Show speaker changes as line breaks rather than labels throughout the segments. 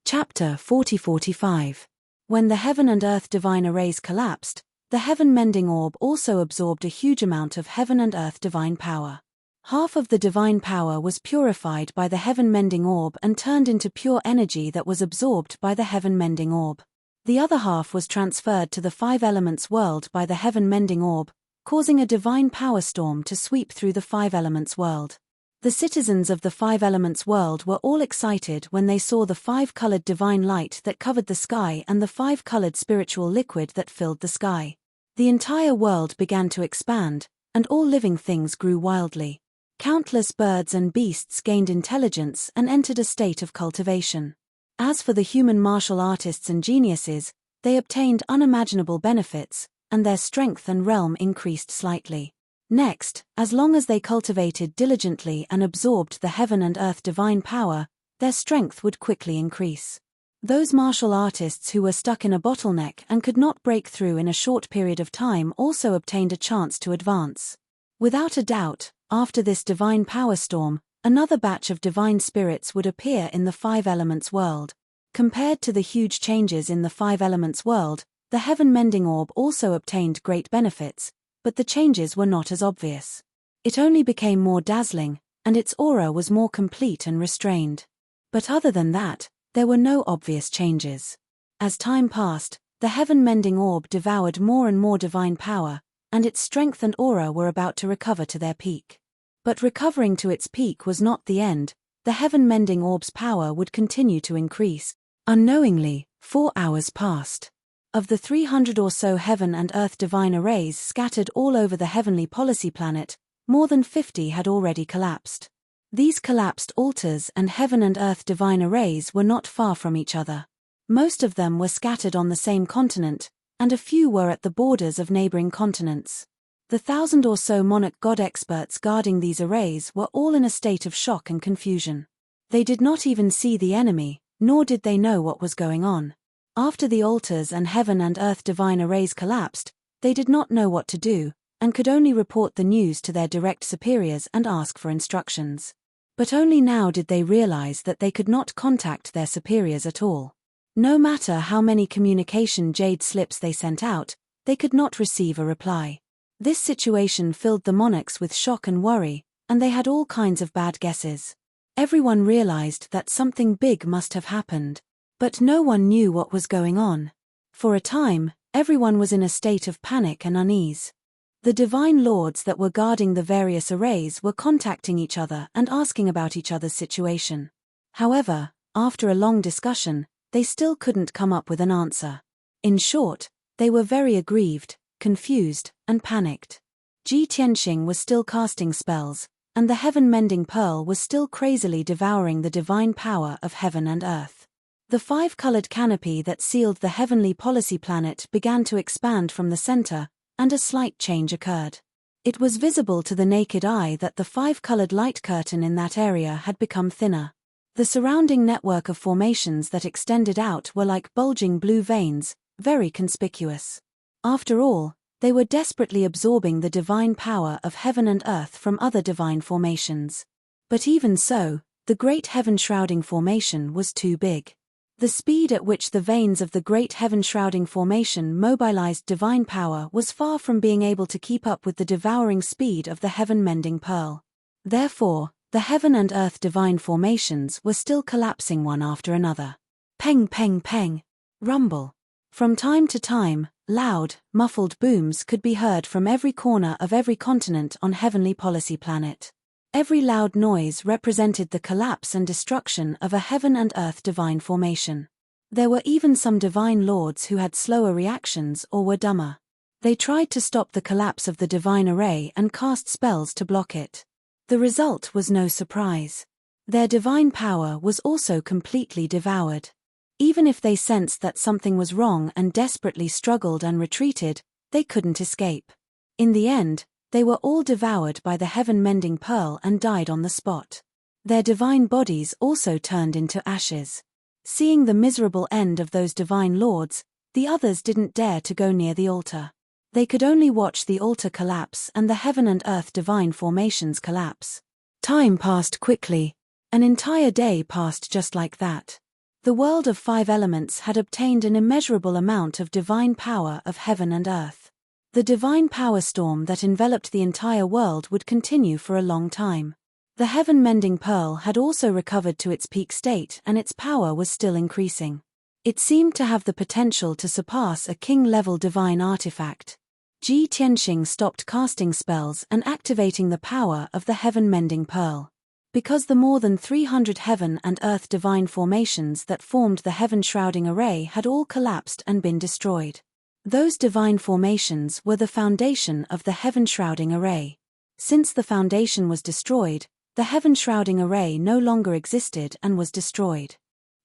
Chapter 40-45. When the heaven and earth divine arrays collapsed, the heaven-mending orb also absorbed a huge amount of heaven and earth divine power. Half of the divine power was purified by the heaven-mending orb and turned into pure energy that was absorbed by the heaven-mending orb. The other half was transferred to the five elements world by the heaven-mending orb, causing a divine power storm to sweep through the five elements world. The citizens of the five elements world were all excited when they saw the five-colored divine light that covered the sky and the five-colored spiritual liquid that filled the sky. The entire world began to expand, and all living things grew wildly. Countless birds and beasts gained intelligence and entered a state of cultivation. As for the human martial artists and geniuses, they obtained unimaginable benefits, and their strength and realm increased slightly. Next, as long as they cultivated diligently and absorbed the heaven and earth divine power, their strength would quickly increase. Those martial artists who were stuck in a bottleneck and could not break through in a short period of time also obtained a chance to advance. Without a doubt, after this divine power storm, another batch of divine spirits would appear in the five elements world. Compared to the huge changes in the five elements world, the heaven-mending orb also obtained great benefits, but the changes were not as obvious. It only became more dazzling, and its aura was more complete and restrained. But other than that, there were no obvious changes. As time passed, the heaven-mending orb devoured more and more divine power, and its strength and aura were about to recover to their peak. But recovering to its peak was not the end. The heaven-mending orb's power would continue to increase. Unknowingly, 4 hours passed. Of the 300 or so heaven and earth divine arrays scattered all over the heavenly policy planet, more than 50 had already collapsed. These collapsed altars and heaven and earth divine arrays were not far from each other. Most of them were scattered on the same continent, and a few were at the borders of neighboring continents. The 1,000 or so monarch god experts guarding these arrays were all in a state of shock and confusion. They did not even see the enemy, nor did they know what was going on. After the altars and heaven and earth divine arrays collapsed, they did not know what to do, and could only report the news to their direct superiors and ask for instructions. But only now did they realize that they could not contact their superiors at all. No matter how many communication jade slips they sent out, they could not receive a reply. This situation filled the monarchs with shock and worry, and they had all kinds of bad guesses. Everyone realized that something big must have happened. But no one knew what was going on. For a time, everyone was in a state of panic and unease. The divine lords that were guarding the various arrays were contacting each other and asking about each other's situation. However, after a long discussion, they still couldn't come up with an answer. In short, they were very aggrieved, confused, and panicked. Ji Tianxing was still casting spells, and the heaven-mending pearl was still crazily devouring the divine power of heaven and earth. The five-colored canopy that sealed the heavenly policy planet began to expand from the center, and a slight change occurred. It was visible to the naked eye that the five-colored light curtain in that area had become thinner. The surrounding network of formations that extended out were like bulging blue veins, very conspicuous. After all, they were desperately absorbing the divine power of heaven and earth from other divine formations. But even so, the great heaven-shrouding formation was too big. The speed at which the veins of the great heaven-shrouding formation mobilized divine power was far from being able to keep up with the devouring speed of the heaven-mending pearl. Therefore, the heaven and earth divine formations were still collapsing one after another. Peng peng peng. Rumble. From time to time, loud, muffled booms could be heard from every corner of every continent on heavenly policy planet. Every loud noise represented the collapse and destruction of a heaven and earth divine formation. There were even some divine lords who had slower reactions or were dumber. They tried to stop the collapse of the divine array and cast spells to block it. The result was no surprise. Their divine power was also completely devoured. Even if they sensed that something was wrong and desperately struggled and retreated, they couldn't escape. In the end, they were all devoured by the heaven-mending pearl and died on the spot. Their divine bodies also turned into ashes. Seeing the miserable end of those divine lords, the others didn't dare to go near the altar. They could only watch the altar collapse and the heaven and earth divine formations collapse. Time passed quickly. An entire day passed just like that. The world of 5 elements had obtained an immeasurable amount of divine power of heaven and earth. The divine power storm that enveloped the entire world would continue for a long time. The heaven-mending pearl had also recovered to its peak state, and its power was still increasing. It seemed to have the potential to surpass a king-level divine artifact. Ji Tianxing stopped casting spells and activating the power of the heaven-mending pearl. Because the more than 300 heaven and earth divine formations that formed the heaven-shrouding array had all collapsed and been destroyed. Those divine formations were the foundation of the heaven-shrouding array. Since the foundation was destroyed, the heaven-shrouding array no longer existed and was destroyed.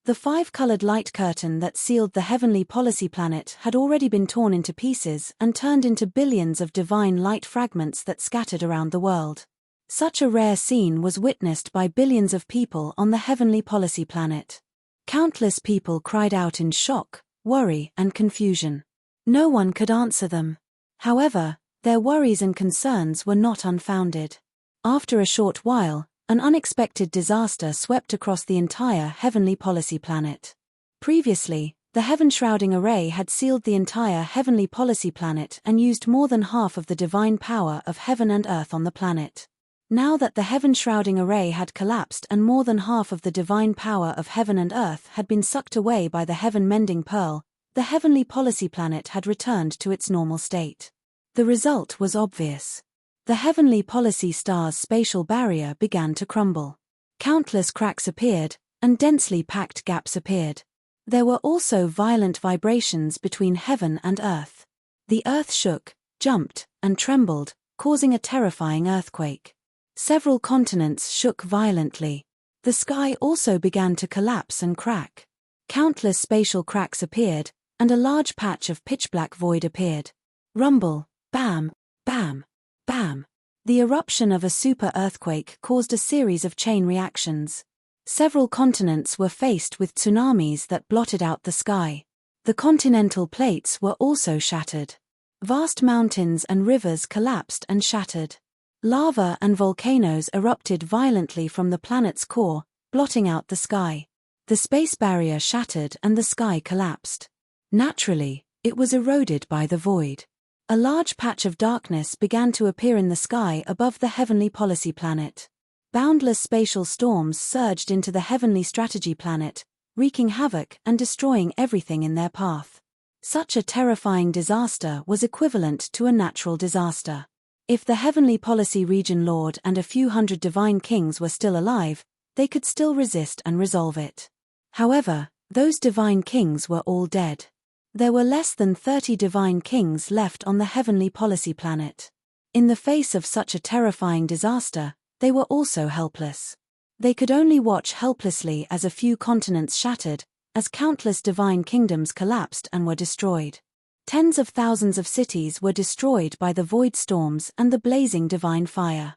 The 5-colored light curtain that sealed the heavenly policy planet had already been torn into pieces and turned into billions of divine light fragments that scattered around the world. Such a rare scene was witnessed by billions of people on the heavenly policy planet. Countless people cried out in shock, worry, and confusion. No one could answer them. However, their worries and concerns were not unfounded. After a short while, an unexpected disaster swept across the entire heavenly policy planet. Previously, the heaven-shrouding array had sealed the entire heavenly policy planet and used more than half of the divine power of heaven and earth on the planet. Now that the heaven-shrouding array had collapsed and more than half of the divine power of heaven and earth had been sucked away by the heaven-mending pearl, the heavenly policy planet had returned to its normal state. The result was obvious. The heavenly policy star's spatial barrier began to crumble. Countless cracks appeared, and densely packed gaps appeared. There were also violent vibrations between heaven and earth. The earth shook, jumped, and trembled, causing a terrifying earthquake. Several continents shook violently. The sky also began to collapse and crack. Countless spatial cracks appeared, and a large patch of pitch-black void appeared. Rumble, bam, bam, bam. The eruption of a super-earthquake caused a series of chain reactions. Several continents were faced with tsunamis that blotted out the sky. The continental plates were also shattered. Vast mountains and rivers collapsed and shattered. Lava and volcanoes erupted violently from the planet's core, blotting out the sky. The space barrier shattered and the sky collapsed. Naturally, it was eroded by the void. A large patch of darkness began to appear in the sky above the heavenly policy planet. Boundless spatial storms surged into the heavenly strategy planet, wreaking havoc and destroying everything in their path. Such a terrifying disaster was equivalent to a natural disaster. If the heavenly policy region lord and a few hundred divine kings were still alive, they could still resist and resolve it. However, those divine kings were all dead. There were less than 30 divine kings left on the heavenly policy planet. In the face of such a terrifying disaster, they were also helpless. They could only watch helplessly as a few continents shattered, as countless divine kingdoms collapsed and were destroyed. Tens of thousands of cities were destroyed by the void storms and the blazing divine fire.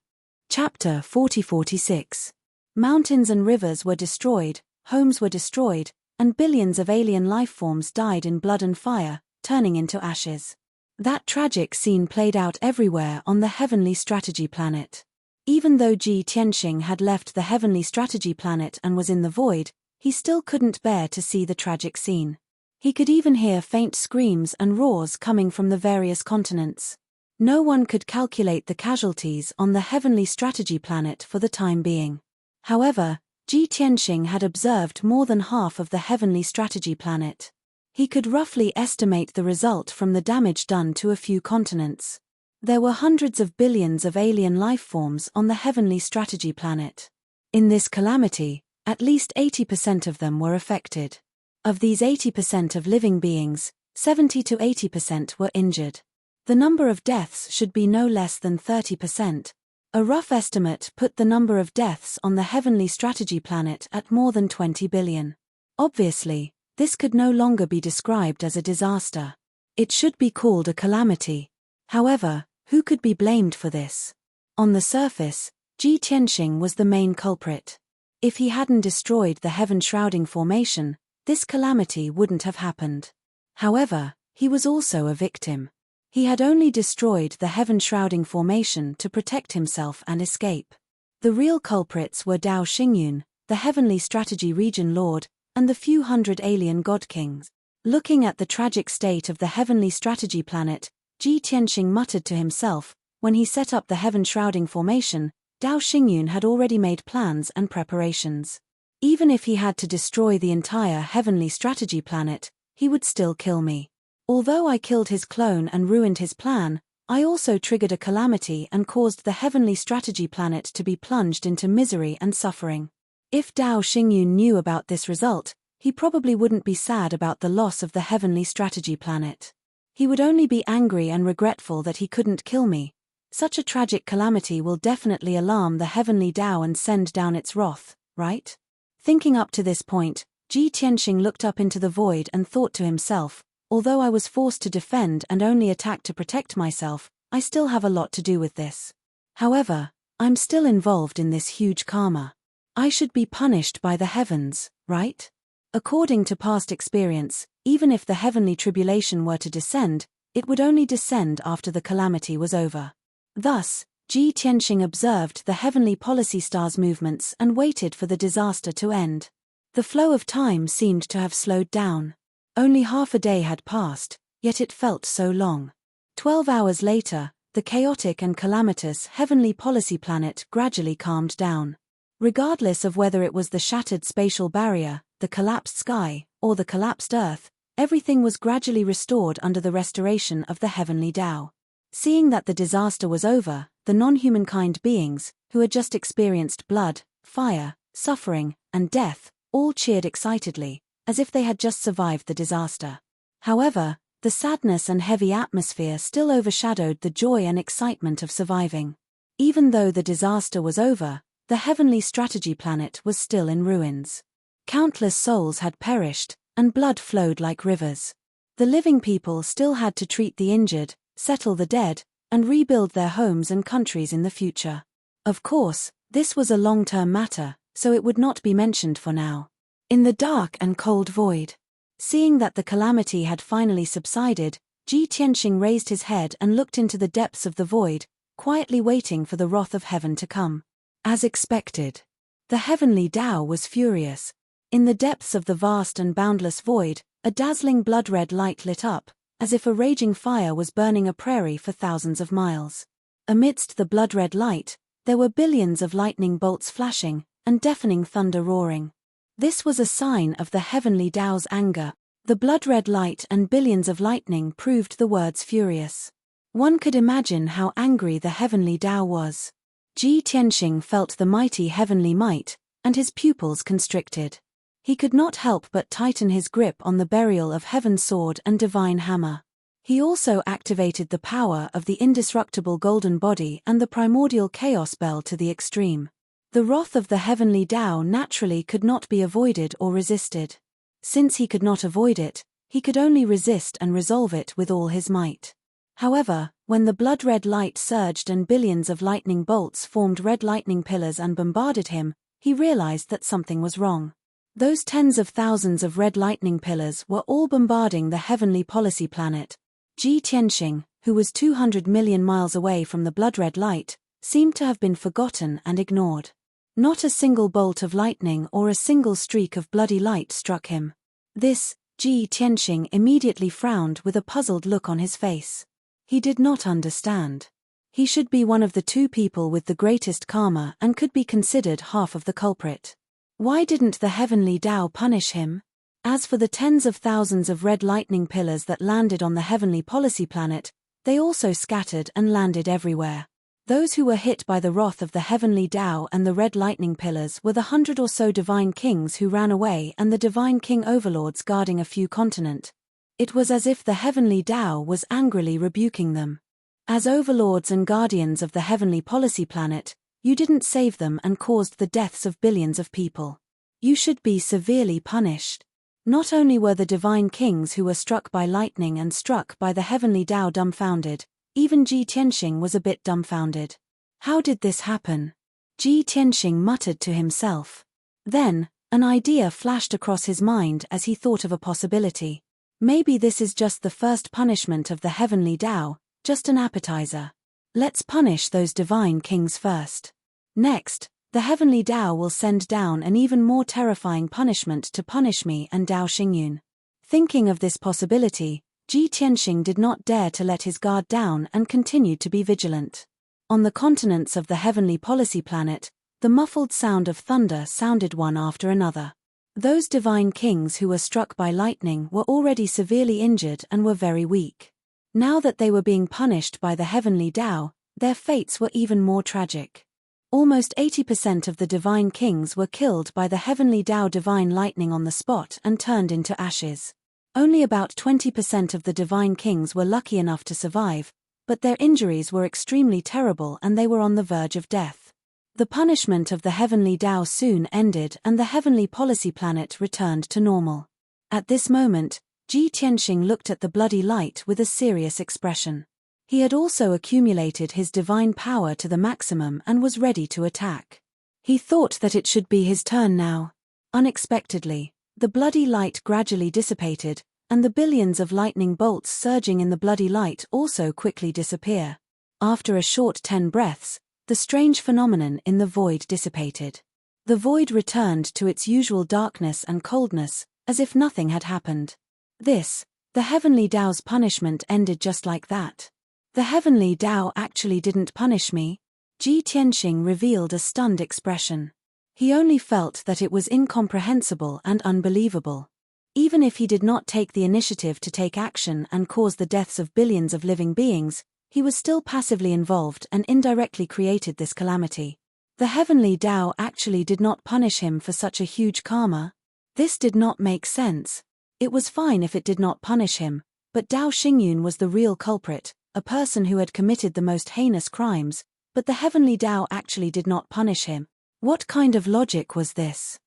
Chapter 40-46. Mountains and rivers were destroyed, homes were destroyed, and billions of alien life forms died in blood and fire, turning into ashes. That tragic scene played out everywhere on the heavenly strategy planet. Even though Ji Tianxing had left the heavenly strategy planet and was in the void, he still couldn't bear to see the tragic scene. He could even hear faint screams and roars coming from the various continents. No one could calculate the casualties on the heavenly strategy planet for the time being. However, Ji Tianxing had observed more than half of the heavenly strategy planet. He could roughly estimate the result from the damage done to a few continents. There were hundreds of billions of alien life forms on the heavenly strategy planet. In this calamity, at least 80% of them were affected. Of these 80% of living beings, 70 to 80% were injured. The number of deaths should be no less than 30%. A rough estimate put the number of deaths on the heavenly strategy planet at more than 20 billion. Obviously, this could no longer be described as a disaster. It should be called a calamity. However, who could be blamed for this? On the surface, Ji Tianxing was the main culprit. If he hadn't destroyed the heaven-shrouding formation, this calamity wouldn't have happened. However, he was also a victim. He had only destroyed the heaven-shrouding formation to protect himself and escape. The real culprits were Dao Xingyun, the heavenly strategy region lord, and the few hundred alien god kings. Looking at the tragic state of the heavenly strategy planet, Ji Tianxing muttered to himself. When he set up the heaven-shrouding formation, Dao Xingyun had already made plans and preparations. Even if he had to destroy the entire heavenly strategy planet, he would still kill me. Although I killed his clone and ruined his plan, I also triggered a calamity and caused the heavenly strategy planet to be plunged into misery and suffering. If Dao Xingyun knew about this result, he probably wouldn't be sad about the loss of the heavenly strategy planet. He would only be angry and regretful that he couldn't kill me. Such a tragic calamity will definitely alarm the heavenly Dao and send down its wrath, right? Thinking up to this point, Ji Tianxing looked up into the void and thought to himself, although I was forced to defend and only attack to protect myself, I still have a lot to do with this. However, I'm still involved in this huge karma. I should be punished by the heavens, right? According to past experience, even if the heavenly tribulation were to descend, it would only descend after the calamity was over. Thus, Ji Tianxing observed the heavenly policy star's movements and waited for the disaster to end. The flow of time seemed to have slowed down. Only half a day had passed, yet it felt so long. 12 hours later, the chaotic and calamitous heavenly policy planet gradually calmed down. Regardless of whether it was the shattered spatial barrier, the collapsed sky, or the collapsed earth, everything was gradually restored under the restoration of the heavenly Tao. Seeing that the disaster was over, the non-humankind beings, who had just experienced blood, fire, suffering, and death, all cheered excitedly, as if they had just survived the disaster. However, the sadness and heavy atmosphere still overshadowed the joy and excitement of surviving. Even though the disaster was over, the heavenly strategy planet was still in ruins. Countless souls had perished, and blood flowed like rivers. The living people still had to treat the injured, settle the dead, and rebuild their homes and countries in the future. Of course, this was a long-term matter, so it would not be mentioned for now. In the dark and cold void. Seeing that the calamity had finally subsided, Ji Tianxing raised his head and looked into the depths of the void, quietly waiting for the wrath of heaven to come. As expected, the heavenly Tao was furious. In the depths of the vast and boundless void, a dazzling blood-red light lit up, as if a raging fire was burning a prairie for thousands of miles. Amidst the blood-red light, there were billions of lightning bolts flashing, and deafening thunder roaring. This was a sign of the heavenly Tao's anger. The blood-red light and billions of lightning proved the words furious. One could imagine how angry the heavenly Tao was. Ji Tianxing felt the mighty heavenly might, and his pupils constricted. He could not help but tighten his grip on the burial of Heaven's sword and divine hammer. He also activated the power of the indestructible golden body and the primordial chaos bell to the extreme. The wrath of the heavenly Tao naturally could not be avoided or resisted. Since he could not avoid it, he could only resist and resolve it with all his might. However, when the blood-red light surged and billions of lightning bolts formed red lightning pillars and bombarded him, he realized that something was wrong. Those tens of thousands of red lightning pillars were all bombarding the heavenly policy planet. Ji Tianxing, who was 200 million miles away from the blood-red light, seemed to have been forgotten and ignored. Not a single bolt of lightning or a single streak of bloody light struck him. This, Ji Tianxing immediately frowned with a puzzled look on his face. He did not understand. He should be one of the two people with the greatest karma and could be considered half of the culprit. Why didn't the heavenly Tao punish him? As for the tens of thousands of red lightning pillars that landed on the heavenly policy planet, they also scattered and landed everywhere. Those who were hit by the wrath of the heavenly Tao and the red lightning pillars were the 100 or so divine kings who ran away and the divine king overlords guarding a few continents. It was as if the heavenly Tao was angrily rebuking them. As overlords and guardians of the heavenly policy planet, you didn't save them and caused the deaths of billions of people. You should be severely punished. Not only were the divine kings who were struck by lightning and struck by the heavenly Tao dumbfounded, even Ji Tianxing was a bit dumbfounded. How did this happen? Ji Tianxing muttered to himself. Then, an idea flashed across his mind as he thought of a possibility. Maybe this is just the first punishment of the heavenly Tao, just an appetizer. Let's punish those divine kings first. Next, The heavenly Tao will send down an even more terrifying punishment to punish me and Dao Xingyun. Thinking of this possibility, Ji Tianxing did not dare to let his guard down and continued to be vigilant. On the continents of the heavenly policy planet, the muffled sound of thunder sounded one after another. Those divine kings who were struck by lightning were already severely injured and were very weak. Now that they were being punished by the heavenly Tao, their fates were even more tragic. Almost 80% of the divine kings were killed by the heavenly Tao divine lightning on the spot and turned into ashes. Only about 20% of the divine kings were lucky enough to survive, but their injuries were extremely terrible and they were on the verge of death. The punishment of the heavenly Tao soon ended and the heavenly policy planet returned to normal. At this moment, Ji Tianxing looked at the bloody light with a serious expression. He had also accumulated his divine power to the maximum and was ready to attack. He thought that it should be his turn now. Unexpectedly, the bloody light gradually dissipated, and the billions of lightning bolts surging in the bloody light also quickly disappear. After a short 10 breaths, the strange phenomenon in the void dissipated. The void returned to its usual darkness and coldness, as if nothing had happened. The heavenly Tao's punishment ended just like that. The heavenly Tao actually didn't punish me? Ji Tianxing revealed a stunned expression. He only felt that it was incomprehensible and unbelievable. Even if he did not take the initiative to take action and cause the deaths of billions of living beings, he was still passively involved and indirectly created this calamity. The heavenly Tao actually did not punish him for such a huge karma. This did not make sense. It was fine if it did not punish him, but Dao Xingyun was the real culprit, a person who had committed the most heinous crimes, but the heavenly Tao actually did not punish him. What kind of logic was this?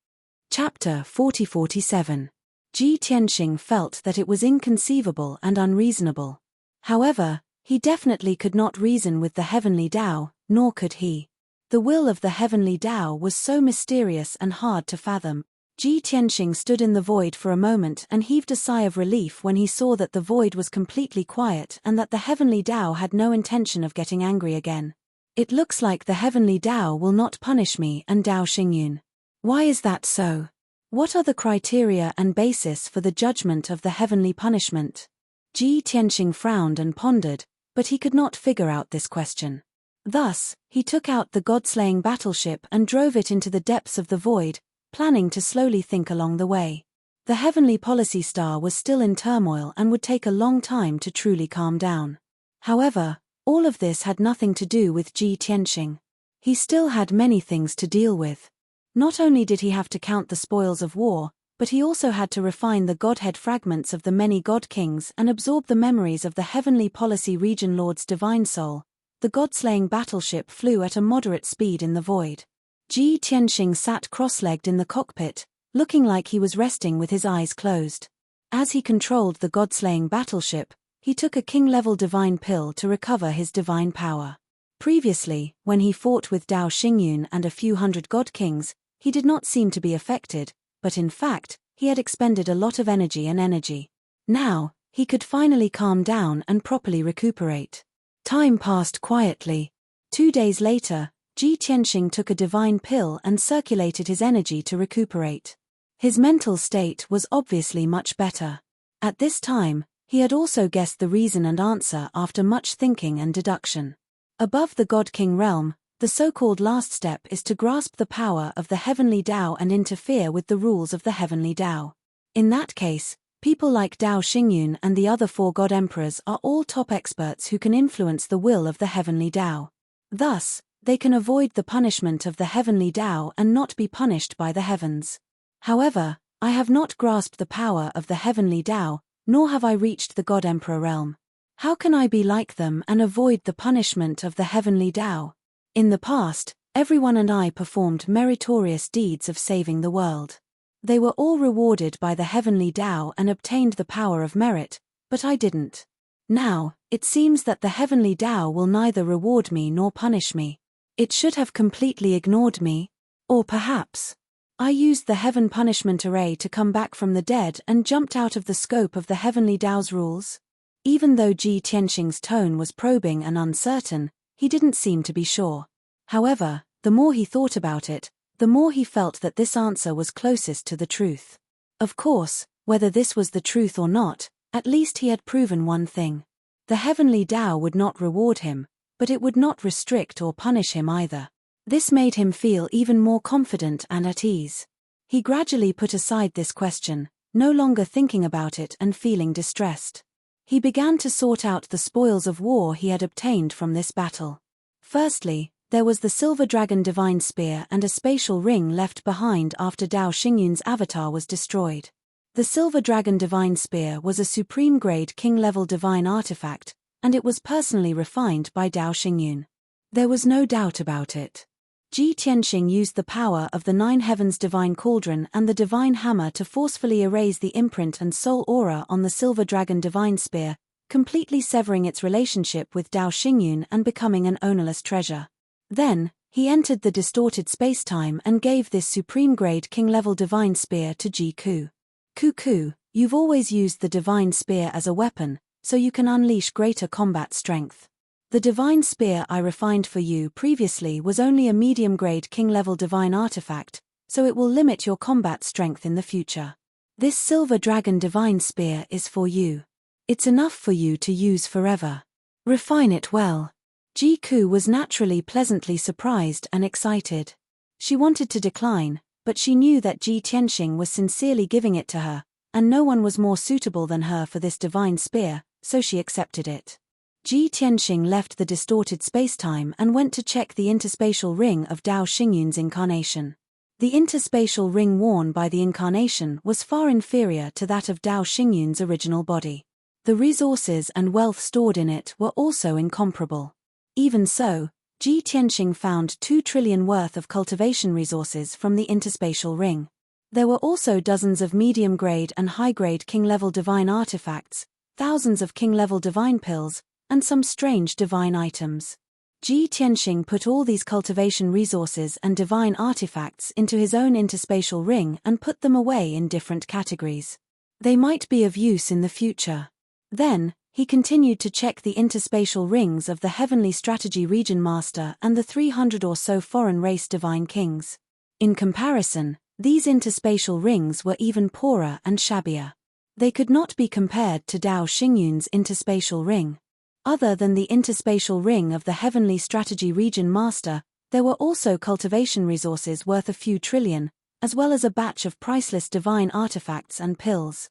Chapter 40-47. Ji Tianxing felt that it was inconceivable and unreasonable. However, he definitely could not reason with the heavenly Tao, nor could he. The will of the heavenly Tao was so mysterious and hard to fathom. Ji Tianxing stood in the void for a moment and heaved a sigh of relief when he saw that the void was completely quiet and that the heavenly Tao had no intention of getting angry again. It looks like the heavenly Tao will not punish me and Dao Xingyun. Why is that so? What are the criteria and basis for the judgment of the heavenly punishment? Ji Tianxing frowned and pondered, but he could not figure out this question. Thus, he took out the god-slaying battleship and drove it into the depths of the void, planning to slowly think along the way. The heavenly policy star was still in turmoil and would take a long time to truly calm down. However, all of this had nothing to do with Ji Tianxing. He still had many things to deal with. Not only did he have to count the spoils of war, but he also had to refine the godhead fragments of the many god kings and absorb the memories of the heavenly policy region lord's divine soul. The god-slaying battleship flew at a moderate speed in the void. Ji Tianxing sat cross-legged in the cockpit, looking like he was resting with his eyes closed. As he controlled the god-slaying battleship, he took a king-level divine pill to recover his divine power. Previously, when he fought with Dao Xingyun and a few hundred god kings, he did not seem to be affected, but in fact, he had expended a lot of energy. Now, he could finally calm down and properly recuperate. Time passed quietly. 2 days later, Ji Tianxing took a divine pill and circulated his energy to recuperate. His mental state was obviously much better. At this time, he had also guessed the reason and answer after much thinking and deduction. Above the God King realm, the so-called last step is to grasp the power of the heavenly Tao and interfere with the rules of the heavenly Tao. In that case, people like Dao Xingyun and the other 4 God Emperors are all top experts who can influence the will of the heavenly Tao. Thus, they can avoid the punishment of the heavenly Tao and not be punished by the heavens. However, I have not grasped the power of the heavenly Tao, nor have I reached the God Emperor realm. How can I be like them and avoid the punishment of the heavenly Tao? In the past, everyone and I performed meritorious deeds of saving the world. They were all rewarded by the heavenly Tao and obtained the power of merit, but I didn't. Now, it seems that the heavenly Tao will neither reward me nor punish me. It should have completely ignored me. Or perhaps I used the heaven punishment array to come back from the dead and jumped out of the scope of the heavenly Tao's rules. Even though Ji Tianxing's tone was probing and uncertain, he didn't seem to be sure. However, The more he thought about it, the more he felt that this answer was closest to the truth. Of course, whether this was the truth or not, at least he had proven one thing. The heavenly Tao would not reward him, but it would not restrict or punish him either. This made him feel even more confident and at ease. He gradually put aside this question, no longer thinking about it and feeling distressed. He began to sort out the spoils of war he had obtained from this battle. Firstly, there was the Silver Dragon Divine Spear and a spatial ring left behind after Dao Xingyun's avatar was destroyed. The Silver Dragon Divine Spear was a supreme-grade king-level divine artifact, and it was personally refined by Dao Xingyun. There was no doubt about it. Ji Tianxing used the power of the Nine Heavens Divine Cauldron and the Divine Hammer to forcefully erase the imprint and soul aura on the Silver Dragon Divine Spear, completely severing its relationship with Dao Xingyun and becoming an ownerless treasure. Then, he entered the distorted space-time and gave this supreme-grade king-level divine spear to Ji Ku. Ku, you've always used the divine spear as a weapon, so you can unleash greater combat strength. The divine spear I refined for you previously was only a medium-grade king-level divine artifact, so it will limit your combat strength in the future. This Silver Dragon Divine Spear is for you. It's enough for you to use forever. Refine it well. Ji Ku was naturally pleasantly surprised and excited. She wanted to decline, but she knew that Ji Tianxing was sincerely giving it to her, and no one was more suitable than her for this divine spear, so she accepted it. Ji Tianxing left the distorted spacetime and went to check the interspatial ring of Dao Xingyun's incarnation. The interspatial ring worn by the incarnation was far inferior to that of Dao Xingyun's original body. The resources and wealth stored in it were also incomparable. Even so, Ji Tianxing found 2 trillion worth of cultivation resources from the interspatial ring. There were also dozens of medium-grade and high-grade king-level divine artifacts, thousands of king-level divine pills, and some strange divine items. Ji Tianxing put all these cultivation resources and divine artifacts into his own interspatial ring and put them away in different categories. They might be of use in the future. Then, he continued to check the interspatial rings of the Heavenly Strategy Region Master and the 300 or so foreign race divine kings. In comparison, these interspatial rings were even poorer and shabbier. They could not be compared to Dao Xingyun's interspatial ring. Other than the interspatial ring of the Heavenly Strategy Region Master, there were also cultivation resources worth a few trillion, as well as a batch of priceless divine artifacts and pills.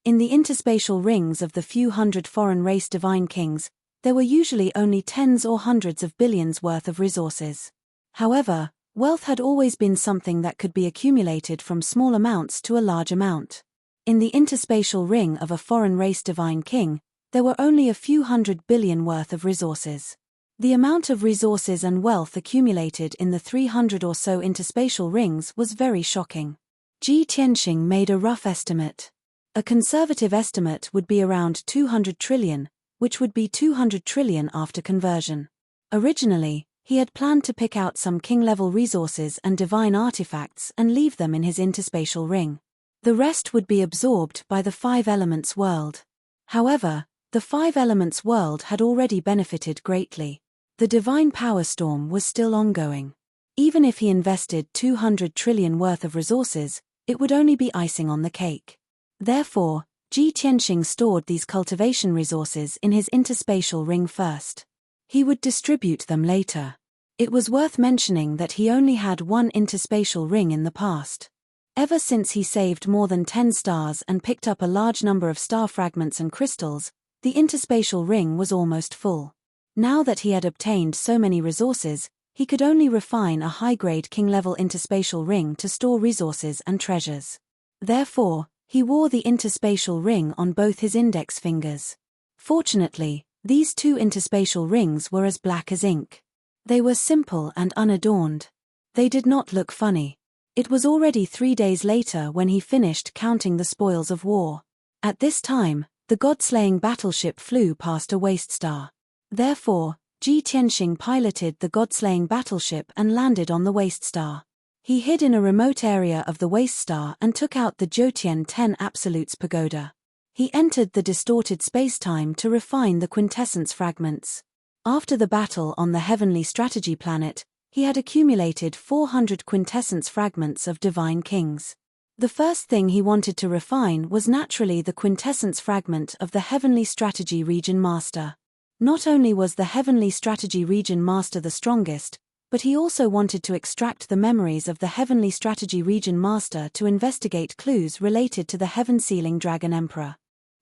In the interspatial rings of the few hundred foreign race divine kings, there were usually only tens or hundreds of billions worth of resources. However, wealth had always been something that could be accumulated from small amounts to a large amount. In the interspatial ring of a foreign race divine king, there were only a few 100 billion worth of resources. The amount of resources and wealth accumulated in the 300 or so interspatial rings was very shocking. Ji Tianxing made a rough estimate. A conservative estimate would be around 200 trillion, which would be 200 trillion after conversion. Originally, he had planned to pick out some king-level resources and divine artifacts and leave them in his interspatial ring. The rest would be absorbed by the Five Elements world. However, the Five Elements world had already benefited greatly. The divine power storm was still ongoing. Even if he invested 200 trillion worth of resources, it would only be icing on the cake. Therefore, Ji Tianxing stored these cultivation resources in his interspatial ring first. He would distribute them later. It was worth mentioning that he only had one interspatial ring in the past. Ever since he saved more than 10 stars and picked up a large number of star fragments and crystals, the interspatial ring was almost full. Now that he had obtained so many resources, he could only refine a high-grade king-level interspatial ring to store resources and treasures. Therefore, he wore the interspatial ring on both his index fingers. Fortunately, these 2 interspatial rings were as black as ink. They were simple and unadorned. They did not look funny. It was already 3 days later when he finished counting the spoils of war. At this time, the god-slaying battleship flew past a waste star. Therefore, Ji Tianxing piloted the god-slaying battleship and landed on the waste star. He hid in a remote area of the waste star and took out the Jiutian 10 Absolutes Pagoda. He entered the distorted spacetime to refine the quintessence fragments. After the battle on the Heavenly Strategy planet, He had accumulated 400 quintessence fragments of divine kings. The first thing he wanted to refine was naturally the quintessence fragment of the Heavenly Strategy Region Master. Not only was the Heavenly Strategy Region Master the strongest, but he also wanted to extract the memories of the Heavenly Strategy Region Master to investigate clues related to the heaven-sealing Dragon Emperor.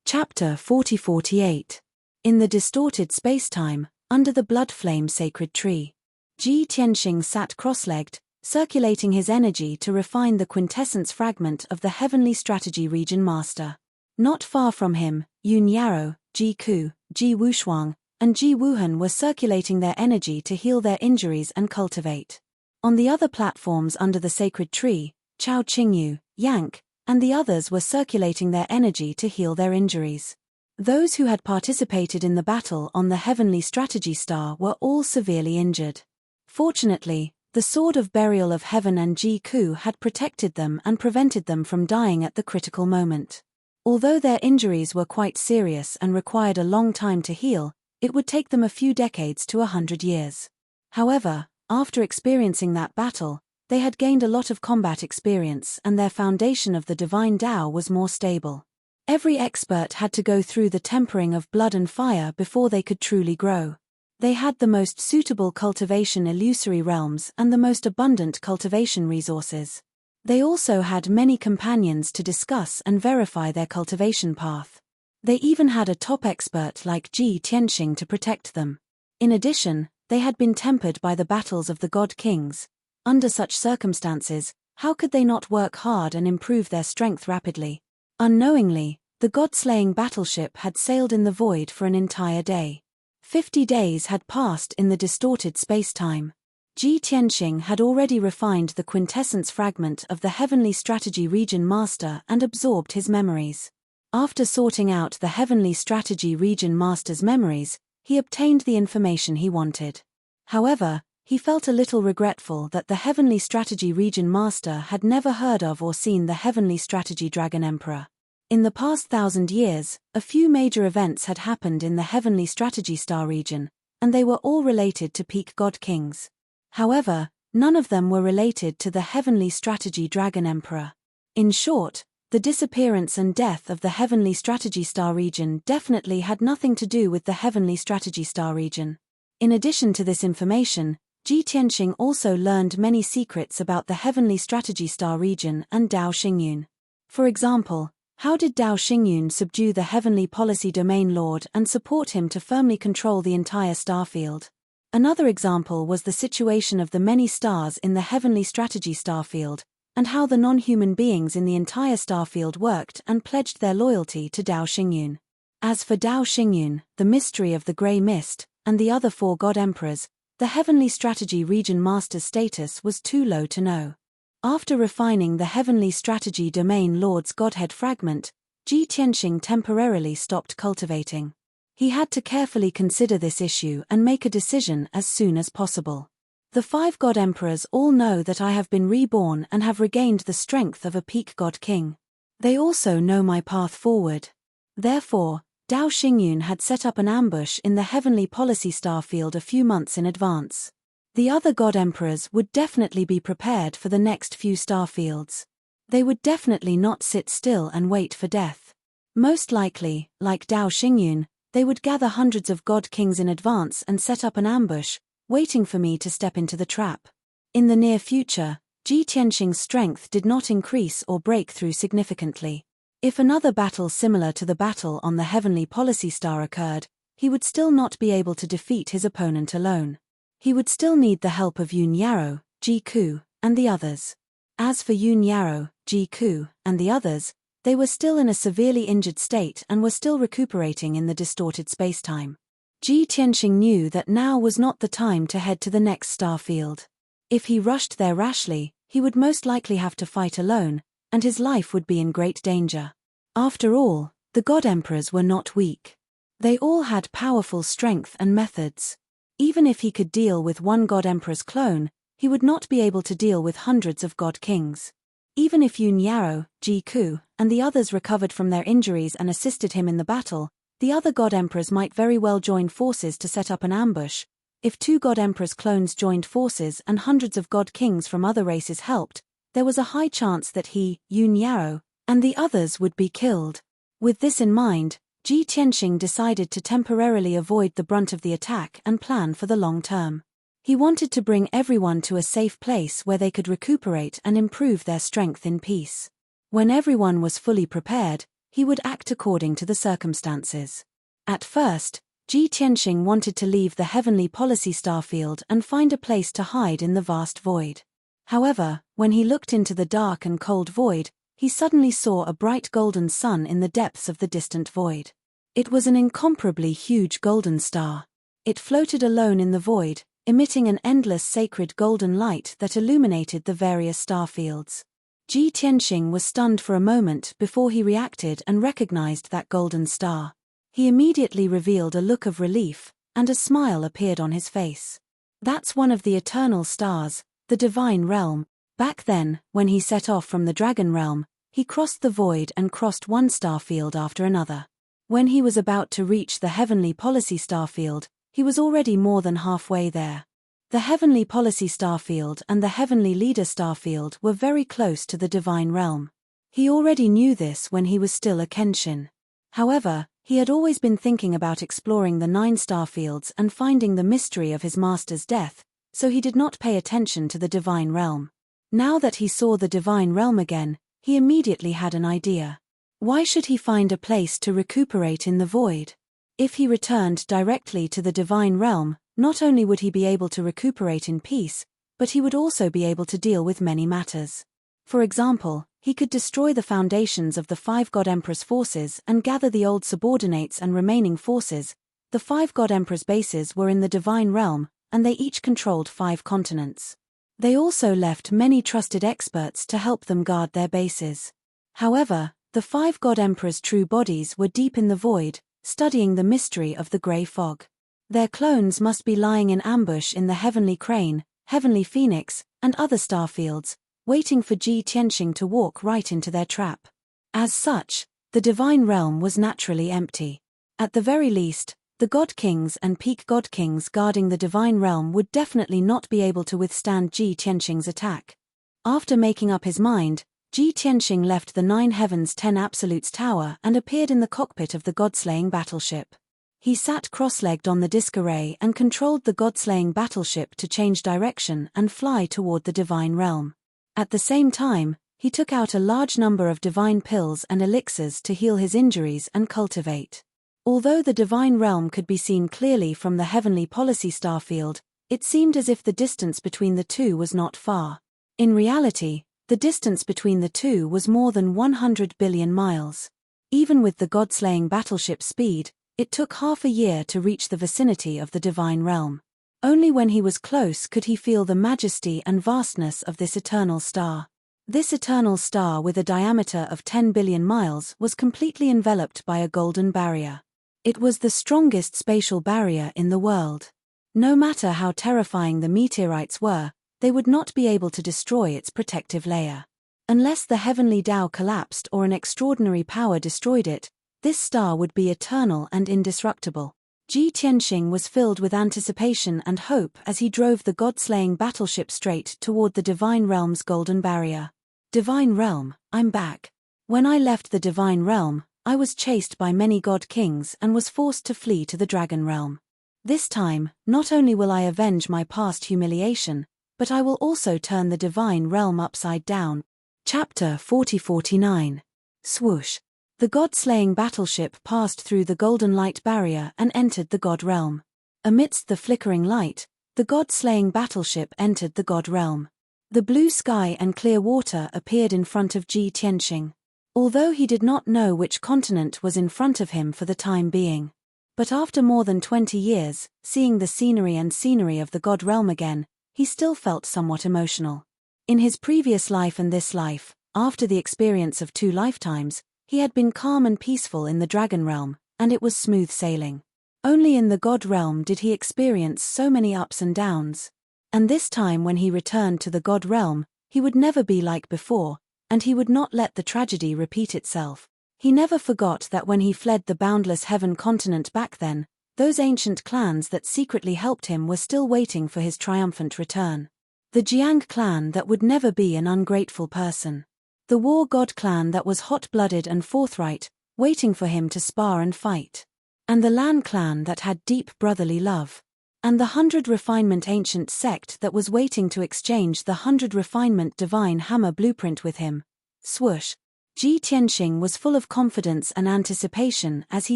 Chapter 40-48. In the distorted space-time, under the blood flame sacred tree, Ji Tianxing sat cross-legged, circulating his energy to refine the quintessence fragment of the Heavenly Strategy Region Master. Not far from him, Yun Yarrow, Ji Ku, Ji Wushuang, and Ji Wuhan were circulating their energy to heal their injuries and cultivate. On the other platforms under the sacred tree, Chao Qingyu, Yank, and the others were circulating their energy to heal their injuries. Those who had participated in the battle on the Heavenly Strategy Star were all severely injured. Fortunately, the Sword of Burial of Heaven and Ji Ku had protected them and prevented them from dying at the critical moment. Although their injuries were quite serious and required a long time to heal, it would take them a few decades to 100 years. However, after experiencing that battle, they had gained a lot of combat experience and their foundation of the divine Tao was more stable. Every expert had to go through the tempering of blood and fire before they could truly grow. They had the most suitable cultivation illusory realms and the most abundant cultivation resources. They also had many companions to discuss and verify their cultivation path. They even had a top expert like Ji Tianxing to protect them. In addition, they had been tempered by the battles of the God Kings. Under such circumstances, how could they not work hard and improve their strength rapidly? Unknowingly, the god-slaying battleship had sailed in the void for an entire day. 50 days had passed in the distorted space-time. Ji Tianxing had already refined the quintessence fragment of the Heavenly Strategy Region Master and absorbed his memories. After sorting out the Heavenly Strategy Region Master's memories, he obtained the information he wanted. However, he felt a little regretful that the Heavenly Strategy Region Master had never heard of or seen the Heavenly Strategy Dragon Emperor. In the past 1,000 years, a few major events had happened in the Heavenly Strategy Star region, and they were all related to peak God Kings. However, none of them were related to the Heavenly Strategy Dragon Emperor. In short, the disappearance and death of the Heavenly Strategy Star region definitely had nothing to do with the Heavenly Strategy Star region. In addition to this information, Ji Tianxing also learned many secrets about the Heavenly Strategy Star region and Dao Xingyun. For example, how did Dao Xingyun subdue the Heavenly Policy Domain Lord and support him to firmly control the entire starfield? Another example was the situation of the many stars in the Heavenly Strategy Starfield, and how the non-human beings in the entire starfield worked and pledged their loyalty to Dao Xingyun. As for Dao Xingyun, the mystery of the Grey Mist, and the other 4 God Emperors, the Heavenly Strategy Region Master's status was too low to know. After refining the Heavenly Strategy Domain Lord's Godhead fragment, Ji Tianxing temporarily stopped cultivating. He had to carefully consider this issue and make a decision as soon as possible. The 5 God Emperors all know that I have been reborn and have regained the strength of a peak God King. They also know my path forward. Therefore, Dao Xingyun had set up an ambush in the Heavenly Policy Starfield a few months in advance. The other God Emperors would definitely be prepared for the next few starfields. They would definitely not sit still and wait for death. Most likely, like Dao Xingyun, they would gather hundreds of God Kings in advance and set up an ambush, waiting for me to step into the trap. In the near future, Ji Tianxing's strength did not increase or break through significantly. If another battle similar to the battle on the Heavenly Policy Star occurred, he would still not be able to defeat his opponent alone. He would still need the help of Yun Yarrow, Ji Ku, and the others. As for Yun Yarrow, Ji Ku, and the others, they were still in a severely injured state and were still recuperating in the distorted spacetime. Ji Tianxing knew that now was not the time to head to the next starfield. If he rushed there rashly, he would most likely have to fight alone, and his life would be in great danger. After all, the God Emperors were not weak. They all had powerful strength and methods. Even if he could deal with one God Emperor's clone, he would not be able to deal with hundreds of God Kings. Even if Yun Yarrow, Ji Ku, and the others recovered from their injuries and assisted him in the battle, the other God Emperors might very well join forces to set up an ambush, If 2 God Emperors clones joined forces and hundreds of God Kings from other races helped, there was a high chance that he, Yun Yao, and the others would be killed. With this in mind, Ji Tianxing decided to temporarily avoid the brunt of the attack and plan for the long term. He wanted to bring everyone to a safe place where they could recuperate and improve their strength in peace. When everyone was fully prepared, he would act according to the circumstances. At first, Ji Tianxing wanted to leave the heavenly policy starfield and find a place to hide in the vast void. However, when he looked into the dark and cold void, he suddenly saw a bright golden sun in the depths of the distant void. It was an incomparably huge golden star. It floated alone in the void, emitting an endless sacred golden light that illuminated the various starfields. Ji Tianxing was stunned for a moment before he reacted and recognized that golden star. He immediately revealed a look of relief, and a smile appeared on his face. That's one of the eternal stars, the divine realm. Back then, when he set off from the dragon realm, he crossed the void and crossed one starfield after another. When he was about to reach the heavenly policy starfield, he was already more than halfway there. The heavenly policy starfield and the heavenly leader starfield were very close to the divine realm. He already knew this when he was still a Kenshin. However, he had always been thinking about exploring the 9 starfields and finding the mystery of his master's death, so he did not pay attention to the divine realm. Now that he saw the divine realm again, he immediately had an idea. Why should he find a place to recuperate in the void? If he returned directly to the divine realm, not only would he be able to recuperate in peace, but he would also be able to deal with many matters. For example, he could destroy the foundations of the 5 God Emperors' forces and gather the old subordinates and remaining forces. The 5 God Emperors' bases were in the divine realm, and they each controlled 5 continents. They also left many trusted experts to help them guard their bases. However, the 5 God Emperors' true bodies were deep in the void, studying the mystery of the grey fog. Their clones must be lying in ambush in the heavenly crane, heavenly phoenix, and other starfields, waiting for Ji Tianxing to walk right into their trap. As such, the divine realm was naturally empty. At the very least, the God Kings and Peak God Kings guarding the divine realm would definitely not be able to withstand Ji Tianxing's attack. After making up his mind, Ji Tianxing left the 9 Heavens 10 Absolutes Tower and appeared in the cockpit of the God-slaying battleship. He sat cross-legged on the disc array and controlled the God-slaying battleship to change direction and fly toward the divine realm. At the same time, he took out a large number of divine pills and elixirs to heal his injuries and cultivate. Although the divine realm could be seen clearly from the heavenly policy starfield, it seemed as if the distance between the two was not far. In reality, the distance between the two was more than 100 billion miles. Even with the God-slaying battleship speed, it took half a year to reach the vicinity of the divine realm. Only when he was close could he feel the majesty and vastness of this eternal star. This eternal star with a diameter of 10 billion miles was completely enveloped by a golden barrier. It was the strongest spatial barrier in the world. No matter how terrifying the meteorites were, they would not be able to destroy its protective layer. Unless the heavenly Tao collapsed or an extraordinary power destroyed it, this star would be eternal and indestructible. Ji Tianxing was filled with anticipation and hope as he drove the God-slaying battleship straight toward the divine realm's golden barrier. Divine realm, I'm back. When I left the divine realm, I was chased by many God Kings and was forced to flee to the dragon realm. This time, not only will I avenge my past humiliation, but I will also turn the divine realm upside down. Chapter 40-49. Swoosh. The God-slaying battleship passed through the golden light barrier and entered the God realm. Amidst the flickering light, the God-slaying battleship entered the God realm. The blue sky and clear water appeared in front of Ji Tianxing. Although he did not know which continent was in front of him for the time being. But after more than 20 years, seeing the scenery of the God realm again, he still felt somewhat emotional. In his previous life and this life, after the experience of 2 lifetimes, he had been calm and peaceful in the dragon realm, and it was smooth sailing. Only in the God realm did he experience so many ups and downs. And this time when he returned to the God realm, he would never be like before, and he would not let the tragedy repeat itself. He never forgot that when he fled the boundless heaven continent back then, those ancient clans that secretly helped him were still waiting for his triumphant return. The Jiang clan that would never be an ungrateful person. The war god clan that was hot-blooded and forthright, waiting for him to spar and fight. And the Lan clan that had deep brotherly love. And the 100 Refinement ancient sect that was waiting to exchange the 100 Refinement divine hammer blueprint with him. Swoosh. Ji Tianxing was full of confidence and anticipation as he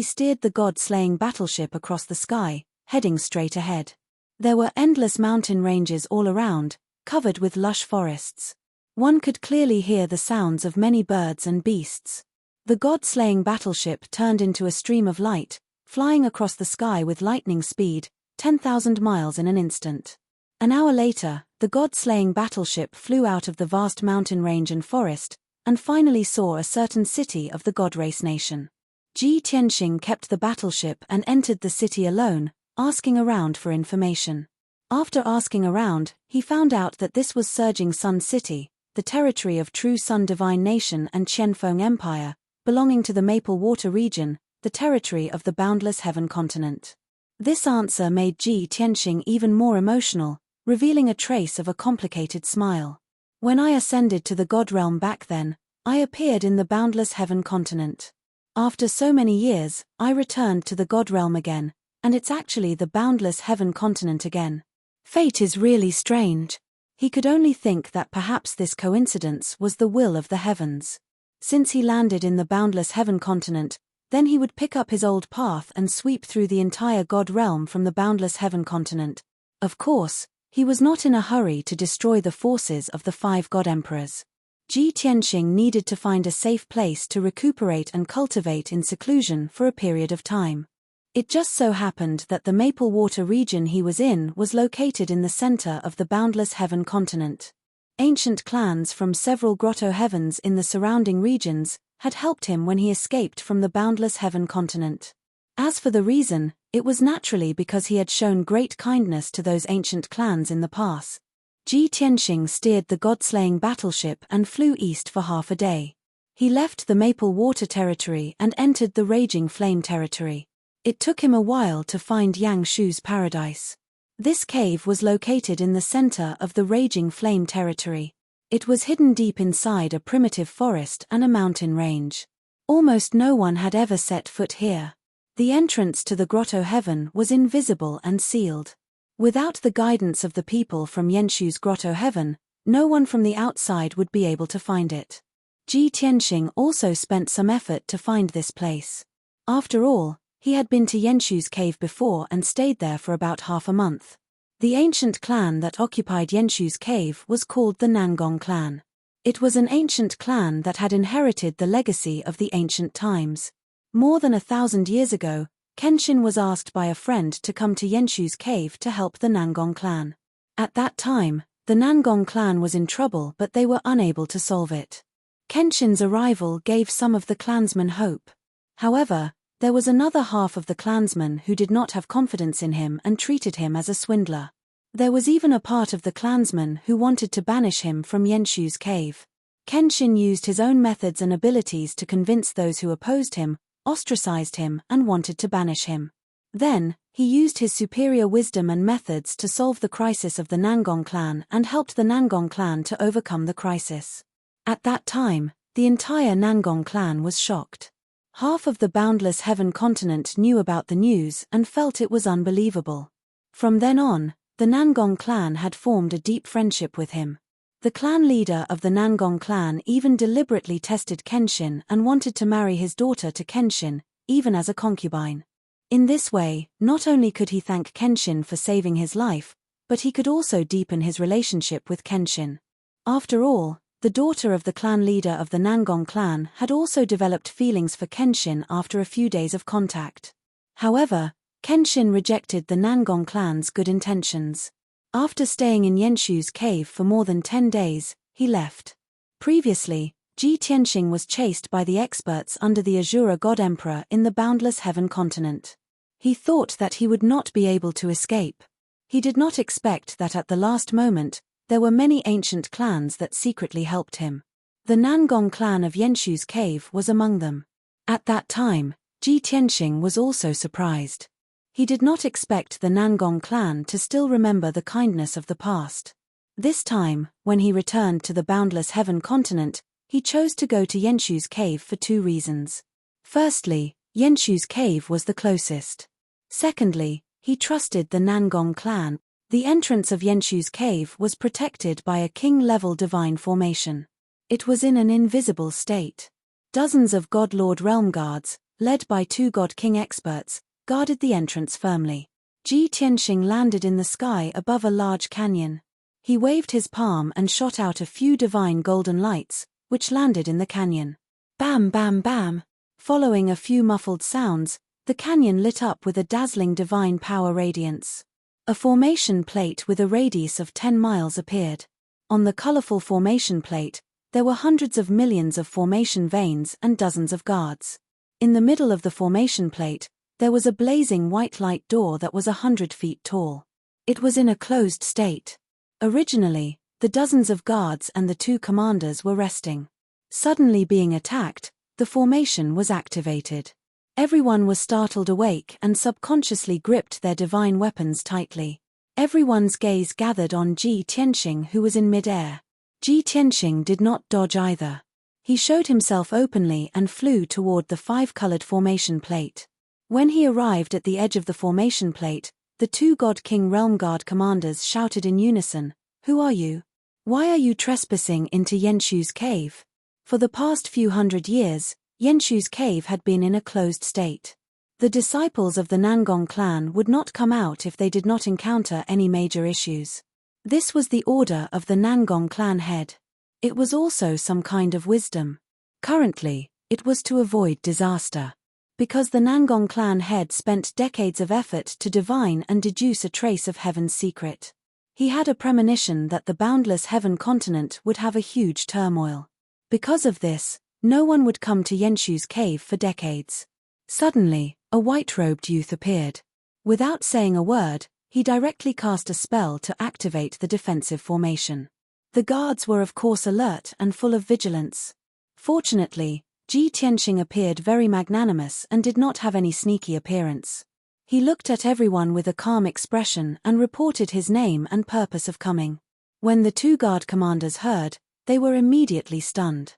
steered the god-slaying battleship across the sky, heading straight ahead. There were endless mountain ranges all around, covered with lush forests. One could clearly hear the sounds of many birds and beasts. The god-slaying battleship turned into a stream of light, flying across the sky with lightning speed, 10,000 miles in an instant. An hour later, the god-slaying battleship flew out of the vast mountain range and forest, and finally saw a certain city of the god race nation. Ji Tianxing kept the battleship and entered the city alone, asking around for information. After asking around, he found out that this was Surging Sun City, the territory of True Sun Divine Nation and Qianfeng Empire, belonging to the Maple Water region, the territory of the Boundless Heaven continent. This answer made Ji Tianxing even more emotional, revealing a trace of a complicated smile. When I ascended to the God realm back then, I appeared in the Boundless Heaven continent. After so many years, I returned to the God realm again, and it's actually the Boundless Heaven continent again. Fate is really strange. He could only think that perhaps this coincidence was the will of the heavens. Since he landed in the Boundless Heaven continent, then he would pick up his old path and sweep through the entire God realm from the Boundless Heaven continent. Of course, he was not in a hurry to destroy the forces of the 5 God Emperors. Ji Tianxing needed to find a safe place to recuperate and cultivate in seclusion for a period of time. It just so happened that the Maple Water region he was in was located in the center of the Boundless Heaven continent. Ancient clans from several grotto heavens in the surrounding regions had helped him when he escaped from the Boundless Heaven continent. As for the reason, it was naturally because he had shown great kindness to those ancient clans in the past. Ji Tianxing steered the god-slaying battleship and flew east for half a day. He left the Maple Water territory and entered the Raging Flame territory. It took him a while to find Yang Shu's paradise. This cave was located in the center of the Raging Flame territory. It was hidden deep inside a primitive forest and a mountain range. Almost no one had ever set foot here. The entrance to the grotto heaven was invisible and sealed. Without the guidance of the people from Yenshu's grotto heaven, no one from the outside would be able to find it. Ji Tianxing also spent some effort to find this place. After all, he had been to Yenshu's cave before and stayed there for about half a month. The ancient clan that occupied Yenshu's cave was called the Nangong clan. It was an ancient clan that had inherited the legacy of the ancient times. More than 1,000 years ago, Kenshin was asked by a friend to come to Yenshu's cave to help the Nangong clan. At that time, the Nangong clan was in trouble but they were unable to solve it. Kenshin's arrival gave some of the clansmen hope. However, there was another half of the clansmen who did not have confidence in him and treated him as a swindler. There was even a part of the clansmen who wanted to banish him from Yenshu's cave. Kenshin used his own methods and abilities to convince those who opposed him, ostracized him, and wanted to banish him. Then, he used his superior wisdom and methods to solve the crisis of the Nangong clan and helped the Nangong clan to overcome the crisis. At that time, the entire Nangong clan was shocked. Half of the Boundless Heaven continent knew about the news and felt it was unbelievable. From then on, the Nangong clan had formed a deep friendship with him. The clan leader of the Nangong clan even deliberately tested Kenshin and wanted to marry his daughter to Kenshin, even as a concubine. In this way, not only could he thank Kenshin for saving his life, but he could also deepen his relationship with Kenshin. After all, the daughter of the clan leader of the Nangong clan had also developed feelings for Kenshin after a few days of contact. However, Kenshin rejected the Nangong clan's good intentions. After staying in Yenshu's cave for more than 10 days, he left. Previously, Ji Tianxing was chased by the experts under the Azura God Emperor in the Boundless Heaven continent. He thought that he would not be able to escape. He did not expect that at the last moment, there were many ancient clans that secretly helped him. The Nangong clan of Yenshu's cave was among them. At that time, Ji Tianxing was also surprised. He did not expect the Nangong clan to still remember the kindness of the past. This time, when he returned to the boundless heaven continent, he chose to go to Yenshu's cave for two reasons. Firstly, Yenshu's cave was the closest. Secondly, he trusted the Nangong clan. The entrance of Yenshu's cave was protected by a king-level divine formation. It was in an invisible state. Dozens of God-Lord realm guards, led by two God-King experts, guarded the entrance firmly. Ji Tianxing landed in the sky above a large canyon. He waved his palm and shot out a few divine golden lights, which landed in the canyon. Bam bam bam! Following a few muffled sounds, the canyon lit up with a dazzling divine power radiance. A formation plate with a radius of 10 miles appeared. On the colorful formation plate, there were hundreds of millions of formation veins and dozens of guards. In the middle of the formation plate, there was a blazing white light door that was 100 feet tall. It was in a closed state. Originally, the dozens of guards and the two commanders were resting. Suddenly being attacked, the formation was activated. Everyone was startled awake and subconsciously gripped their divine weapons tightly. Everyone's gaze gathered on Ji Tianxing, who was in mid-air. Ji Tianxing did not dodge either. He showed himself openly and flew toward the five-colored formation plate. When he arrived at the edge of the formation plate, the two God King Realm Guard commanders shouted in unison, "Who are you? Why are you trespassing into Yenshu's cave?" For the past few hundred years, Yenshu's cave had been in a closed state. The disciples of the Nangong clan would not come out if they did not encounter any major issues. This was the order of the Nangong clan head. It was also some kind of wisdom. Currently, it was to avoid disaster. Because the Nangong clan head spent decades of effort to divine and deduce a trace of heaven's secret. He had a premonition that the boundless heaven continent would have a huge turmoil. Because of this, no one would come to Yenshu's cave for decades. Suddenly, a white-robed youth appeared. Without saying a word, he directly cast a spell to activate the defensive formation. The guards were of course alert and full of vigilance. Fortunately, Ji Tianxing appeared very magnanimous and did not have any sneaky appearance. He looked at everyone with a calm expression and reported his name and purpose of coming. When the two guard commanders heard, they were immediately stunned.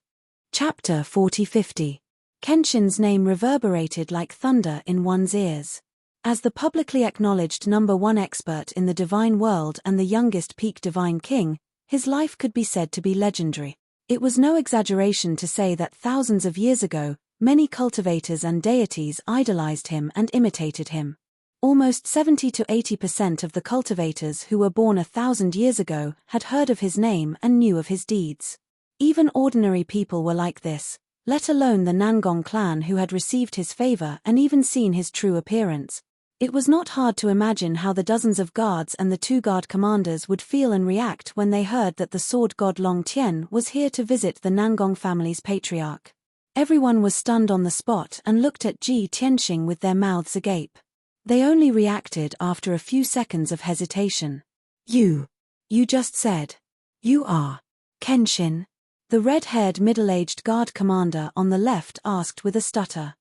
Chapter 40-50. Kenshin's name reverberated like thunder in one's ears. As the publicly acknowledged #1 expert in the divine world and the youngest peak divine king, his life could be said to be legendary. It was no exaggeration to say that thousands of years ago, many cultivators and deities idolized him and imitated him. Almost 70 to 80% of the cultivators who were born 1,000 years ago had heard of his name and knew of his deeds. Even ordinary people were like this, let alone the Nangong clan who had received his favor and even seen his true appearance. It was not hard to imagine how the dozens of guards and the two guard commanders would feel and react when they heard that the sword god Long Tian was here to visit the Nangong family's patriarch. Everyone was stunned on the spot and looked at Ji Tianxing with their mouths agape. They only reacted after a few seconds of hesitation. You just said. You are Kenshin? The red-haired middle-aged guard commander on the left asked with a stutter.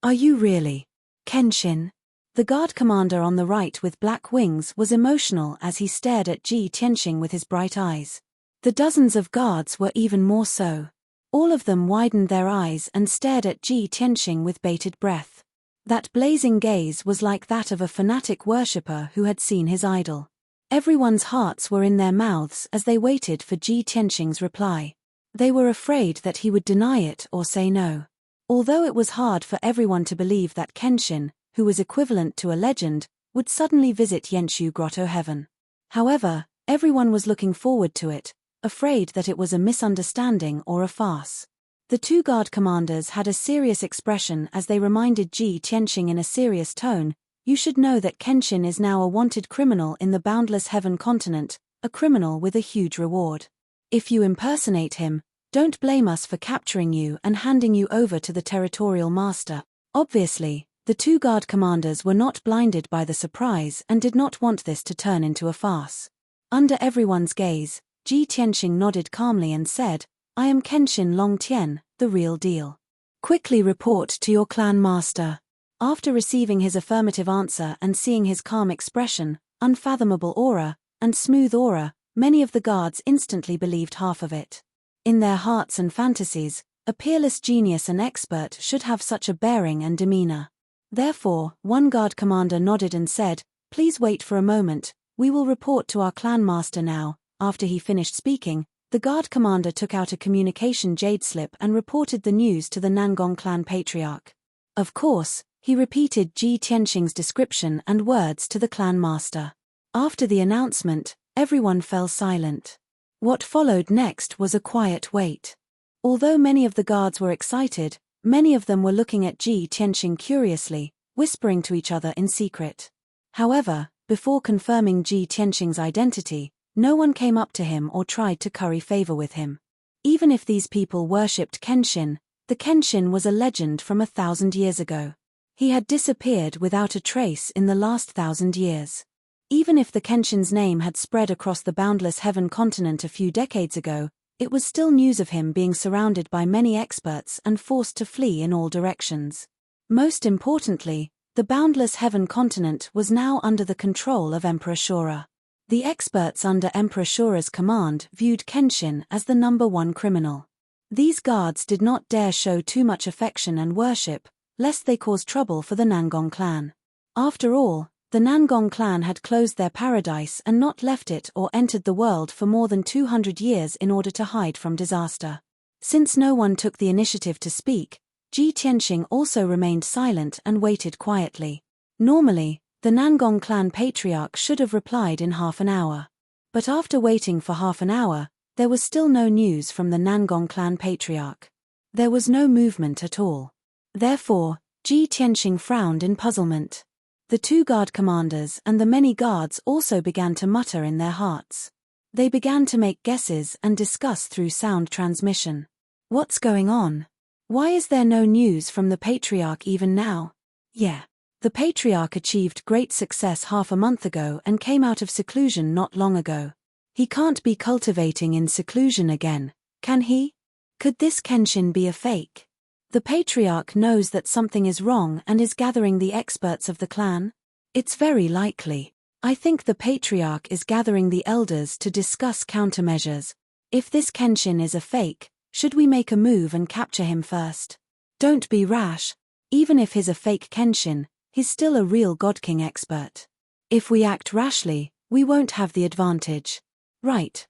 Are you really Kenshin? The guard commander on the right with black wings was emotional as he stared at Ji Tianxing with his bright eyes. The dozens of guards were even more so. All of them widened their eyes and stared at Ji Tianxing with bated breath. That blazing gaze was like that of a fanatic worshipper who had seen his idol. Everyone's hearts were in their mouths as they waited for Ji Tianxing's reply. They were afraid that he would deny it or say no. Although it was hard for everyone to believe that Kenshin, who was equivalent to a legend, would suddenly visit Yenshu Grotto Heaven. However, everyone was looking forward to it, afraid that it was a misunderstanding or a farce. The two guard commanders had a serious expression as they reminded Ji Tianxing in a serious tone, "You should know that Kenshin is now a wanted criminal in the boundless heaven continent, a criminal with a huge reward. If you impersonate him, don't blame us for capturing you and handing you over to the territorial master." Obviously, the two guard commanders were not blinded by the surprise and did not want this to turn into a farce. Under everyone's gaze, Ji Tianxing nodded calmly and said, "I am Kenshin Long Tian, the real deal. Quickly report to your clan master." After receiving his affirmative answer and seeing his calm expression, unfathomable aura, and smooth aura, many of the guards instantly believed half of it. In their hearts and fantasies, a peerless genius and expert should have such a bearing and demeanor. Therefore, one guard commander nodded and said, "Please wait for a moment, we will report to our clan master now." After he finished speaking, the guard commander took out a communication jade slip and reported the news to the Nangong clan patriarch. Of course, he repeated Ji Tianxing's description and words to the clan master. After the announcement, everyone fell silent. What followed next was a quiet wait. Although many of the guards were excited, many of them were looking at Ji Tianxing curiously, whispering to each other in secret. However, before confirming Ji Tianxing's identity, no one came up to him or tried to curry favor with him. Even if these people worshipped Kenshin, the Kenshin was a legend from 1,000 years ago. He had disappeared without a trace in the last 1,000 years. Even if the Kenshin's name had spread across the boundless heaven continent a few decades ago, it was still news of him being surrounded by many experts and forced to flee in all directions. Most importantly, the boundless heaven continent was now under the control of Emperor Shura. The experts under Emperor Shura's command viewed Kenshin as the #1 criminal. These guards did not dare show too much affection and worship, lest they cause trouble for the Nangong clan. After all, the Nangong clan had closed their paradise and not left it or entered the world for more than 200 years in order to hide from disaster. Since no one took the initiative to speak, Ji Tianxing also remained silent and waited quietly. Normally, the Nangong clan patriarch should have replied in half an hour. But after waiting for half an hour, there was still no news from the Nangong clan patriarch. There was no movement at all. Therefore, Ji Tianxing frowned in puzzlement. The two guard commanders and the many guards also began to mutter in their hearts. They began to make guesses and discuss through sound transmission. What's going on? Why is there no news from the patriarch even now? Yeah. The patriarch achieved great success half a month ago and came out of seclusion not long ago. He can't be cultivating in seclusion again, can he? Could this Kenshin be a fake? The patriarch knows that something is wrong and is gathering the experts of the clan? It's very likely. I think the patriarch is gathering the elders to discuss countermeasures. If this Kenshin is a fake, should we make a move and capture him first? Don't be rash. Even if he's a fake Kenshin, he's still a real God King expert. If we act rashly, we won't have the advantage. Right.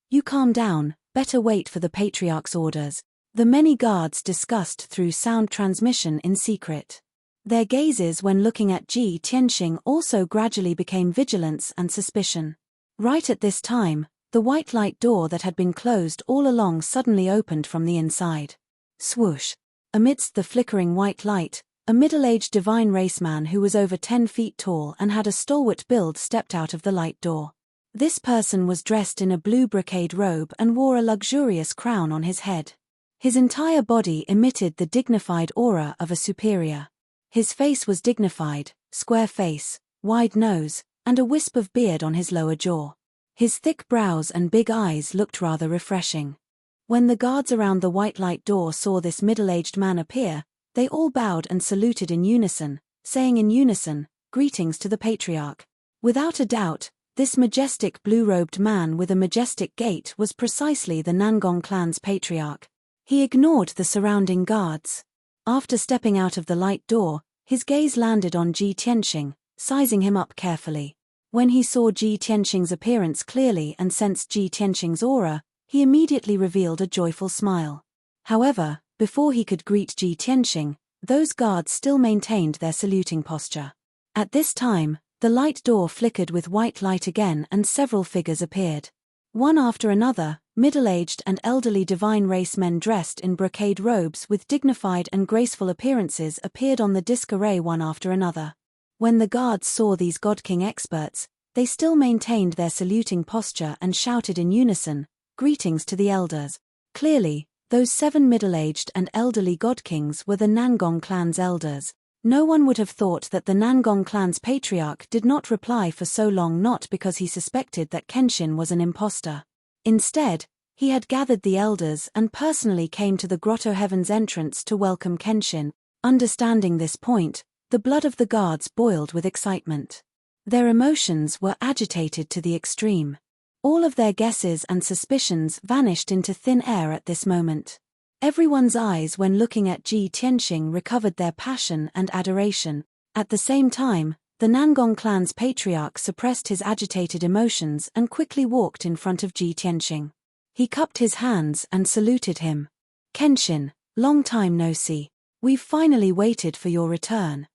You calm down, better wait for the patriarch's orders. The many guards discussed through sound transmission in secret. Their gazes when looking at Ji Tianxing also gradually became vigilance and suspicion. Right at this time, the white light door that had been closed all along suddenly opened from the inside. Swoosh! Amidst the flickering white light, a middle-aged divine raceman who was over 10 feet tall and had a stalwart build stepped out of the light door. This person was dressed in a blue brocade robe and wore a luxurious crown on his head. His entire body emitted the dignified aura of a superior. His face was dignified, square face, wide nose, and a wisp of beard on his lower jaw. His thick brows and big eyes looked rather refreshing. When the guards around the white light door saw this middle-aged man appear, they all bowed and saluted in unison, saying in unison, "Greetings to the patriarch." Without a doubt, this majestic blue-robed man with a majestic gait was precisely the Nangong clan's patriarch. He ignored the surrounding guards. After stepping out of the light door, his gaze landed on Ji Tianxing, sizing him up carefully. When he saw Ji Tianxing's appearance clearly and sensed Ji Tianxing's aura, he immediately revealed a joyful smile. However, before he could greet Ji Tianxing, those guards still maintained their saluting posture. At this time, the light door flickered with white light again and several figures appeared. One after another, middle-aged and elderly divine race men dressed in brocade robes with dignified and graceful appearances appeared on the disc array one after another. When the guards saw these God King experts, they still maintained their saluting posture and shouted in unison, "Greetings to the elders." Clearly, those 7 middle-aged and elderly God Kings were the Nangong clan's elders. No one would have thought that the Nangong clan's patriarch did not reply for so long not because he suspected that Kenshin was an impostor. Instead, he had gathered the elders and personally came to the Grotto Heaven's entrance to welcome Kenshin. Understanding this point, the blood of the guards boiled with excitement. Their emotions were agitated to the extreme. All of their guesses and suspicions vanished into thin air at this moment. Everyone's eyes when looking at Ji Tianxing recovered their passion and adoration. At the same time, the Nangong clan's patriarch suppressed his agitated emotions and quickly walked in front of Ji Tianxing. He cupped his hands and saluted him. "Kenshin, long time no see. We've finally waited for your return."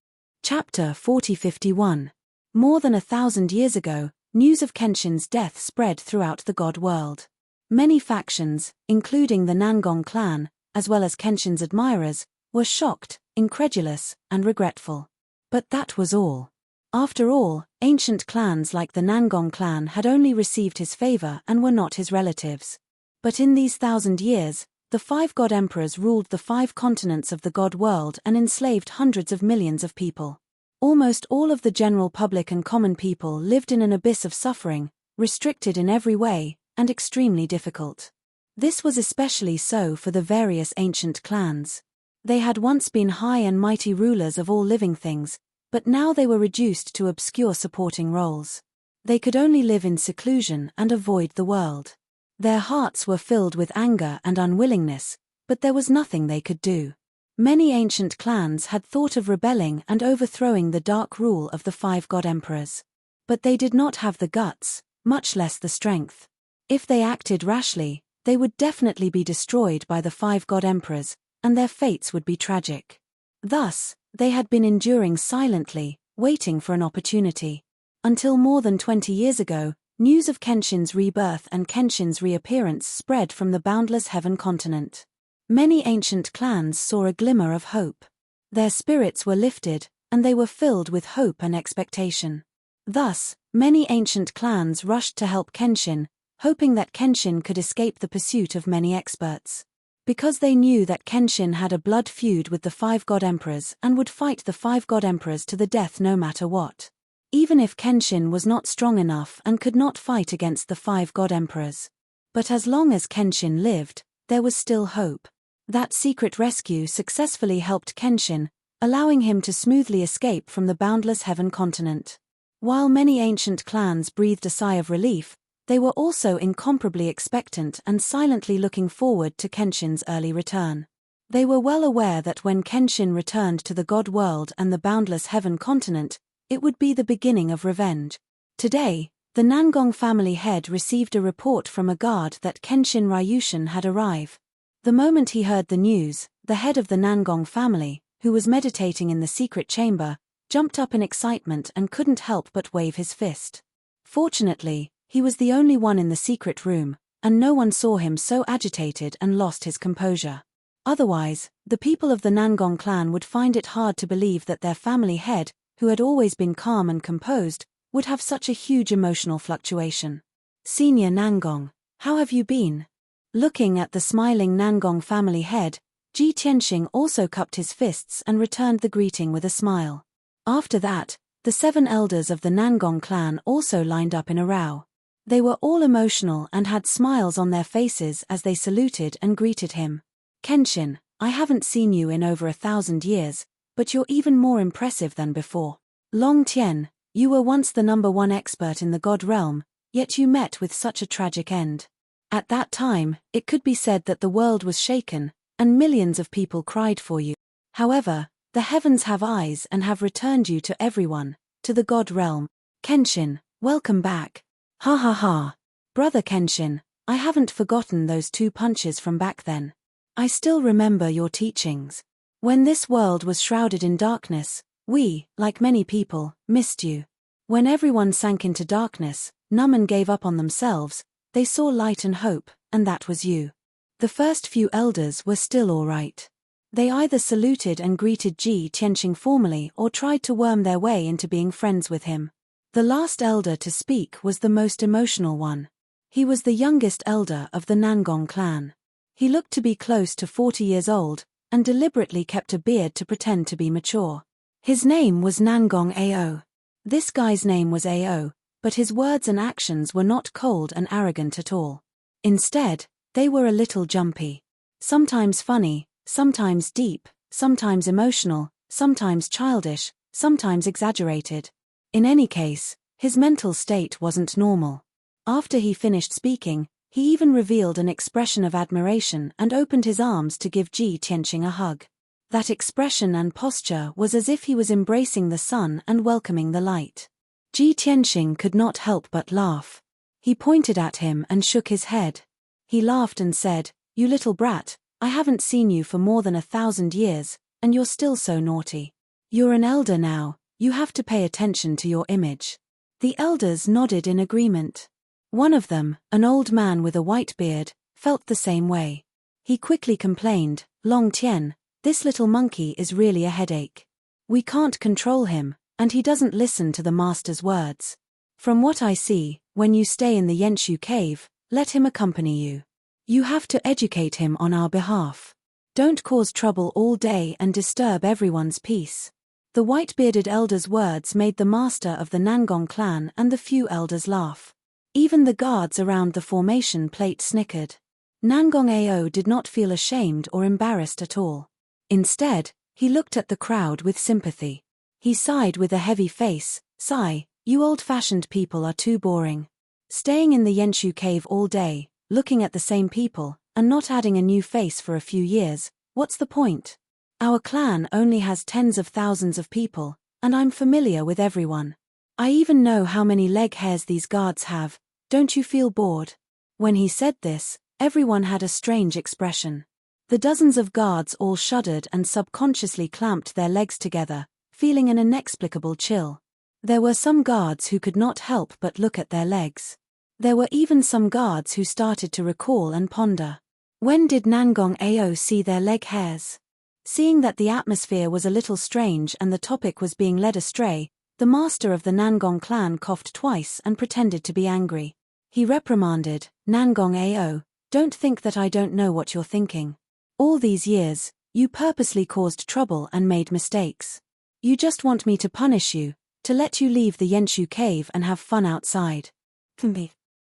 Chapter 4051. More than 1,000 years ago, news of Kenshin's death spread throughout the god world. Many factions, including the Nangong clan, as well as Kenshin's admirers, were shocked, incredulous, and regretful. But that was all. After all, ancient clans like the Nangong clan had only received his favor and were not his relatives. But in these 1,000 years, the 5 god emperors ruled the 5 continents of the god world and enslaved hundreds of millions of people. Almost all of the general public and common people lived in an abyss of suffering, restricted in every way, and extremely difficult. This was especially so for the various ancient clans. They had once been high and mighty rulers of all living things, but now they were reduced to obscure supporting roles. They could only live in seclusion and avoid the world. Their hearts were filled with anger and unwillingness, but there was nothing they could do. Many ancient clans had thought of rebelling and overthrowing the dark rule of the 5 god emperors. But they did not have the guts, much less the strength. If they acted rashly, they would definitely be destroyed by the 5 god emperors, and their fates would be tragic. Thus, they had been enduring silently, waiting for an opportunity. Until more than 20 years ago, news of Kenshin's rebirth and Kenshin's reappearance spread from the boundless heaven continent. Many ancient clans saw a glimmer of hope. Their spirits were lifted, and they were filled with hope and expectation. Thus, many ancient clans rushed to help Kenshin, hoping that Kenshin could escape the pursuit of many experts. Because they knew that Kenshin had a blood feud with the 5 god emperors and would fight the 5 god emperors to the death no matter what. Even if Kenshin was not strong enough and could not fight against the 5 god emperors. But as long as Kenshin lived, there was still hope. That secret rescue successfully helped Kenshin, allowing him to smoothly escape from the boundless heaven continent. While many ancient clans breathed a sigh of relief, they were also incomparably expectant and silently looking forward to Kenshin's early return. They were well aware that when Kenshin returned to the god world and the boundless heaven continent, it would be the beginning of revenge. Today, the Nangong family head received a report from a guard that Kenshin Ryushin had arrived. The moment he heard the news, the head of the Nangong family, who was meditating in the secret chamber, jumped up in excitement and couldn't help but wave his fist. Fortunately, he was the only one in the secret room, and no one saw him so agitated and lost his composure. Otherwise, the people of the Nangong clan would find it hard to believe that their family head, who had always been calm and composed, would have such a huge emotional fluctuation. "Senior Nangong, how have you been?" Looking at the smiling Nangong family head, Ji Tianxing also cupped his fists and returned the greeting with a smile. After that, the 7 elders of the Nangong clan also lined up in a row. They were all emotional and had smiles on their faces as they saluted and greeted him. "Kenshin, I haven't seen you in over 1,000 years, but you're even more impressive than before. Long Tian, you were once the #1 expert in the god realm, yet you met with such a tragic end. At that time, it could be said that the world was shaken, and millions of people cried for you. However, the heavens have eyes and have returned you to everyone, to the god realm. Kenshin, welcome back. Ha ha ha. Brother Kenshin, I haven't forgotten those 2 punches from back then. I still remember your teachings. When this world was shrouded in darkness, we, like many people, missed you. When everyone sank into darkness, numb and gave up on themselves, they saw light and hope, and that was you." The first few elders were still all right. They either saluted and greeted Ji Tianxing formally or tried to worm their way into being friends with him. The last elder to speak was the most emotional one. He was the youngest elder of the Nangong clan. He looked to be close to 40 years old, and deliberately kept a beard to pretend to be mature. His name was Nangong Ao. This guy's name was Ao, but his words and actions were not cold and arrogant at all. Instead, they were a little jumpy. Sometimes funny, sometimes deep, sometimes emotional, sometimes childish, sometimes exaggerated. In any case, his mental state wasn't normal. After he finished speaking, he even revealed an expression of admiration and opened his arms to give Ji Tianqing a hug. That expression and posture was as if he was embracing the sun and welcoming the light. Ji Tianqing could not help but laugh. He pointed at him and shook his head. He laughed and said, "You little brat, I haven't seen you for more than 1,000 years, and you're still so naughty. You're an elder now, you have to pay attention to your image." The elders nodded in agreement. One of them, an old man with a white beard, felt the same way. He quickly complained, "Long Tian, this little monkey is really a headache. We can't control him, and he doesn't listen to the master's words. From what I see, when you stay in the Yenshu cave, let him accompany you. You have to educate him on our behalf. Don't cause trouble all day and disturb everyone's peace." The white-bearded elder's words made the master of the Nangong clan and the few elders laugh. Even the guards around the formation plate snickered. Nangong Ao did not feel ashamed or embarrassed at all. Instead, he looked at the crowd with sympathy. He sighed with a heavy face, "Sigh, you old-fashioned people are too boring. Staying in the Yenshu cave all day, looking at the same people, and not adding a new face for a few years, what's the point? Our clan only has tens of thousands of people, and I'm familiar with everyone. I even know how many leg hairs these guards have. Don't you feel bored?" When he said this, everyone had a strange expression. The dozens of guards all shuddered and subconsciously clamped their legs together, feeling an inexplicable chill. There were some guards who could not help but look at their legs. There were even some guards who started to recall and ponder. When did Nangong Ao see their leg hairs? Seeing that the atmosphere was a little strange and the topic was being led astray, the master of the Nangong clan coughed twice and pretended to be angry. He reprimanded, "Nangong Ao, don't think that I don't know what you're thinking. All these years, you purposely caused trouble and made mistakes. You just want me to punish you, to let you leave the Yenshu cave and have fun outside."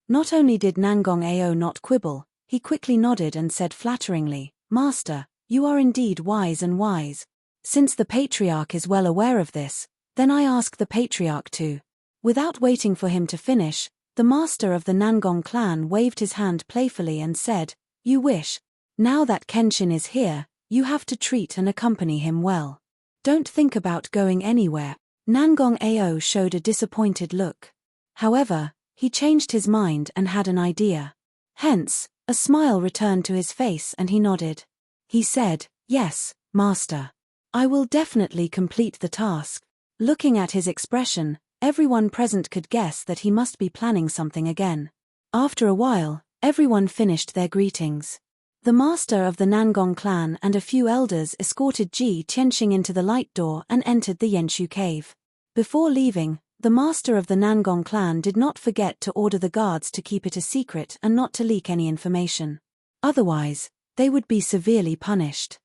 Not only did Nangong Ao not quibble, he quickly nodded and said flatteringly, "Master, you are indeed wise and wise. Since the patriarch is well aware of this, then I ask the patriarch to." Without waiting for him to finish, the master of the Nangong clan waved his hand playfully and said, "You wish. Now that Kenshin is here, you have to treat and accompany him well. Don't think about going anywhere." Nangong Ao showed a disappointed look. However, he changed his mind and had an idea. Hence, a smile returned to his face and he nodded. He said, "Yes, master. I will definitely complete the task." Looking at his expression, everyone present could guess that he must be planning something again. After a while, everyone finished their greetings. The master of the Nangong clan and a few elders escorted Ji Tianqing into the light door and entered the Yenshu cave. Before leaving, the master of the Nangong clan did not forget to order the guards to keep it a secret and not to leak any information. Otherwise, they would be severely punished.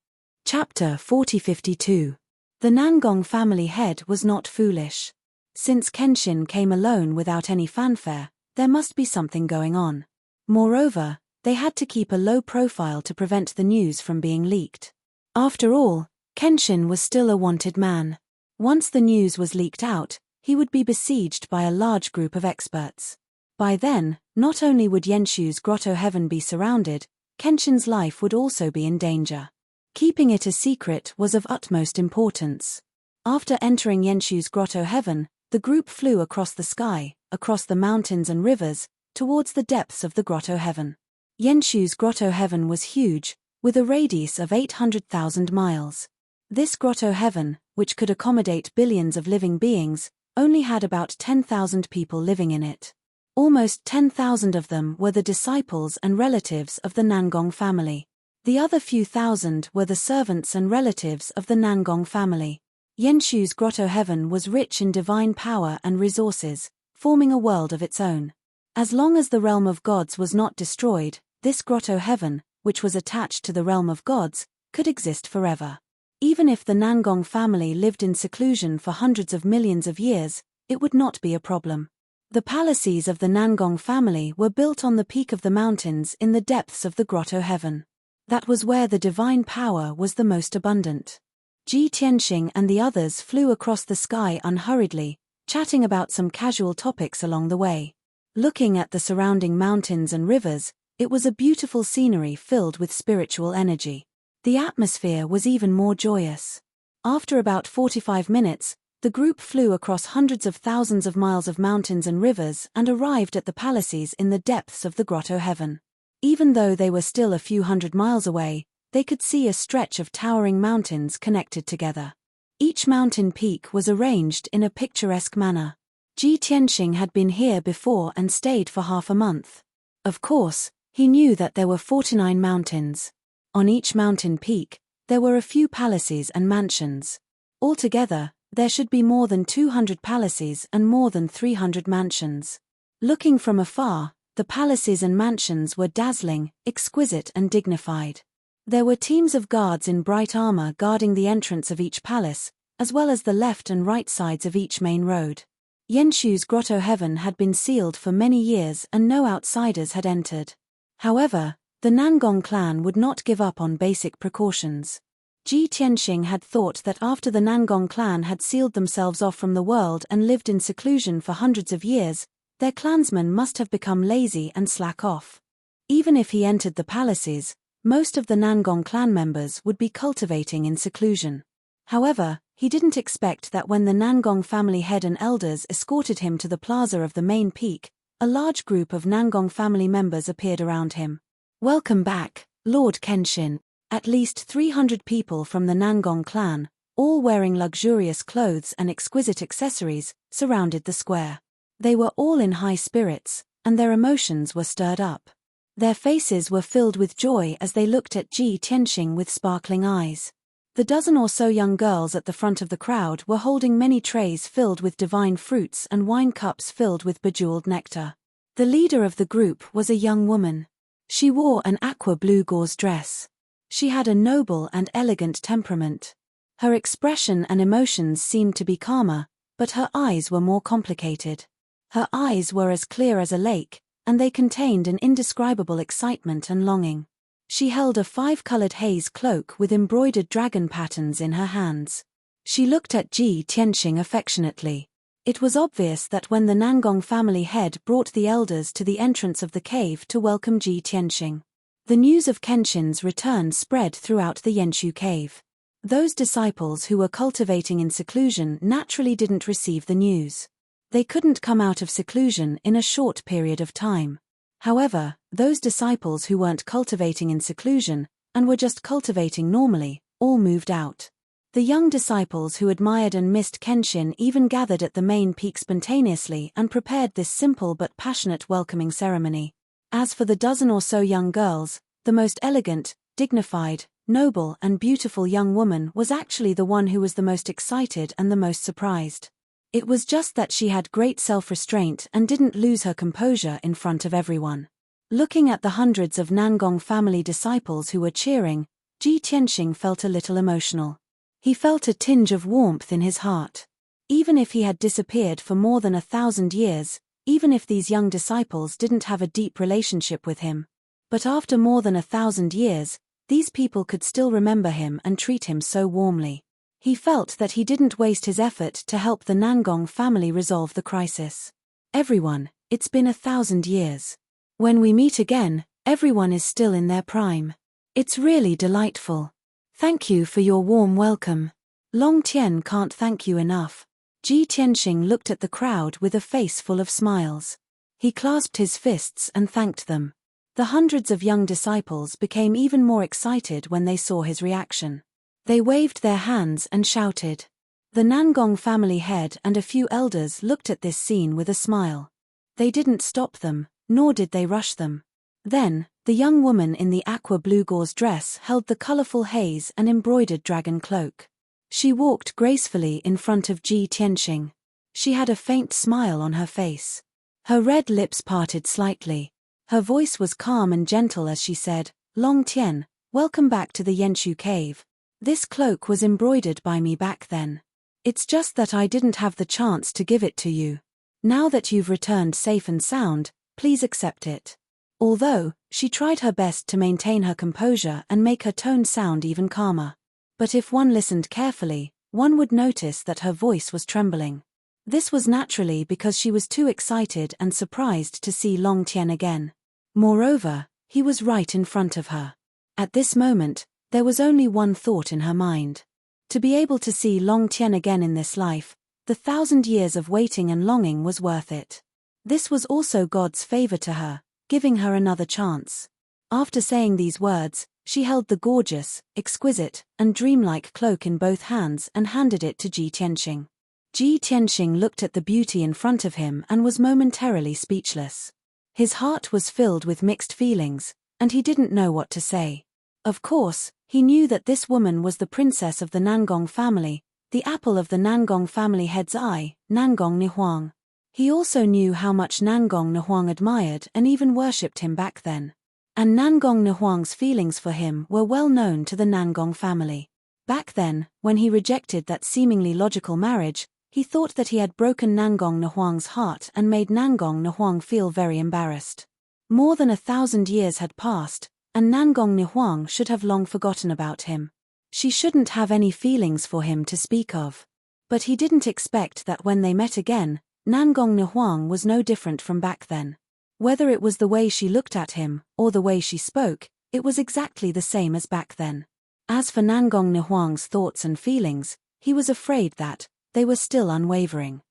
Chapter 4052. The Nangong family head was not foolish. Since Kenshin came alone without any fanfare, there must be something going on. Moreover, they had to keep a low profile to prevent the news from being leaked. After all, Kenshin was still a wanted man. Once the news was leaked out, he would be besieged by a large group of experts. By then, not only would Yenshu's grotto heaven be surrounded, Kenshin's life would also be in danger. Keeping it a secret was of utmost importance. After entering Yenshu's grotto heaven, the group flew across the sky, across the mountains and rivers, towards the depths of the grotto heaven. Yenshu's grotto heaven was huge, with a radius of 800,000 miles. This grotto heaven, which could accommodate billions of living beings, only had about 10,000 people living in it. Almost 10,000 of them were the disciples and relatives of the Nangong family. The other few thousand were the servants and relatives of the Nangong family. Yenshu's grotto heaven was rich in divine power and resources, forming a world of its own. As long as the realm of gods was not destroyed, this grotto heaven, which was attached to the realm of gods, could exist forever. Even if the Nangong family lived in seclusion for hundreds of millions of years, it would not be a problem. The palaces of the Nangong family were built on the peak of the mountains in the depths of the grotto heaven. That was where the divine power was the most abundant. Ji Tianxing and the others flew across the sky unhurriedly, chatting about some casual topics along the way. Looking at the surrounding mountains and rivers, it was a beautiful scenery filled with spiritual energy. The atmosphere was even more joyous. After about 45 minutes, the group flew across hundreds of thousands of miles of mountains and rivers and arrived at the palaces in the depths of the grotto heaven. Even though they were still a few hundred miles away, they could see a stretch of towering mountains connected together. Each mountain peak was arranged in a picturesque manner. Ji Tianxing had been here before and stayed for half a month. Of course, he knew that there were 49 mountains. On each mountain peak, there were a few palaces and mansions. Altogether, there should be more than 200 palaces and more than 300 mansions. Looking from afar, the palaces and mansions were dazzling, exquisite and dignified. There were teams of guards in bright armor guarding the entrance of each palace, as well as the left and right sides of each main road. Yenshu's grotto heaven had been sealed for many years and no outsiders had entered. However, the Nangong clan would not give up on basic precautions. Ji Tianxing had thought that after the Nangong clan had sealed themselves off from the world and lived in seclusion for hundreds of years, their clansmen must have become lazy and slack off. Even if he entered the palaces, most of the Nangong clan members would be cultivating in seclusion. However, he didn't expect that when the Nangong family head and elders escorted him to the plaza of the main peak, a large group of Nangong family members appeared around him. "Welcome back, Lord Kenshin." At least 300 people from the Nangong clan, all wearing luxurious clothes and exquisite accessories, surrounded the square. They were all in high spirits, and their emotions were stirred up. Their faces were filled with joy as they looked at Ji Tianxing with sparkling eyes. The dozen or so young girls at the front of the crowd were holding many trays filled with divine fruits and wine cups filled with bejeweled nectar. The leader of the group was a young woman. She wore an aqua blue gauze dress. She had a noble and elegant temperament. Her expression and emotions seemed to be calmer, but her eyes were more complicated. Her eyes were as clear as a lake, and they contained an indescribable excitement and longing. She held a 5-colored haze cloak with embroidered dragon patterns in her hands. She looked at Ji Tianxing affectionately. It was obvious that when the Nangong family head brought the elders to the entrance of the cave to welcome Ji Tianxing, the news of Kenshin's return spread throughout the Yenshu cave. Those disciples who were cultivating in seclusion naturally didn't receive the news. They couldn't come out of seclusion in a short period of time. However, those disciples who weren't cultivating in seclusion, and were just cultivating normally, all moved out. The young disciples who admired and missed Kenshin even gathered at the main peak spontaneously and prepared this simple but passionate welcoming ceremony. As for the dozen or so young girls, the most elegant, dignified, noble and beautiful young woman was actually the one who was the most excited and the most surprised. It was just that she had great self-restraint and didn't lose her composure in front of everyone. Looking at the hundreds of Nangong family disciples who were cheering, Ji Tianxing felt a little emotional. He felt a tinge of warmth in his heart. Even if he had disappeared for more than 1,000 years, even if these young disciples didn't have a deep relationship with him. But after more than 1,000 years, these people could still remember him and treat him so warmly. He felt that he didn't waste his effort to help the Nangong family resolve the crisis. "Everyone, it's been 1,000 years. When we meet again, everyone is still in their prime. It's really delightful. Thank you for your warm welcome. Long Tian can't thank you enough." Ji Tianxing looked at the crowd with a face full of smiles. He clasped his fists and thanked them. The hundreds of young disciples became even more excited when they saw his reaction. They waved their hands and shouted. The Nangong family head and a few elders looked at this scene with a smile. They didn't stop them, nor did they rush them. Then, the young woman in the aqua blue gauze dress held the colorful haze and embroidered dragon cloak. She walked gracefully in front of Ji Tianxing. She had a faint smile on her face. Her red lips parted slightly. Her voice was calm and gentle as she said, "Long Tian, welcome back to the Yenshu cave. This cloak was embroidered by me back then. It's just that I didn't have the chance to give it to you. Now that you've returned safe and sound, please accept it." Although, she tried her best to maintain her composure and make her tone sound even calmer. But if one listened carefully, one would notice that her voice was trembling. This was naturally because she was too excited and surprised to see Long Tien again. Moreover, he was right in front of her. At this moment, there was only one thought in her mind. To be able to see Long Tien again in this life, the 1,000 years of waiting and longing was worth it. This was also God's favor to her, giving her another chance. After saying these words, she held the gorgeous, exquisite, and dreamlike cloak in both hands and handed it to Ji Tianxing. Ji Tianxing looked at the beauty in front of him and was momentarily speechless. His heart was filled with mixed feelings, and he didn't know what to say. Of course, he knew that this woman was the princess of the Nangong family, the apple of the Nangong family head's eye, Nangong Nihuang. He also knew how much Nangong Nihuang admired and even worshipped him back then. And Nangong Nihuang's feelings for him were well known to the Nangong family. Back then, when he rejected that seemingly logical marriage, he thought that he had broken Nangong Nihuang's heart and made Nangong Nihuang feel very embarrassed. More than 1,000 years had passed, and Nangong Nihuang should have long forgotten about him. She shouldn't have any feelings for him to speak of. But he didn't expect that when they met again, Nangong Nihuang was no different from back then. Whether it was the way she looked at him, or the way she spoke, it was exactly the same as back then. As for Nangong Nihuang's thoughts and feelings, he was afraid that they were still unwavering.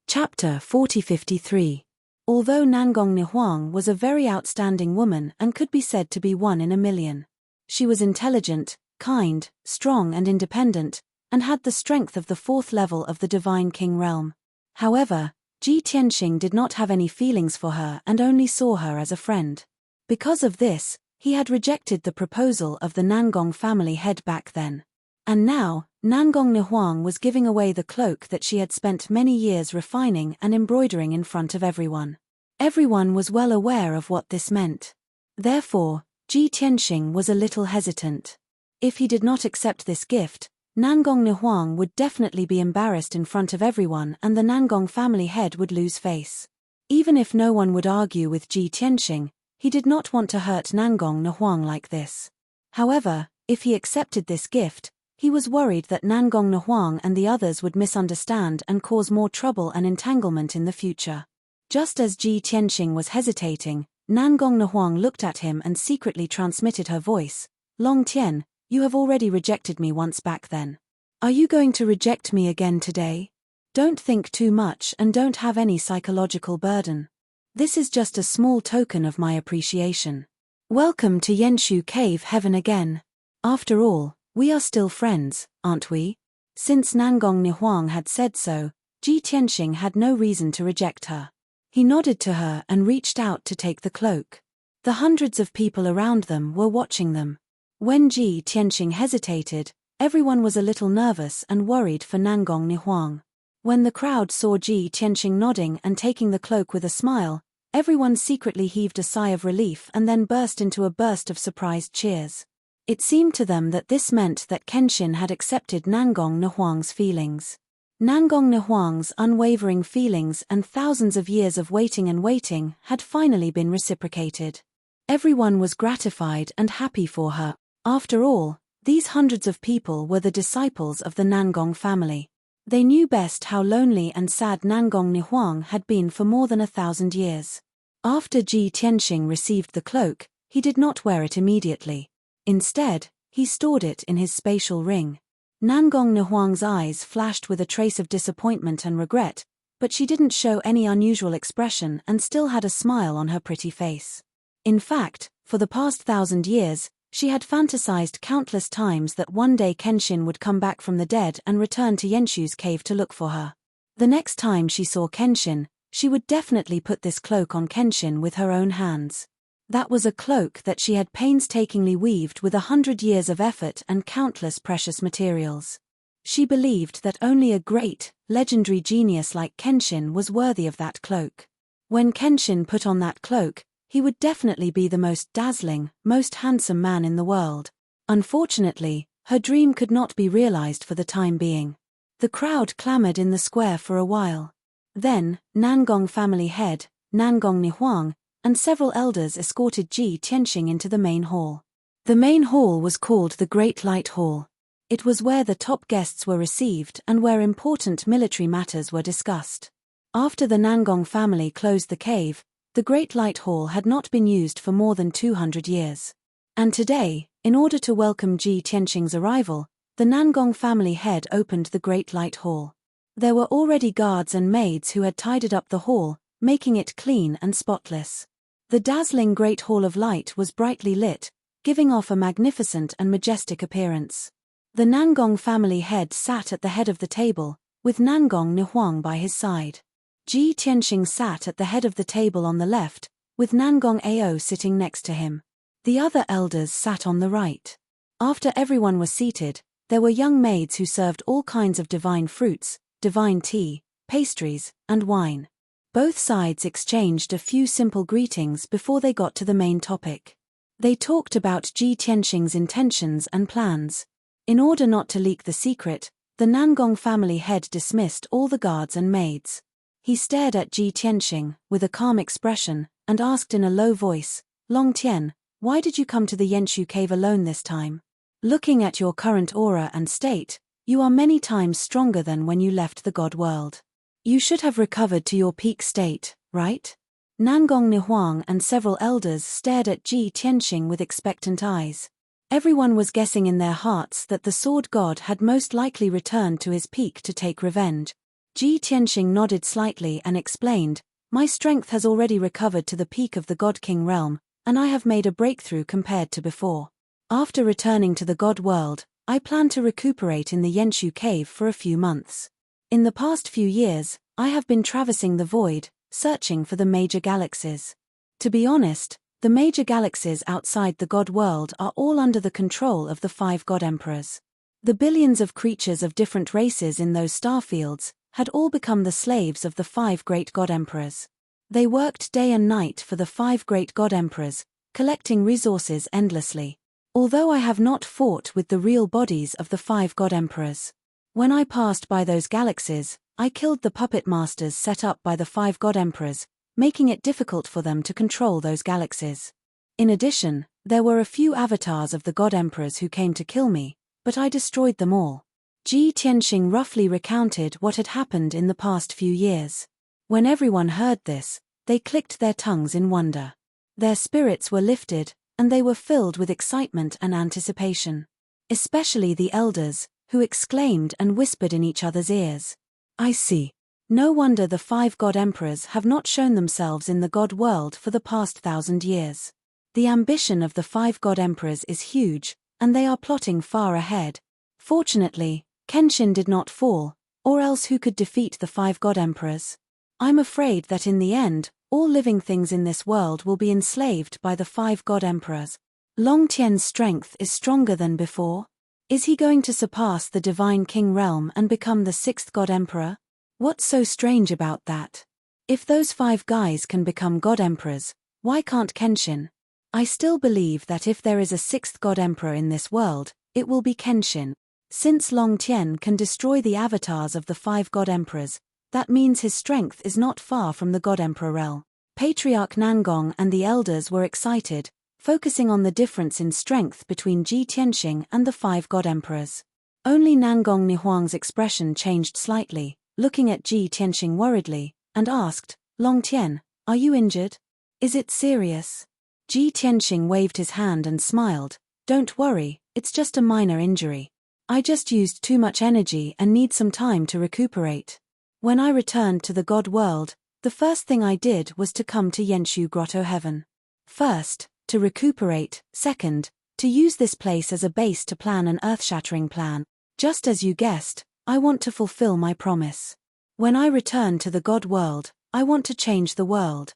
Chapter 4053. Although Nangong Nihuang was a very outstanding woman and could be said to be one in a million. She was intelligent, kind, strong and independent, and had the strength of the 4th level of the Divine King realm. However, Ji Tianxing did not have any feelings for her and only saw her as a friend. Because of this, he had rejected the proposal of the Nangong family head back then. And now, Nangong Nihuang was giving away the cloak that she had spent many years refining and embroidering in front of everyone. Everyone was well aware of what this meant. Therefore, Ji Tianxing was a little hesitant. If he did not accept this gift, Nangong Nihuang would definitely be embarrassed in front of everyone and the Nangong family head would lose face. Even if no one would argue with Ji Tianxing, he did not want to hurt Nangong Nihuang like this. However, if he accepted this gift, he was worried that Nangong Nihuang and the others would misunderstand and cause more trouble and entanglement in the future. Just as Ji Tianxing was hesitating, Nangong Nihuang looked at him and secretly transmitted her voice. Long Tien, you have already rejected me once back then. Are you going to reject me again today? Don't think too much and don't have any psychological burden. This is just a small token of my appreciation. Welcome to Yenshu Cave Heaven again. After all, we are still friends, aren't we? Since Nangong Nihuang had said so, Ji Tianxing had no reason to reject her. He nodded to her and reached out to take the cloak. The hundreds of people around them were watching them. When Ji Tianxing hesitated, everyone was a little nervous and worried for Nangong Nihuang. When the crowd saw Ji Tianxing nodding and taking the cloak with a smile, everyone secretly heaved a sigh of relief and then burst into a burst of surprised cheers. It seemed to them that this meant that Kenshin had accepted Nangong Nihuang's feelings. Nangong Nihuang's unwavering feelings and thousands of years of waiting and waiting had finally been reciprocated. Everyone was gratified and happy for her. After all, these hundreds of people were the disciples of the Nangong family. They knew best how lonely and sad Nangong Nihuang had been for more than 1,000 years. After Ji Tianxing received the cloak, he did not wear it immediately. Instead, he stored it in his spatial ring. Nangong Nihuang's eyes flashed with a trace of disappointment and regret, but she didn't show any unusual expression and still had a smile on her pretty face. In fact, for the past 1,000 years, she had fantasized countless times that one day Kenshin would come back from the dead and return to Yenshu's cave to look for her. The next time she saw Kenshin, she would definitely put this cloak on Kenshin with her own hands. That was a cloak that she had painstakingly weaved with 100 years of effort and countless precious materials. She believed that only a great, legendary genius like Kenshin was worthy of that cloak. When Kenshin put on that cloak, he would definitely be the most dazzling, most handsome man in the world. Unfortunately, her dream could not be realized for the time being. The crowd clamored in the square for a while. Then, Nangong family head, Nangong Nihuang, and several elders escorted Ji Tianxing into the main hall. The main hall was called the Great Light Hall. It was where the top guests were received and where important military matters were discussed. After the Nangong family closed the cave, the Great Light Hall had not been used for more than 200 years. And today, in order to welcome Ji Tianqing's arrival, the Nangong family head opened the Great Light Hall. There were already guards and maids who had tidied up the hall, making it clean and spotless. The dazzling Great Hall of Light was brightly lit, giving off a magnificent and majestic appearance. The Nangong family head sat at the head of the table, with Nangong Nihuang by his side. Ji Tianqing sat at the head of the table on the left, with Nangong Ao sitting next to him. The other elders sat on the right. After everyone was seated, there were young maids who served all kinds of divine fruits, divine tea, pastries, and wine. Both sides exchanged a few simple greetings before they got to the main topic. They talked about Ji Tianqing's intentions and plans. In order not to leak the secret, the Nangong family head dismissed all the guards and maids. He stared at Ji Tianqing with a calm expression and asked in a low voice, "Long Tian, why did you come to the Yenshu cave alone this time? Looking at your current aura and state, you are many times stronger than when you left the God world. You should have recovered to your peak state, right?" Nangong Nihuang and several elders stared at Ji Tianqing with expectant eyes. Everyone was guessing in their hearts that the sword god had most likely returned to his peak to take revenge. Ji Tianqing nodded slightly and explained, "My strength has already recovered to the peak of the God King realm, and I have made a breakthrough compared to before. After returning to the God world, I plan to recuperate in the Yenshu cave for a few months. In the past few years, I have been traversing the void, searching for the major galaxies. To be honest, the major galaxies outside the God world are all under the control of the 5 God Emperors. The billions of creatures of different races in those star fields had all become the slaves of the 5 great God Emperors. They worked day and night for the 5 great God Emperors, collecting resources endlessly. Although I have not fought with the real bodies of the 5 God Emperors. When I passed by those galaxies, I killed the puppet masters set up by the 5 God Emperors, making it difficult for them to control those galaxies. In addition, there were a few avatars of the God Emperors who came to kill me, but I destroyed them all." Ji Tianqing roughly recounted what had happened in the past few years. When everyone heard this, they clicked their tongues in wonder. Their spirits were lifted, and they were filled with excitement and anticipation. Especially the elders, who exclaimed and whispered in each other's ears, "I see. No wonder the 5 God Emperors have not shown themselves in the God world for the past 1,000 years. The ambition of the 5 God Emperors is huge, and they are plotting far ahead. Fortunately, Kenshin did not fall, or else who could defeat the 5 God Emperors? I'm afraid that in the end, all living things in this world will be enslaved by the 5 God Emperors. Long Tian's strength is stronger than before. Is he going to surpass the Divine King realm and become the 6th God Emperor? What's so strange about that? If those 5 guys can become God Emperors, why can't Kenshin? I still believe that if there is a 6th God Emperor in this world, it will be Kenshin. Since Long Tian can destroy the avatars of the 5 God Emperors, that means his strength is not far from the God Emperor realm." Patriarch Nangong and the elders were excited, focusing on the difference in strength between Ji Tianqing and the 5 God Emperors. Only Nangong Nihuang's expression changed slightly, looking at Ji Tianqing worriedly, and asked, "Long Tian, are you injured? Is it serious?" Ji Tianqing waved his hand and smiled, "Don't worry, it's just a minor injury. I just used too much energy and need some time to recuperate. When I returned to the God world, the first thing I did was to come to Yenshu Grotto Heaven. First, to recuperate, second, to use this place as a base to plan an earth-shattering plan. Just as you guessed, I want to fulfill my promise. When I return to the God world, I want to change the world."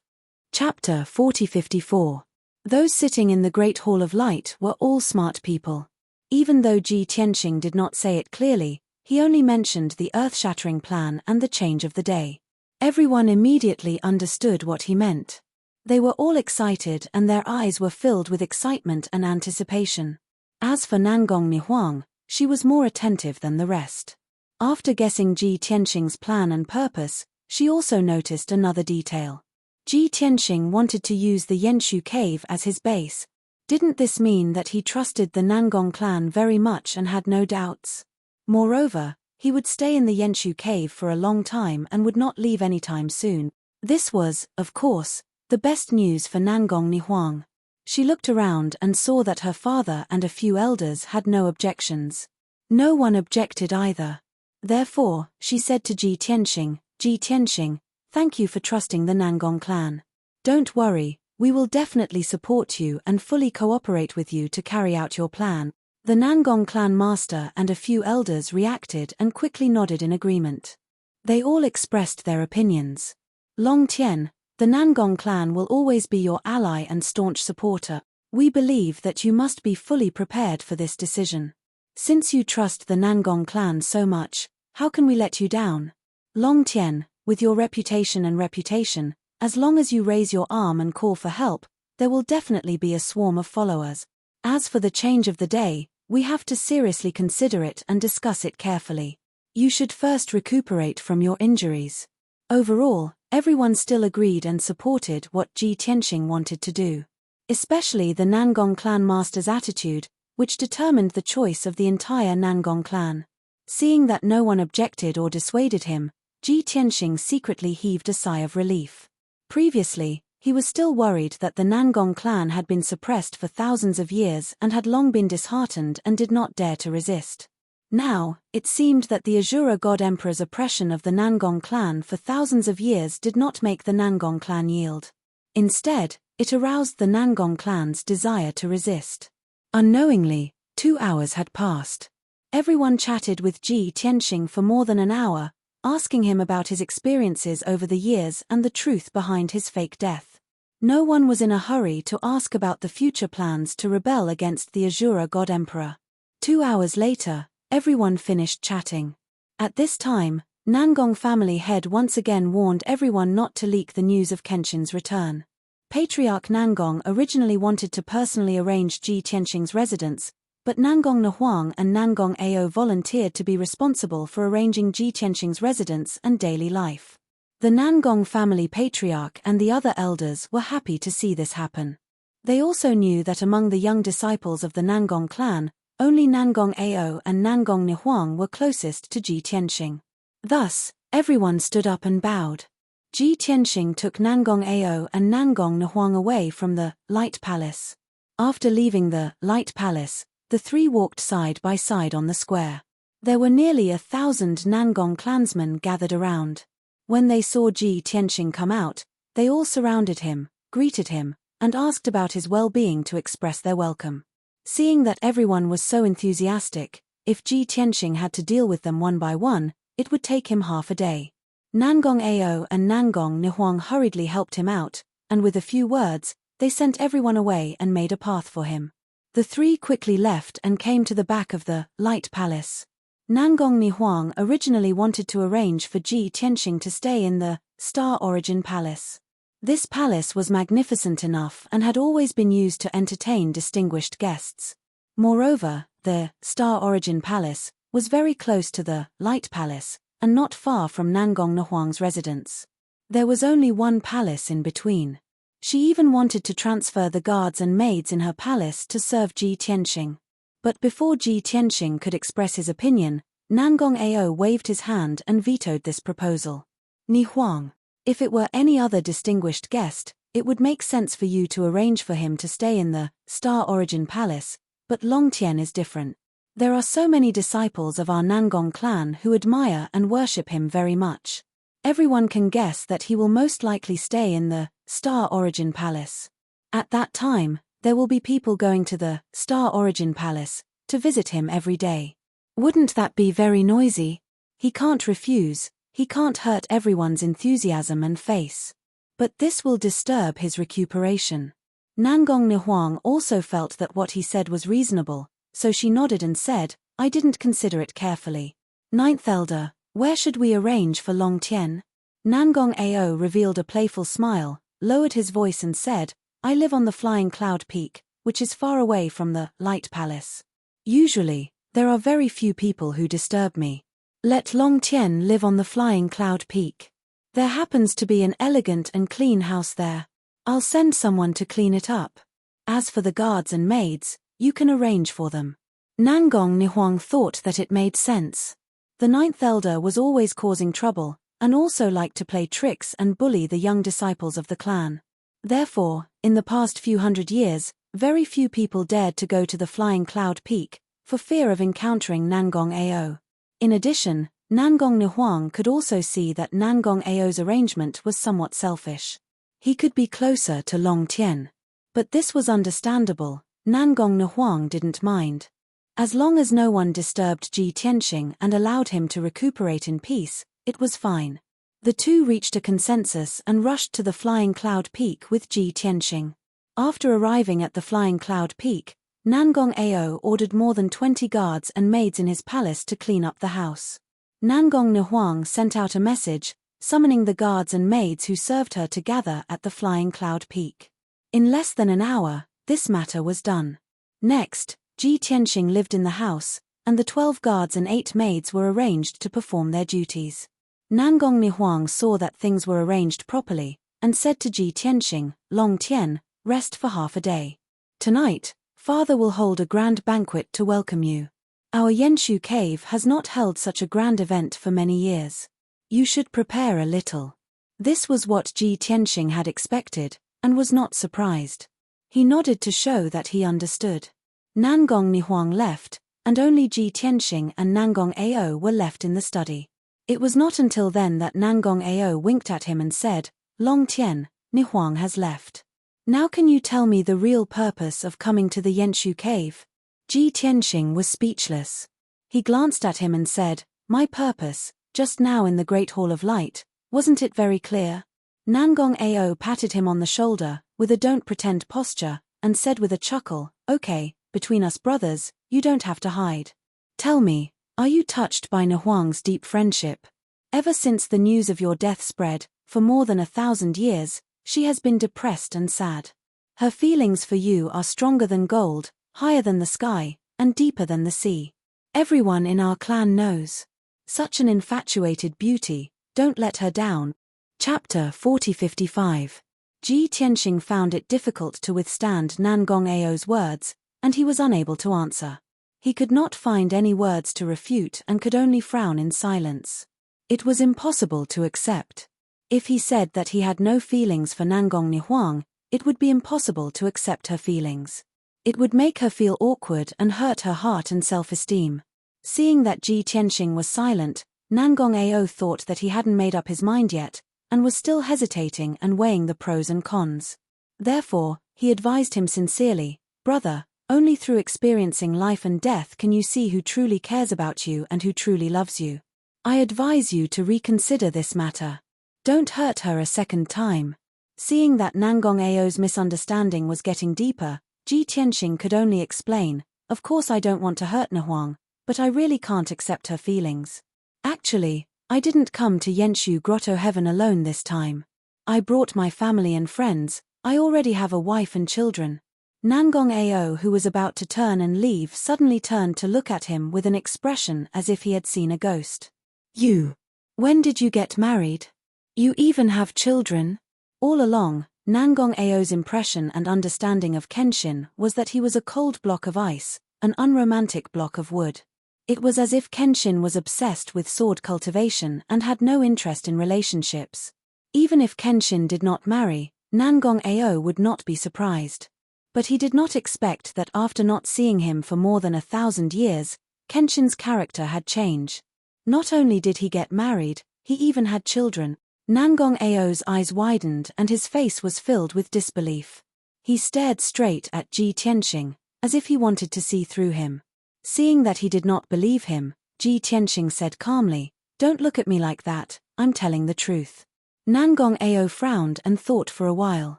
Chapter 4054. Those sitting in the Great Hall of Light were all smart people. Even though Ji Tianqing did not say it clearly, he only mentioned the earth-shattering plan and the change of the day. Everyone immediately understood what he meant. They were all excited and their eyes were filled with excitement and anticipation. As for Nangong Nihuang, she was more attentive than the rest. After guessing Ji Tianqing's plan and purpose, she also noticed another detail. Ji Tianqing wanted to use the Yenshu cave as his base. Didn't this mean that he trusted the Nangong clan very much and had no doubts? Moreover, he would stay in the Yenshu cave for a long time and would not leave anytime soon. This was, of course, the best news for Nangong Nihuang. She looked around and saw that her father and a few elders had no objections. No one objected either. Therefore, she said to Ji Tianxing, thank you for trusting the Nangong clan. Don't worry, we will definitely support you and fully cooperate with you to carry out your plan. The Nangong clan master and a few elders reacted and quickly nodded in agreement. They all expressed their opinions. Long Tian, the Nangong clan will always be your ally and staunch supporter. We believe that you must be fully prepared for this decision. Since you trust the Nangong clan so much, how can we let you down? Long Tian, with your reputation, as long as you raise your arm and call for help, there will definitely be a swarm of followers. As for the change of the day, we have to seriously consider it and discuss it carefully. You should first recuperate from your injuries. Overall, everyone still agreed and supported what Ji Tianxing wanted to do. Especially the Nangong clan master's attitude, which determined the choice of the entire Nangong clan. Seeing that no one objected or dissuaded him, Ji Tianxing secretly heaved a sigh of relief. Previously, he was still worried that the Nangong clan had been suppressed for thousands of years and had long been disheartened and did not dare to resist. Now, it seemed that the Azura God Emperor's oppression of the Nangong clan for thousands of years did not make the Nangong clan yield. Instead, it aroused the Nangong clan's desire to resist. Unknowingly, 2 hours had passed. Everyone chatted with Ji Tianxing for more than an hour, asking him about his experiences over the years and the truth behind his fake death. No one was in a hurry to ask about the future plans to rebel against the Azura God Emperor. 2 hours later, everyone finished chatting. At this time, Nangong family head once again warned everyone not to leak the news of Kenshin's return. Patriarch Nangong originally wanted to personally arrange Ji Tianxing's residence, but Nangong Nihuang and Nangong Ao volunteered to be responsible for arranging Ji Tianxing's residence and daily life. The Nangong family patriarch and the other elders were happy to see this happen. They also knew that among the young disciples of the Nangong clan, only Nangong Ao and Nangong Nihuang were closest to Ji Tianxing. Thus, everyone stood up and bowed. Ji Tianxing took Nangong Ao and Nangong Nihuang away from the Light Palace. After leaving the Light Palace, the three walked side by side on the square. There were nearly 1,000 Nangong clansmen gathered around. When they saw Ji Tianxing come out, they all surrounded him, greeted him, and asked about his well-being to express their welcome. Seeing that everyone was so enthusiastic, if Ji Tianxing had to deal with them one by one, it would take him half a day. Nangong Ao and Nangong Nihuang hurriedly helped him out, and with a few words, they sent everyone away and made a path for him. The three quickly left and came to the back of the Light Palace. Nangong Nihuang originally wanted to arrange for Ji Tianxing to stay in the Star Origin Palace. This palace was magnificent enough and had always been used to entertain distinguished guests. Moreover, the Star Origin Palace was very close to the Light Palace and not far from Nangong Nihuang's residence. There was only one palace in between. She even wanted to transfer the guards and maids in her palace to serve Ji Tianxing. But before Ji Tianxing could express his opinion, Nangong Ao waved his hand and vetoed this proposal. Nihuang, if it were any other distinguished guest, it would make sense for you to arrange for him to stay in the Star Origin Palace, but Longtian is different. There are so many disciples of our Nangong clan who admire and worship him very much. Everyone can guess that he will most likely stay in the Star Origin Palace. At that time, there will be people going to the Star Origin Palace to visit him every day. Wouldn't that be very noisy? He can't refuse, he can't hurt everyone's enthusiasm and face. But this will disturb his recuperation. Nangong Nihuang also felt that what he said was reasonable, so she nodded and said, I didn't consider it carefully. Ninth Elder, where should we arrange for Longtian? Nangong Ao revealed a playful smile, lowered his voice and said, I live on the Flying Cloud Peak, which is far away from the Light Palace. Usually, there are very few people who disturb me. Let Longtian live on the Flying Cloud Peak. There happens to be an elegant and clean house there. I'll send someone to clean it up. As for the guards and maids, you can arrange for them. Nangong Nihuang thought that it made sense. The ninth elder was always causing trouble, and also liked to play tricks and bully the young disciples of the clan. Therefore, in the past few hundred years, very few people dared to go to the Flying Cloud Peak, for fear of encountering Nangong Ao. In addition, Nangong Nihuang could also see that Nangong Ao's arrangement was somewhat selfish. He could be closer to Long Tien. But this was understandable. Nangong Nihuang didn't mind. As long as no one disturbed Ji Tianxing and allowed him to recuperate in peace, it was fine. The two reached a consensus and rushed to the Flying Cloud Peak with Ji Tianxing. After arriving at the Flying Cloud Peak, Nangong Ao ordered more than 20 guards and maids in his palace to clean up the house. Nangong Nihuang sent out a message, summoning the guards and maids who served her to gather at the Flying Cloud Peak. In less than an hour, this matter was done. Next, Ji Tianxing lived in the house, and the 12 guards and 8 maids were arranged to perform their duties. Nangong Nihuang saw that things were arranged properly, and said to Ji Tianxing, "Long Tien, rest for half a day. Tonight, Father will hold a grand banquet to welcome you. Our Yenshu cave has not held such a grand event for many years. You should prepare a little." This was what Ji Tianxing had expected, and was not surprised. He nodded to show that he understood. Nangong Nihuang left, and only Ji Tianxing and Nangong Ao were left in the study. It was not until then that Nangong Ao winked at him and said, "Long Tien, Nihuang has left. Now can you tell me the real purpose of coming to the Yenshu cave?" Ji Tianxing was speechless. He glanced at him and said, "My purpose, just now in the Great Hall of Light, wasn't it very clear?" Nangong Ao patted him on the shoulder, with a don't pretend posture, and said with a chuckle, "Okay, between us brothers, you don't have to hide. Tell me, are you touched by Nihuang's deep friendship? Ever since the news of your death spread, for more than 1,000 years, she has been depressed and sad. Her feelings for you are stronger than gold, higher than the sky, and deeper than the sea. Everyone in our clan knows. Such an infatuated beauty, don't let her down." Chapter 40-55. Ji Tianxing found it difficult to withstand Nangong Ao's words, and he was unable to answer. He could not find any words to refute and could only frown in silence. It was impossible to accept. If he said that he had no feelings for Nangong Nihuang, it would be impossible to accept her feelings. It would make her feel awkward and hurt her heart and self-esteem. Seeing that Ji Tianxing was silent, Nangong Ao thought that he hadn't made up his mind yet, and was still hesitating and weighing the pros and cons. Therefore, he advised him sincerely, "Brother, only through experiencing life and death can you see who truly cares about you and who truly loves you. I advise you to reconsider this matter. Don't hurt her a second time." Seeing that Nangong Ao's misunderstanding was getting deeper, Ji Tianxing could only explain, "Of course I don't want to hurt Nihuang, but I really can't accept her feelings. Actually, I didn't come to Yenshu Grotto Heaven alone this time. I brought my family and friends. I already have a wife and children." Nangong Ao, who was about to turn and leave, suddenly turned to look at him with an expression as if he had seen a ghost. "You? When did you get married? You even have children?" All along, Nangong Ao's impression and understanding of Kenshin was that he was a cold block of ice, an unromantic block of wood. It was as if Kenshin was obsessed with sword cultivation and had no interest in relationships. Even if Kenshin did not marry, Nangong Ao would not be surprised. But he did not expect that after not seeing him for more than 1,000 years, Kenshin's character had changed. Not only did he get married, he even had children. Nangong Ao's eyes widened and his face was filled with disbelief. He stared straight at Ji Tianxing, as if he wanted to see through him. Seeing that he did not believe him, Ji Tianxing said calmly, "Don't look at me like that, I'm telling the truth." Nangong Ao frowned and thought for a while.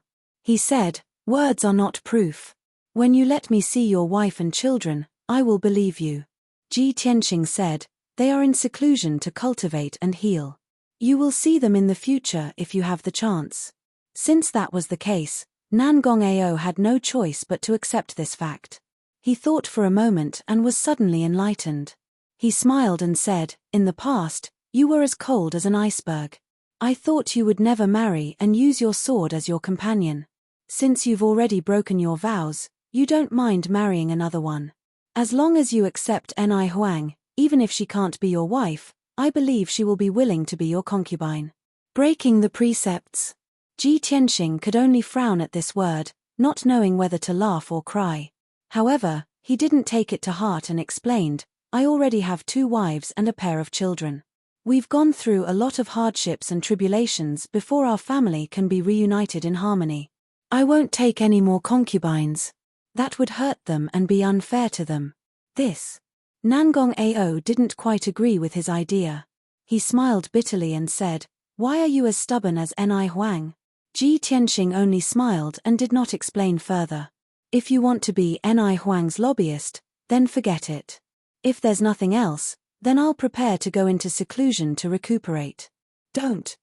He said, "Words are not proof. When you let me see your wife and children, I will believe you." Ji Tianxing said, "They are in seclusion to cultivate and heal. You will see them in the future if you have the chance." Since that was the case, Nangong Ao had no choice but to accept this fact. He thought for a moment and was suddenly enlightened. He smiled and said, "In the past, you were as cold as an iceberg. I thought you would never marry and use your sword as your companion. Since you've already broken your vows, you don't mind marrying another one. As long as you accept Ni Huang, even if she can't be your wife, I believe she will be willing to be your concubine. Breaking the precepts. Ji Tianxing could only frown at this word, not knowing whether to laugh or cry. However, he didn't take it to heart and explained, I already have 2 wives and a pair of children. We've gone through a lot of hardships and tribulations before our family can be reunited in harmony. I won't take any more concubines. That would hurt them and be unfair to them. This. Nangong Ao didn't quite agree with his idea. He smiled bitterly and said, why are you as stubborn as Ni Huang? Ji Tianxing only smiled and did not explain further. If you want to be Ni Huang's lobbyist, then forget it. If there's nothing else, then I'll prepare to go into seclusion to recuperate. Don't.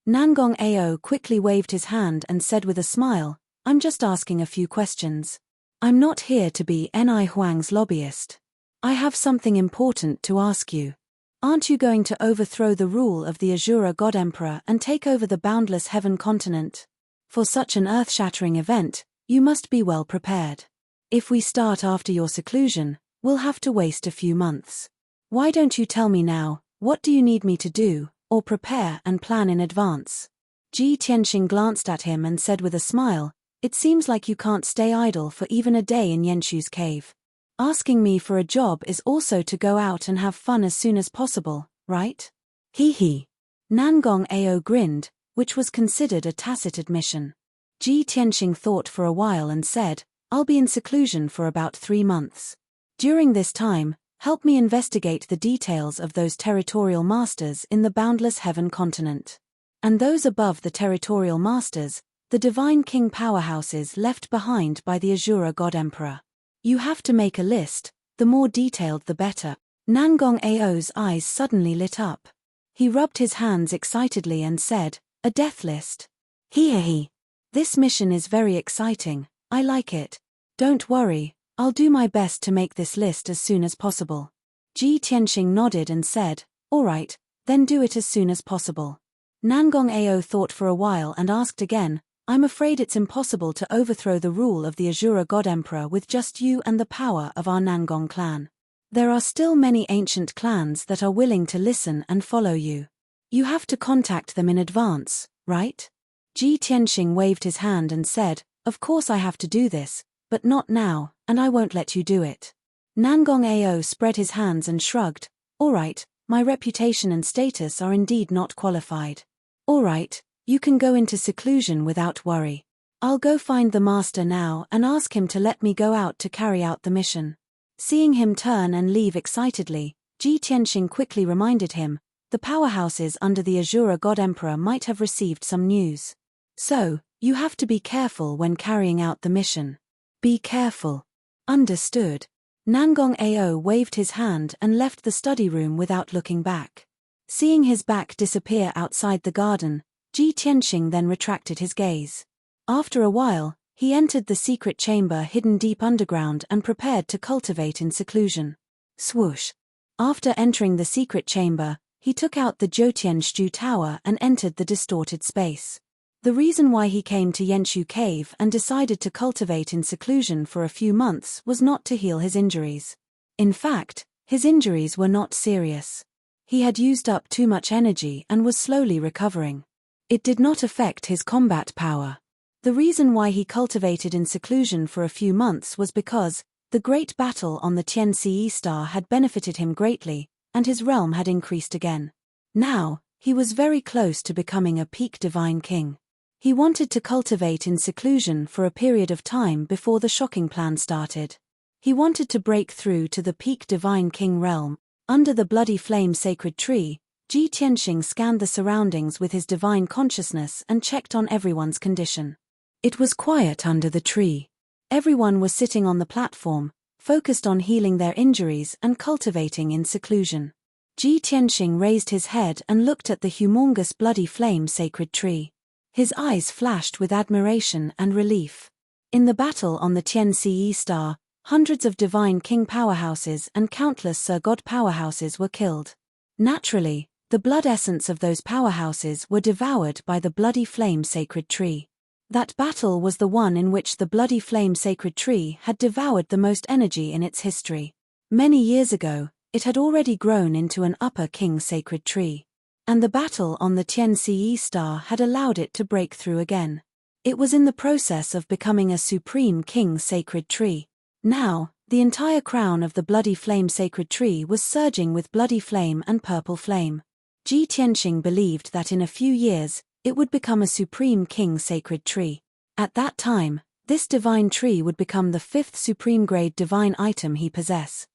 Nangong Ao quickly waved his hand and said with a smile, I'm just asking a few questions. I'm not here to be Ni Huang's lobbyist. I have something important to ask you. Aren't you going to overthrow the rule of the Azura God Emperor and take over the boundless heaven continent? For such an earth-shattering event, you must be well prepared. If we start after your seclusion, we'll have to waste a few months. Why don't you tell me now, what do you need me to do, or prepare and plan in advance? Ji Tianxing glanced at him and said with a smile, it seems like you can't stay idle for even a day in Yenshu's cave. Asking me for a job is also to go out and have fun as soon as possible, right? Hee. Nangong Ao grinned, which was considered a tacit admission. Ji Tianxing thought for a while and said, I'll be in seclusion for about 3 months. During this time, help me investigate the details of those territorial masters in the boundless heaven continent. And those above the territorial masters, the divine king powerhouses left behind by the Azura God Emperor. You have to make a list, the more detailed the better. Nangong Ao's eyes suddenly lit up. He rubbed his hands excitedly and said, a death list. Hee. This mission is very exciting, I like it. Don't worry, I'll do my best to make this list as soon as possible. Ji Tianxing nodded and said, all right, then do it as soon as possible. Nangong Ao thought for a while and asked again, I'm afraid it's impossible to overthrow the rule of the Azura God Emperor with just you and the power of our Nangong clan. There are still many ancient clans that are willing to listen and follow you. You have to contact them in advance, right? Ji Tianxing waved his hand and said, of course I have to do this, but not now, and I won't let you do it. Nangong Ao spread his hands and shrugged, all right, my reputation and status are indeed not qualified. All right. You can go into seclusion without worry. I'll go find the master now and ask him to let me go out to carry out the mission. Seeing him turn and leave excitedly, Ji Tianxing quickly reminded him, the powerhouses under the Azura God Emperor might have received some news. So, you have to be careful when carrying out the mission. Be careful. Understood. Nangong Ao waved his hand and left the study room without looking back. Seeing his back disappear outside the garden, Ji Tianxing then retracted his gaze. After a while, he entered the secret chamber hidden deep underground and prepared to cultivate in seclusion. Swoosh. After entering the secret chamber, he took out the Jotianshu tower and entered the distorted space. The reason why he came to Yenshu cave and decided to cultivate in seclusion for a few months was not to heal his injuries. In fact, his injuries were not serious. He had used up too much energy and was slowly recovering. It did not affect his combat power. The reason why he cultivated in seclusion for a few months was because the great battle on the Tianci star had benefited him greatly, and his realm had increased again. Now, he was very close to becoming a peak divine king. He wanted to cultivate in seclusion for a period of time before the shocking plan started. He wanted to break through to the peak divine king realm. Under the bloody flame sacred tree, Ji Tianxing scanned the surroundings with his divine consciousness and checked on everyone's condition. It was quiet under the tree. Everyone was sitting on the platform, focused on healing their injuries and cultivating in seclusion. Ji Tianxing raised his head and looked at the humongous bloody flame sacred tree. His eyes flashed with admiration and relief. In the battle on the Tianci star, hundreds of divine king powerhouses and countless Sir God powerhouses were killed. Naturally, the blood essence of those powerhouses were devoured by the bloody flame sacred tree. That battle was the one in which the bloody flame sacred tree had devoured the most energy in its history. Many years ago, it had already grown into an upper king sacred tree. And the battle on the Tianci star had allowed it to break through again. It was in the process of becoming a supreme king sacred tree. Now, the entire crown of the bloody flame sacred tree was surging with bloody flame and purple flame. Ji Tianqing believed that in a few years, it would become a supreme king sacred tree. At that time, this divine tree would become the 5th supreme grade divine item he possessed.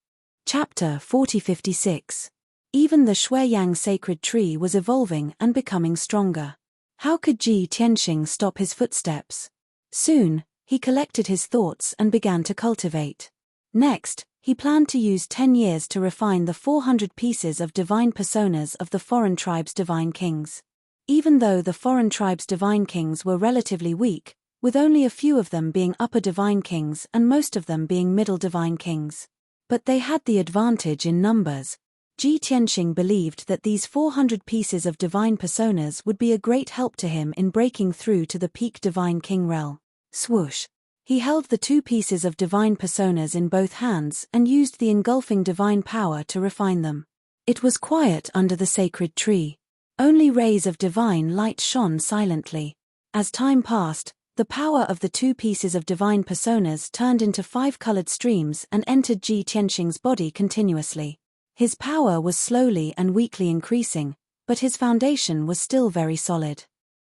Chapter 4056. Even the Shuiyang sacred tree was evolving and becoming stronger. How could Ji Tianqing stop his footsteps? Soon, he collected his thoughts and began to cultivate. Next, he planned to use 10 years to refine the 400 pieces of divine personas of the foreign tribes' divine kings. Even though the foreign tribes' divine kings were relatively weak, with only a few of them being upper divine kings and most of them being middle divine kings. But they had the advantage in numbers. Ji Tianqing believed that these 400 pieces of divine personas would be a great help to him in breaking through to the peak divine king realm. Swoosh! He held the 2 pieces of divine personas in both hands and used the engulfing divine power to refine them. It was quiet under the sacred tree. Only rays of divine light shone silently. As time passed, the power of the 2 pieces of divine personas turned into 5 colored streams and entered Ji Tianqing's body continuously. His power was slowly and weakly increasing, but his foundation was still very solid.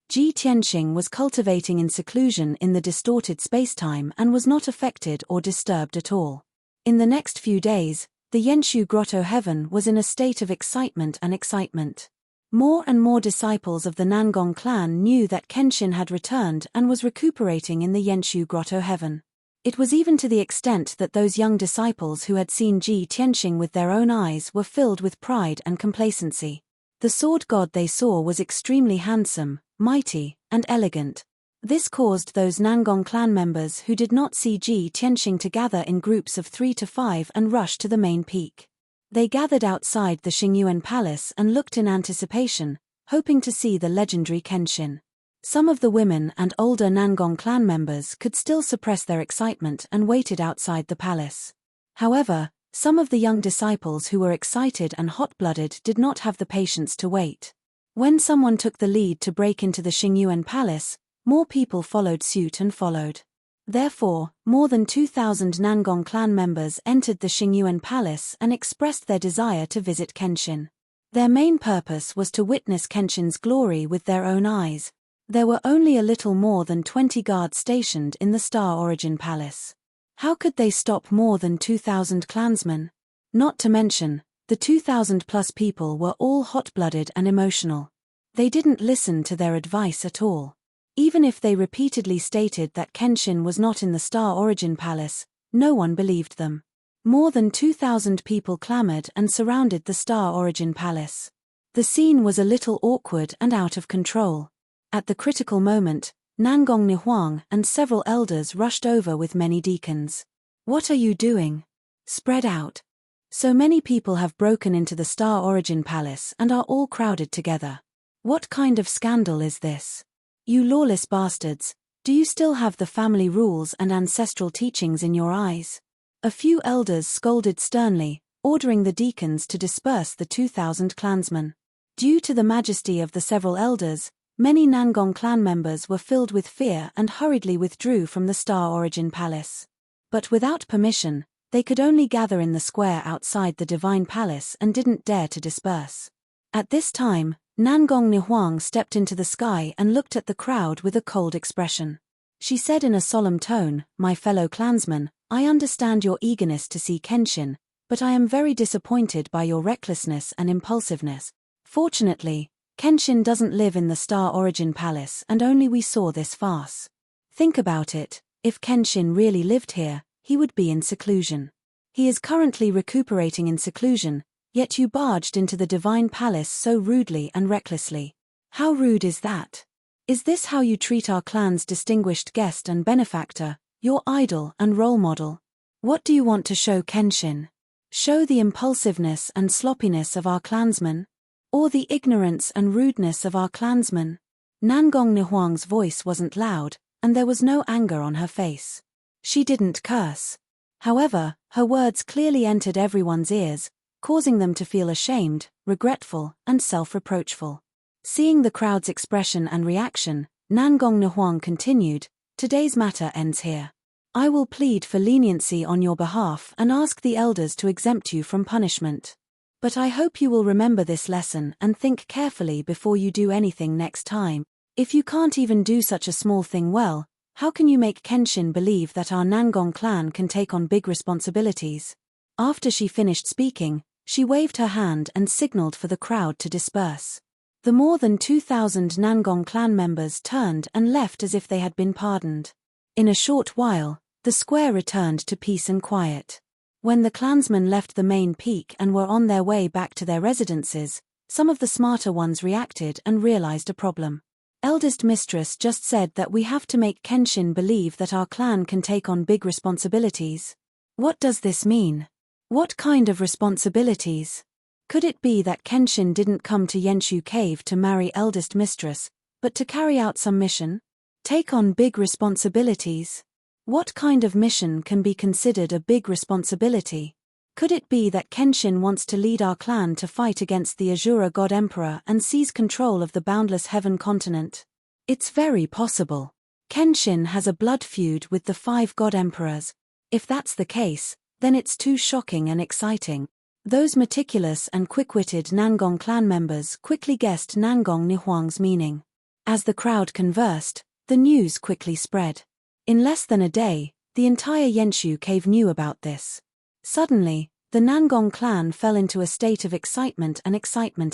Ji Tianqing was cultivating in seclusion in the distorted spacetime and was not affected or disturbed at all. In the next few days, the Yenshu Grotto Heaven was in a state of excitement and excitement. More and more disciples of the Nangong clan knew that Kenshin had returned and was recuperating in the Yenshu Grotto Heaven. It was even to the extent that those young disciples who had seen Ji Tianqing with their own eyes were filled with pride and complacency. The sword god they saw was extremely handsome, mighty, and elegant. This caused those Nangong clan members who did not see Ji Tianqing to gather in groups of 3 to 5 and rush to the main peak. They gathered outside the Xingyuan Palace and looked in anticipation, hoping to see the legendary Kenshin. Some of the women and older Nangong clan members could still suppress their excitement and waited outside the palace. However, some of the young disciples who were excited and hot-blooded did not have the patience to wait. When someone took the lead to break into the Xingyuan Palace, more people followed suit and followed. Therefore, more than 2,000 Nangong clan members entered the Xingyuan Palace and expressed their desire to visit Kenshin. Their main purpose was to witness Kenshin's glory with their own eyes. There were only a little more than 20 guards stationed in the Star Origin Palace. How could they stop more than 2,000 clansmen? Not to mention, the 2,000+ people were all hot-blooded and emotional. They didn't listen to their advice at all. Even if they repeatedly stated that Kenshin was not in the Star Origin Palace, no one believed them. More than 2,000 people clamored and surrounded the Star Origin Palace. The scene was a little awkward and out of control. At the critical moment, Nangong Nihuang and several elders rushed over with many deacons. "What are you doing? Spread out. So many people have broken into the Star Origin Palace and are all crowded together. What kind of scandal is this? You lawless bastards, do you still have the family rules and ancestral teachings in your eyes?" A few elders scolded sternly, ordering the deacons to disperse the 2,000 clansmen. Due to the majesty of the several elders, many Nangong clan members were filled with fear and hurriedly withdrew from the Star Origin Palace. But without permission, they could only gather in the square outside the Divine Palace and didn't dare to disperse. At this time, Nangong Nihuang stepped into the sky and looked at the crowd with a cold expression. She said in a solemn tone, "My fellow clansmen, I understand your eagerness to see Kenshin, but I am very disappointed by your recklessness and impulsiveness. Fortunately, Kenshin doesn't live in the Star Origin Palace and only we saw this farce. Think about it, if Kenshin really lived here, he would be in seclusion. He is currently recuperating in seclusion, yet you barged into the Divine Palace so rudely and recklessly. How rude is that? Is this how you treat our clan's distinguished guest and benefactor, your idol and role model? What do you want to show Kenshin? Show the impulsiveness and sloppiness of our clansmen? Or the ignorance and rudeness of our clansmen?" Nangong Nihuang's voice wasn't loud, and there was no anger on her face. She didn't curse. However, her words clearly entered everyone's ears, causing them to feel ashamed, regretful, and self-reproachful. Seeing the crowd's expression and reaction, Nangong Nahuang continued, "Today's matter ends here. I will plead for leniency on your behalf and ask the elders to exempt you from punishment. But I hope you will remember this lesson and think carefully before you do anything next time. If you can't even do such a small thing well, how can you make Kenshin believe that our Nangong clan can take on big responsibilities?" After she finished speaking, she waved her hand and signaled for the crowd to disperse. The more than 2,000 Nangong clan members turned and left as if they had been pardoned. In a short while, the square returned to peace and quiet. When the clansmen left the main peak and were on their way back to their residences, some of the smarter ones reacted and realized a problem. Eldest Mistress just said that we have to make Kenshin believe that our clan can take on big responsibilities. What does this mean? What kind of responsibilities? Could it be that Kenshin didn't come to Yenshu Cave to marry Eldest Mistress, but to carry out some mission? Take on big responsibilities? What kind of mission can be considered a big responsibility? Could it be that Kenshin wants to lead our clan to fight against the Azura God Emperor and seize control of the boundless heaven continent? It's very possible. Kenshin has a blood feud with the 5 God Emperors. If that's the case, then it's too shocking and exciting. Those meticulous and quick-witted Nangong clan members quickly guessed Nangong Nihuang's meaning. As the crowd conversed, the news quickly spread. In less than a day, the entire Yenshu Cave knew about this. Suddenly, the Nangong clan fell into a state of excitement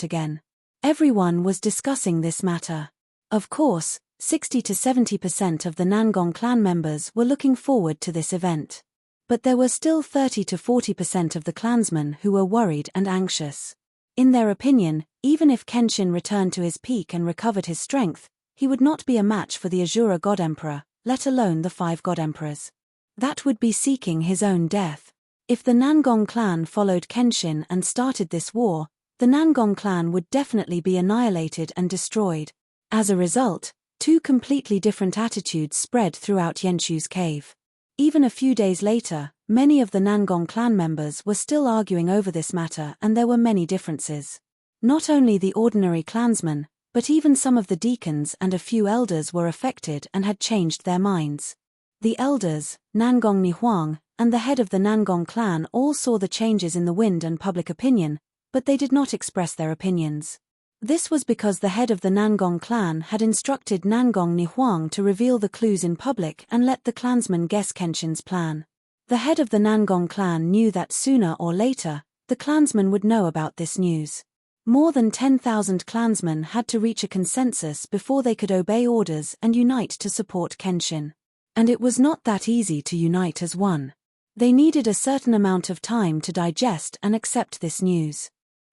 again. Everyone was discussing this matter. Of course, 60 to 70% of the Nangong clan members were looking forward to this event. But there were still 30 to 40% of the clansmen who were worried and anxious. In their opinion, even if Kenshin returned to his peak and recovered his strength, he would not be a match for the Azura God Emperor, let alone the 5 God Emperors. That would be seeking his own death. If the Nangong clan followed Kenshin and started this war, the Nangong clan would definitely be annihilated and destroyed. As a result, 2 completely different attitudes spread throughout Yenshu's cave. Even a few days later, many of the Nangong clan members were still arguing over this matter, and there were many differences. Not only the ordinary clansmen, but even some of the deacons and a few elders were affected and had changed their minds. The elders, Nangong Nihuang, and the head of the Nangong clan all saw the changes in the wind and public opinion, but they did not express their opinions. This was because the head of the Nangong clan had instructed Nangong Nihuang to reveal the clues in public and let the clansmen guess Kenshin's plan. The head of the Nangong clan knew that sooner or later, the clansmen would know about this news. More than 10,000 clansmen had to reach a consensus before they could obey orders and unite to support Kenshin. And it was not that easy to unite as one. They needed a certain amount of time to digest and accept this news.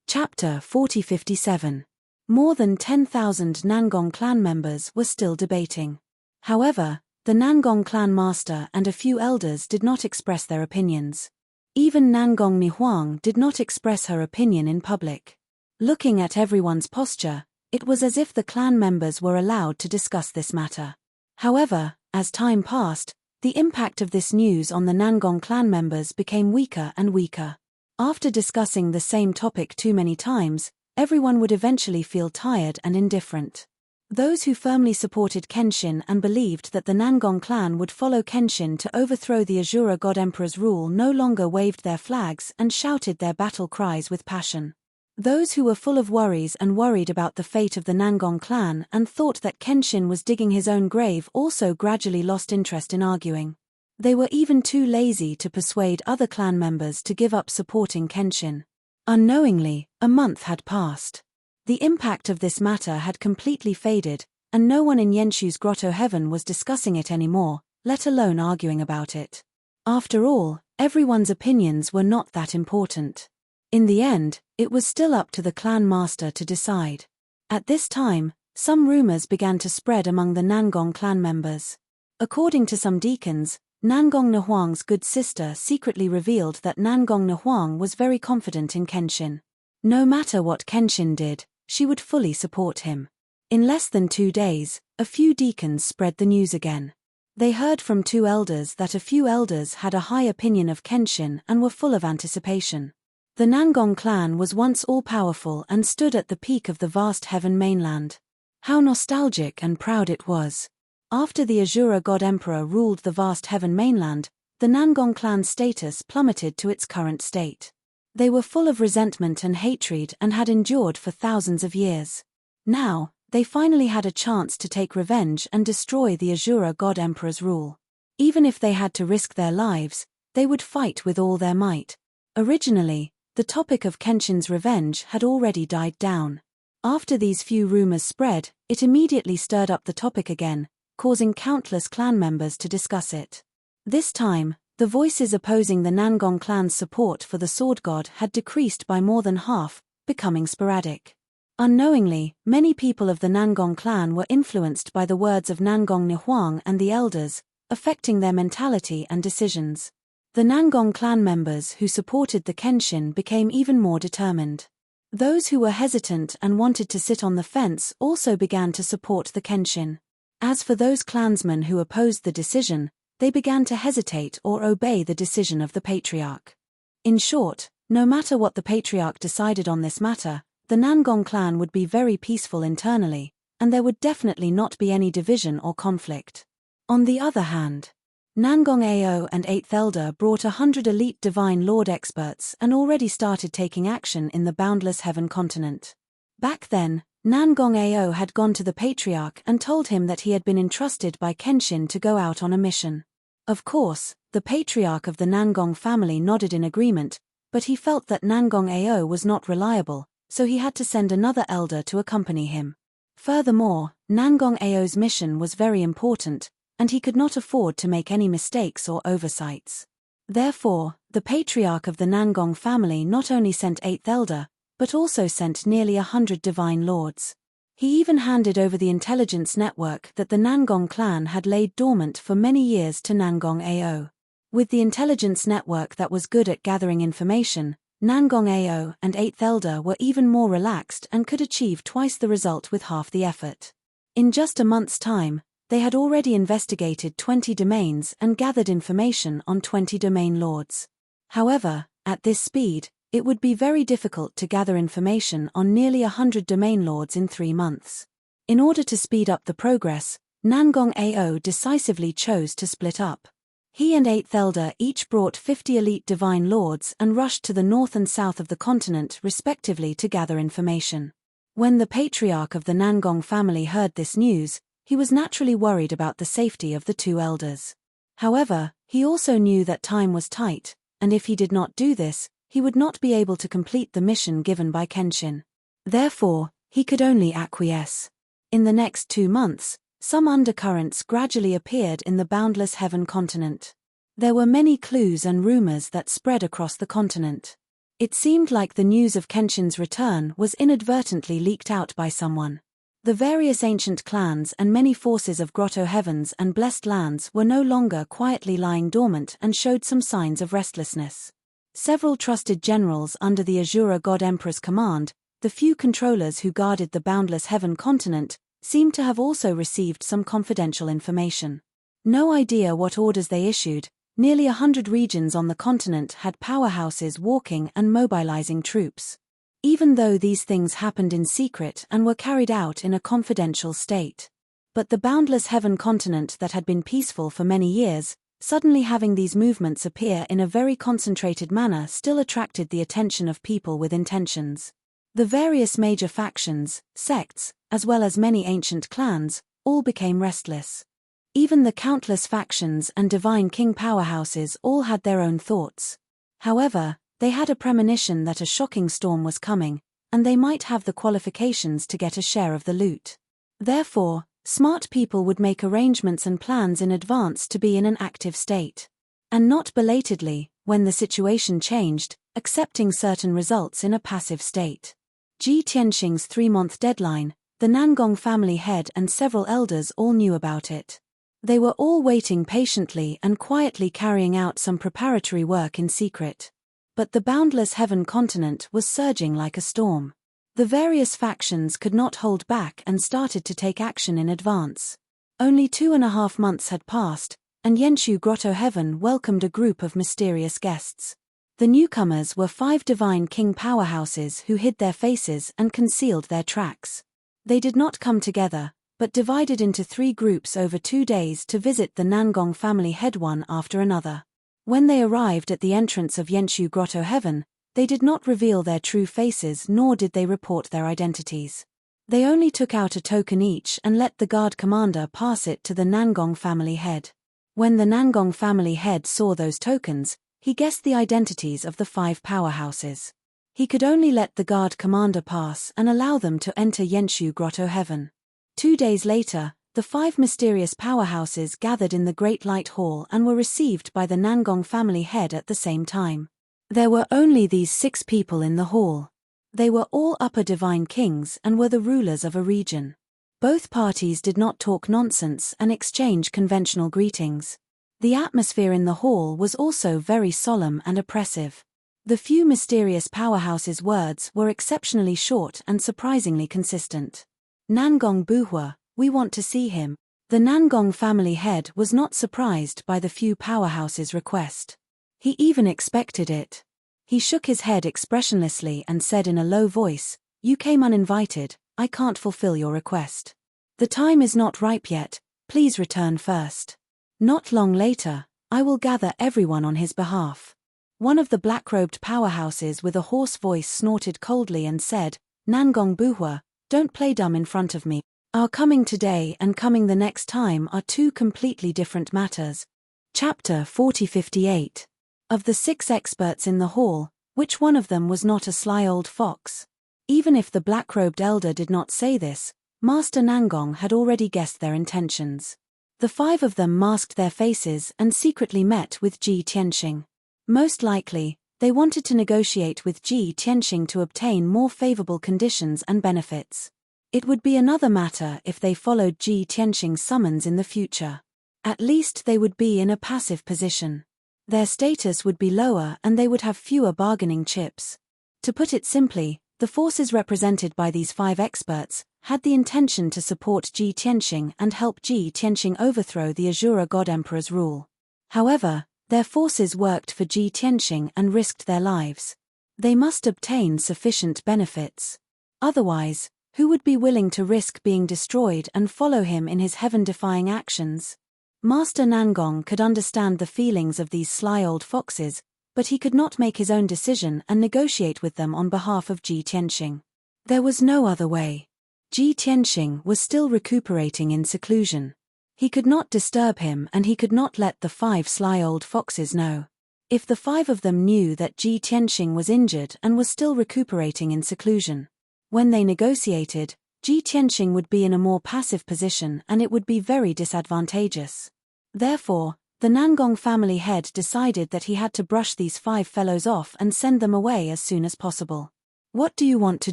Chapter 4057. More than 10,000 Nangong clan members were still debating. However, the Nangong clan master and a few elders did not express their opinions. Even Nangong Nihuang did not express her opinion in public. Looking at everyone's posture, it was as if the clan members were allowed to discuss this matter. However, as time passed, the impact of this news on the Nangong clan members became weaker and weaker. After discussing the same topic too many times, everyone would eventually feel tired and indifferent. Those who firmly supported Kenshin and believed that the Nangong clan would follow Kenshin to overthrow the Azura God Emperor's rule no longer waved their flags and shouted their battle cries with passion. Those who were full of worries and worried about the fate of the Nangong clan and thought that Kenshin was digging his own grave also gradually lost interest in arguing. They were even too lazy to persuade other clan members to give up supporting Kenshin. Unknowingly, a month had passed. The impact of this matter had completely faded, and no one in Yenshu's grotto heaven was discussing it anymore, let alone arguing about it. After all, everyone's opinions were not that important. In the end, it was still up to the clan master to decide. At this time, some rumors began to spread among the Nangong clan members. According to some deacons, Nangong Nahuang's good sister secretly revealed that Nangong Nahuang was very confident in Kenshin. No matter what Kenshin did, she would fully support him. In less than 2 days, a few deacons spread the news again. They heard from 2 elders that a few elders had a high opinion of Kenshin and were full of anticipation. The Nangong clan was once all-powerful and stood at the peak of the vast heaven mainland. How nostalgic and proud it was. After the Azura God Emperor ruled the vast heaven mainland, the Nangong clan's status plummeted to its current state. They were full of resentment and hatred and had endured for thousands of years. Now, they finally had a chance to take revenge and destroy the Azura God Emperor's rule. Even if they had to risk their lives, they would fight with all their might. Originally, the topic of Kenshin's revenge had already died down. After these few rumors spread, it immediately stirred up the topic again, causing countless clan members to discuss it. This time, the voices opposing the Nangong clan's support for the sword god had decreased by more than half, becoming sporadic. Unknowingly, many people of the Nangong clan were influenced by the words of Nangong Nihuang and the elders, affecting their mentality and decisions. The Nangong clan members who supported the Kenshin became even more determined. Those who were hesitant and wanted to sit on the fence also began to support the Kenshin. As for those clansmen who opposed the decision, they began to hesitate or obey the decision of the patriarch. In short, no matter what the patriarch decided on this matter, the Nangong clan would be very peaceful internally, and there would definitely not be any division or conflict. On the other hand, Nangong Ao and 8th Elder brought 100 elite Divine Lord experts and already started taking action in the boundless heaven continent. Back then, Nangong Ao had gone to the Patriarch and told him that he had been entrusted by Kenshin to go out on a mission. Of course, the Patriarch of the Nangong family nodded in agreement, but he felt that Nangong Ao was not reliable, so he had to send another elder to accompany him. Furthermore, Nangong Ao's mission was very important, and he could not afford to make any mistakes or oversights. Therefore, the Patriarch of the Nangong family not only sent 8th Elder, but also sent nearly 100 Divine Lords. He even handed over the intelligence network that the Nangong clan had laid dormant for many years to Nangong Ao. With the intelligence network that was good at gathering information, Nangong Ao and 8th Elder were even more relaxed and could achieve twice the result with half the effort. In just a month's time, they had already investigated 20 domains and gathered information on 20 domain lords. However, at this speed, it would be very difficult to gather information on nearly 100 domain lords in 3 months. In order to speed up the progress, Nangong Ao decisively chose to split up. He and 8th Elder each brought 50 elite divine lords and rushed to the north and south of the continent respectively to gather information. When the patriarch of the Nangong family heard this news, he was naturally worried about the safety of the 2 elders. However, he also knew that time was tight, and if he did not do this, he would not be able to complete the mission given by Kenshin. Therefore, he could only acquiesce. In the next 2 months, some undercurrents gradually appeared in the boundless heaven continent. There were many clues and rumors that spread across the continent. It seemed like the news of Kenshin's return was inadvertently leaked out by someone. The various ancient clans and many forces of Grotto Heavens and Blessed Lands were no longer quietly lying dormant and showed some signs of restlessness. Several trusted generals under the Azura God Emperor's command, the few controllers who guarded the boundless heaven continent, seemed to have also received some confidential information. No idea what orders they issued, nearly 100 regions on the continent had powerhouses walking and mobilizing troops. Even though these things happened in secret and were carried out in a confidential state. But the boundless heaven continent that had been peaceful for many years, suddenly having these movements appear in a very concentrated manner still attracted the attention of people with intentions. The various major factions, sects, as well as many ancient clans, all became restless. Even the countless factions and divine king powerhouses all had their own thoughts. However, they had a premonition that a shocking storm was coming, and they might have the qualifications to get a share of the loot. Therefore, smart people would make arrangements and plans in advance to be in an active state. And not belatedly, when the situation changed, accepting certain results in a passive state. Ji Tianxing's 3-month deadline, the Nangong family head and several elders all knew about it. They were all waiting patiently and quietly carrying out some preparatory work in secret. But the boundless heaven continent was surging like a storm. The various factions could not hold back and started to take action in advance. Only 2.5 months had passed, and Yenshu Grotto Heaven welcomed a group of mysterious guests. The newcomers were 5 divine king powerhouses who hid their faces and concealed their tracks. They did not come together, but divided into 3 groups over 2 days to visit the Nangong family head one after another. When they arrived at the entrance of Yenshu Grotto Heaven, they did not reveal their true faces nor did they report their identities. They only took out a token each and let the guard commander pass it to the Nangong family head. When the Nangong family head saw those tokens, he guessed the identities of the 5 powerhouses. He could only let the guard commander pass and allow them to enter Yenshu Grotto Heaven. 2 days later, the 5 mysterious powerhouses gathered in the Great Light Hall and were received by the Nangong family head at the same time. There were only these 6 people in the hall. They were all upper divine kings and were the rulers of a region. Both parties did not talk nonsense and exchange conventional greetings. The atmosphere in the hall was also very solemn and oppressive. The few mysterious powerhouses' words were exceptionally short and surprisingly consistent. Nangong Buhua, we want to see him. The Nangong family head was not surprised by the few powerhouses' request. He even expected it. He shook his head expressionlessly and said in a low voice, "You came uninvited, I can't fulfill your request. The time is not ripe yet, please return first." Not long later, I will gather everyone on his behalf. One of the black-robed powerhouses with a hoarse voice snorted coldly and said, "Nangong Buhua, don't play dumb in front of me. Our coming today and coming the next time are 2 completely different matters." Chapter 4058. Of the 6 experts in the hall, which one of them was not a sly old fox? Even if the black-robed elder did not say this, Master Nangong had already guessed their intentions. The 5 of them masked their faces and secretly met with Ji Tianxing. Most likely, they wanted to negotiate with Ji Tianxing to obtain more favorable conditions and benefits. It would be another matter if they followed Ji Tianxing's summons in the future. At least they would be in a passive position. Their status would be lower and they would have fewer bargaining chips. To put it simply, the forces represented by these 5 experts had the intention to support Ji Tianxing and help Ji Tianxing overthrow the Azura God Emperor's rule. However, their forces worked for Ji Tianxing and risked their lives. They must obtain sufficient benefits. Otherwise, who would be willing to risk being destroyed and follow him in his heaven-defying actions? Master Nangong could understand the feelings of these sly old foxes, but he could not make his own decision and negotiate with them on behalf of Ji Tianxing. There was no other way. Ji Tianxing was still recuperating in seclusion. He could not disturb him and he could not let the 5 sly old foxes know. If the 5 of them knew that Ji Tianxing was injured and was still recuperating in seclusion, when they negotiated, Ji Tianxing would be in a more passive position and it would be very disadvantageous. Therefore, the Nangong family head decided that he had to brush these 5 fellows off and send them away as soon as possible. "What do you want to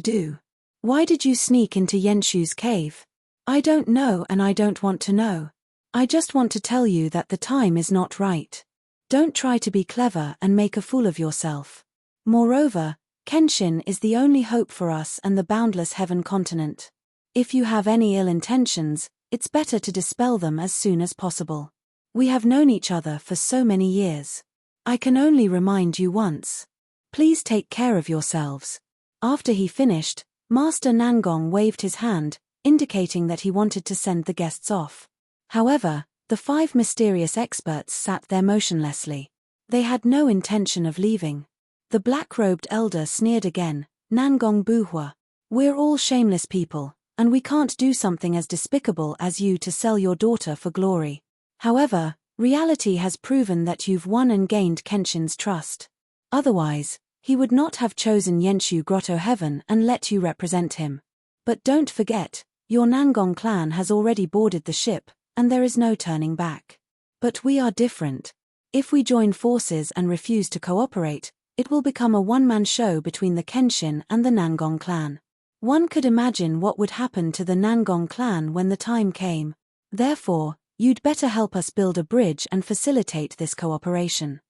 do? Why did you sneak into Yenshu's cave?" "I don't know and I don't want to know. I just want to tell you that the time is not right. Don't try to be clever and make a fool of yourself. Moreover, Kenshin is the only hope for us and the boundless heaven continent. If you have any ill intentions, it's better to dispel them as soon as possible. We have known each other for so many years. I can only remind you once. Please take care of yourselves." After he finished, Master Nangong waved his hand, indicating that he wanted to send the guests off. However, the 5 mysterious experts sat there motionlessly. They had no intention of leaving. The black-robed elder sneered again, "Nangong Buhua, we're all shameless people, and we can't do something as despicable as you to sell your daughter for glory. However, reality has proven that you've won and gained Kenshin's trust. Otherwise, he would not have chosen Yenshu Grotto Heaven and let you represent him. But don't forget, your Nangong clan has already boarded the ship, and there is no turning back. But we are different. If we join forces and refuse to cooperate, it will become a one-man show between the Kenshin and the Nangong clan. One could imagine what would happen to the Nangong clan when the time came. Therefore, you'd better help us build a bridge and facilitate this cooperation.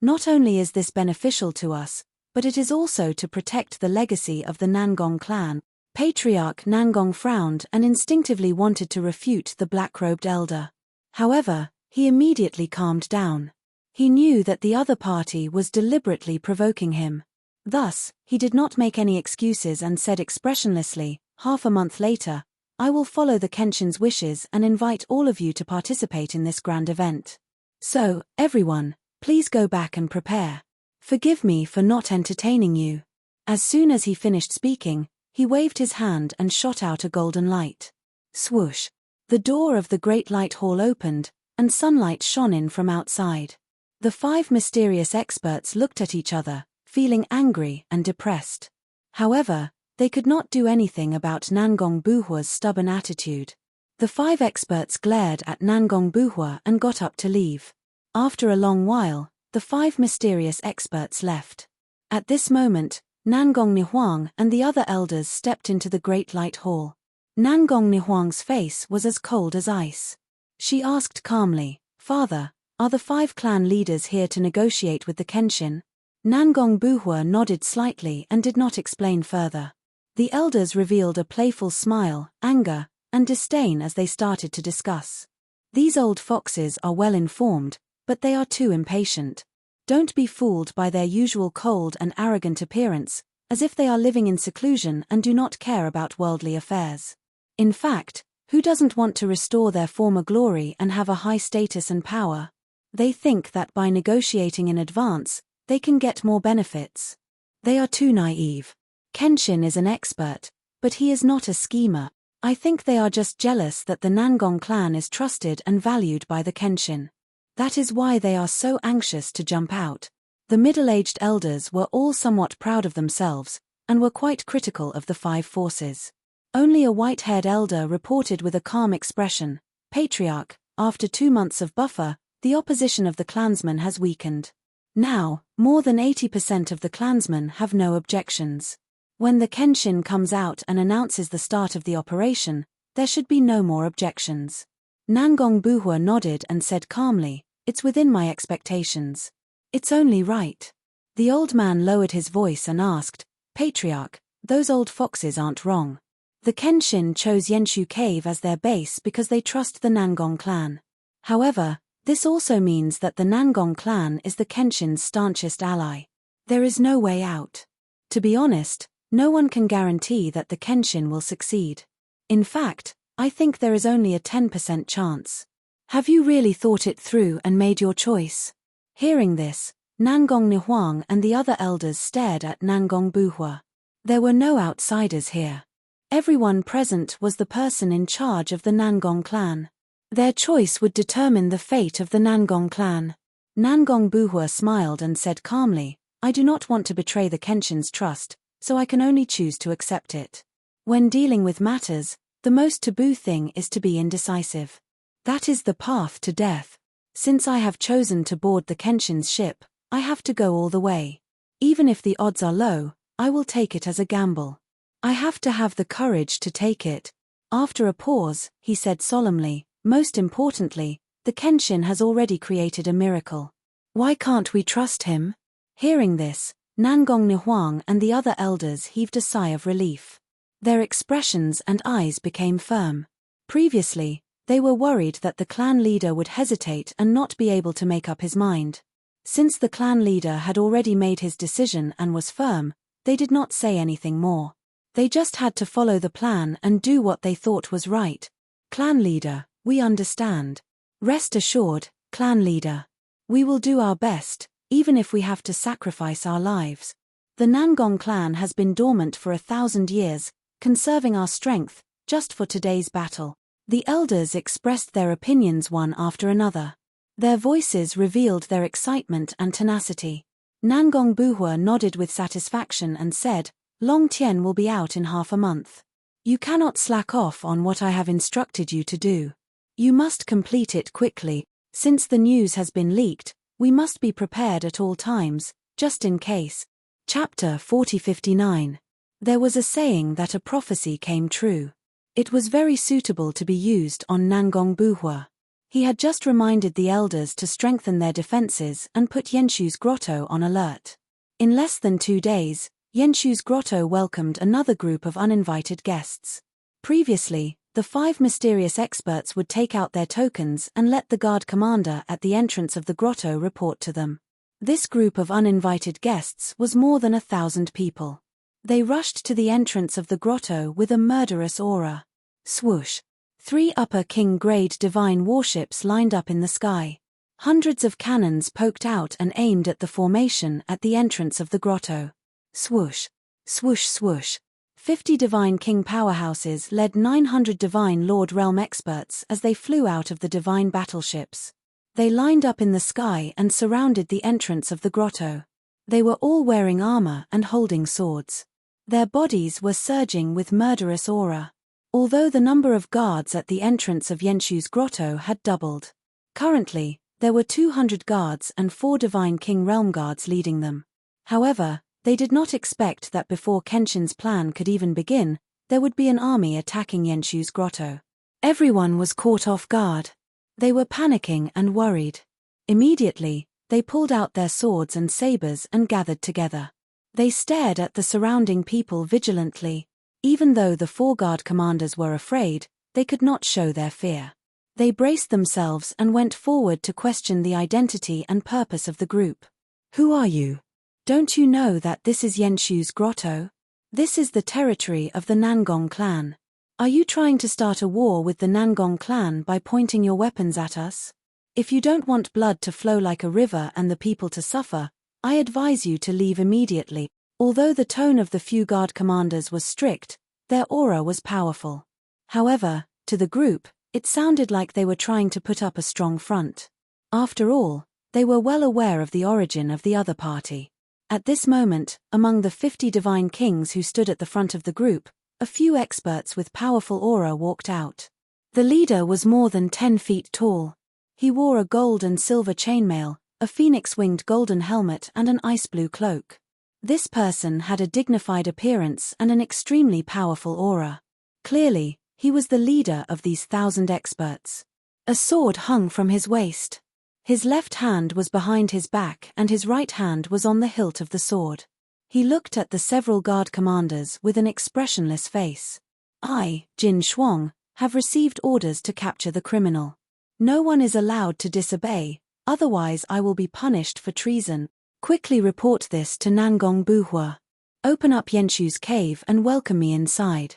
Not only is this beneficial to us, but it is also to protect the legacy of the Nangong clan. Patriarch Nangong frowned and instinctively wanted to refute the black-robed elder. However, he immediately calmed down. He knew that the other party was deliberately provoking him. Thus, he did not make any excuses and said expressionlessly, half a month later, I will follow the Kenshin's wishes and invite all of you to participate in this grand event. So, everyone, please go back and prepare. Forgive me for not entertaining you. As soon as he finished speaking, he waved his hand and shot out a golden light. Swoosh! The door of the great light hall opened, and sunlight shone in from outside. The 5 mysterious experts looked at each other, feeling angry and depressed. However, they could not do anything about Nangong Buhua's stubborn attitude. The 5 experts glared at Nangong Buhua and got up to leave. After a long while, the 5 mysterious experts left. At this moment, Nangong Nihuang and the other elders stepped into the great light hall. Nangong Nihuang's face was as cold as ice. She asked calmly, Father, are the 5 clan leaders here to negotiate with the Kenshin? Nangong Buhua nodded slightly and did not explain further. The elders revealed a playful smile, anger, and disdain as they started to discuss. These old foxes are well informed, but they are too impatient. Don't be fooled by their usual cold and arrogant appearance, as if they are living in seclusion and do not care about worldly affairs. In fact, who doesn't want to restore their former glory and have a high status and power? They think that by negotiating in advance, they can get more benefits. They are too naive. Kenshin is an expert, but he is not a schemer. I think they are just jealous that the Nangong clan is trusted and valued by the Kenshin. That is why they are so anxious to jump out. The middle-aged elders were all somewhat proud of themselves, and were quite critical of the 5 forces. Only a white-haired elder reported with a calm expression, Patriarch, after 2 months of buffer, the opposition of the clansmen has weakened. Now, more than 80% of the clansmen have no objections. When the Kenshin comes out and announces the start of the operation, there should be no more objections. Nangong Buhua nodded and said calmly, It's within my expectations. It's only right. The old man lowered his voice and asked, Patriarch, those old foxes aren't wrong. The Kenshin chose Yenshu Cave as their base because they trust the Nangong clan. However, this also means that the Nangong clan is the Kenshin's staunchest ally. There is no way out. To be honest, no one can guarantee that the Kenshin will succeed. In fact, I think there is only a 10% chance. Have you really thought it through and made your choice? Hearing this, Nangong Nihuang and the other elders stared at Nangong Buhua. There were no outsiders here. Everyone present was the person in charge of the Nangong clan. Their choice would determine the fate of the Nangong clan. Nangong Buhua smiled and said calmly, I do not want to betray the Kenshin's trust, so I can only choose to accept it. When dealing with matters, the most taboo thing is to be indecisive. That is the path to death. Since I have chosen to board the Kenshin's ship, I have to go all the way. Even if the odds are low, I will take it as a gamble. I have to have the courage to take it. After a pause, he said solemnly, Most importantly, the Kenshin has already created a miracle. Why can't we trust him? Hearing this, Nangong Nihuang and the other elders heaved a sigh of relief. Their expressions and eyes became firm. Previously, they were worried that the clan leader would hesitate and not be able to make up his mind. Since the clan leader had already made his decision and was firm, they did not say anything more. They just had to follow the plan and do what they thought was right. Clan leader, we understand. Rest assured, clan leader. We will do our best, even if we have to sacrifice our lives. The Nangong clan has been dormant for 1,000 years, conserving our strength, just for today's battle. The elders expressed their opinions one after another. Their voices revealed their excitement and tenacity. Nangong Buhua nodded with satisfaction and said, Long Tien will be out in half a month. You cannot slack off on what I have instructed you to do. You must complete it quickly. Since the news has been leaked, we must be prepared at all times, just in case. Chapter 4059. There was a saying that a prophecy came true. It was very suitable to be used on Nangong Buhua. He had just reminded the elders to strengthen their defenses and put Yenshu's grotto on alert. In less than 2 days, Yenshu's grotto welcomed another group of uninvited guests. Previously, the 5 mysterious experts would take out their tokens and let the guard commander at the entrance of the grotto report to them. This group of uninvited guests was more than 1,000 people. They rushed to the entrance of the grotto with a murderous aura. Swoosh! 3 upper king-grade divine warships lined up in the sky. Hundreds of cannons poked out and aimed at the formation at the entrance of the grotto. Swoosh! Swoosh swoosh! 50 divine king powerhouses led 900 divine lord realm experts as they flew out of the divine battleships. They lined up in the sky and surrounded the entrance of the grotto. They were all wearing armor and holding swords. Their bodies were surging with murderous aura. Although the number of guards at the entrance of Yenshu's grotto had doubled. Currently, there were 200 guards and 4 divine king realm guards leading them. However, they did not expect that before Kenshin's plan could even begin, there would be an army attacking Yenshu's grotto. Everyone was caught off guard. They were panicking and worried. Immediately, they pulled out their swords and sabers and gathered together. They stared at the surrounding people vigilantly. Even though the 4 guard commanders were afraid, they could not show their fear. They braced themselves and went forward to question the identity and purpose of the group. Who are you? Don't you know that this is Yenshu's grotto? This is the territory of the Nangong clan. Are you trying to start a war with the Nangong clan by pointing your weapons at us? If you don't want blood to flow like a river and the people to suffer, I advise you to leave immediately. Although the tone of the few guard commanders was strict, their aura was powerful. However, to the group, it sounded like they were trying to put up a strong front. After all, they were well aware of the origin of the other party. At this moment, among the 50 divine kings who stood at the front of the group, a few experts with powerful aura walked out. The leader was more than 10 feet tall. He wore a gold and silver chainmail, a phoenix-winged golden helmet and an ice-blue cloak. This person had a dignified appearance and an extremely powerful aura. Clearly, he was the leader of these 1,000 experts. A sword hung from his waist. His left hand was behind his back and his right hand was on the hilt of the sword. He looked at the several guard commanders with an expressionless face. I, Jin Shuang, have received orders to capture the criminal. No one is allowed to disobey, otherwise I will be punished for treason. Quickly report this to Nangong Buhua. Open up Yenshu's cave and welcome me inside.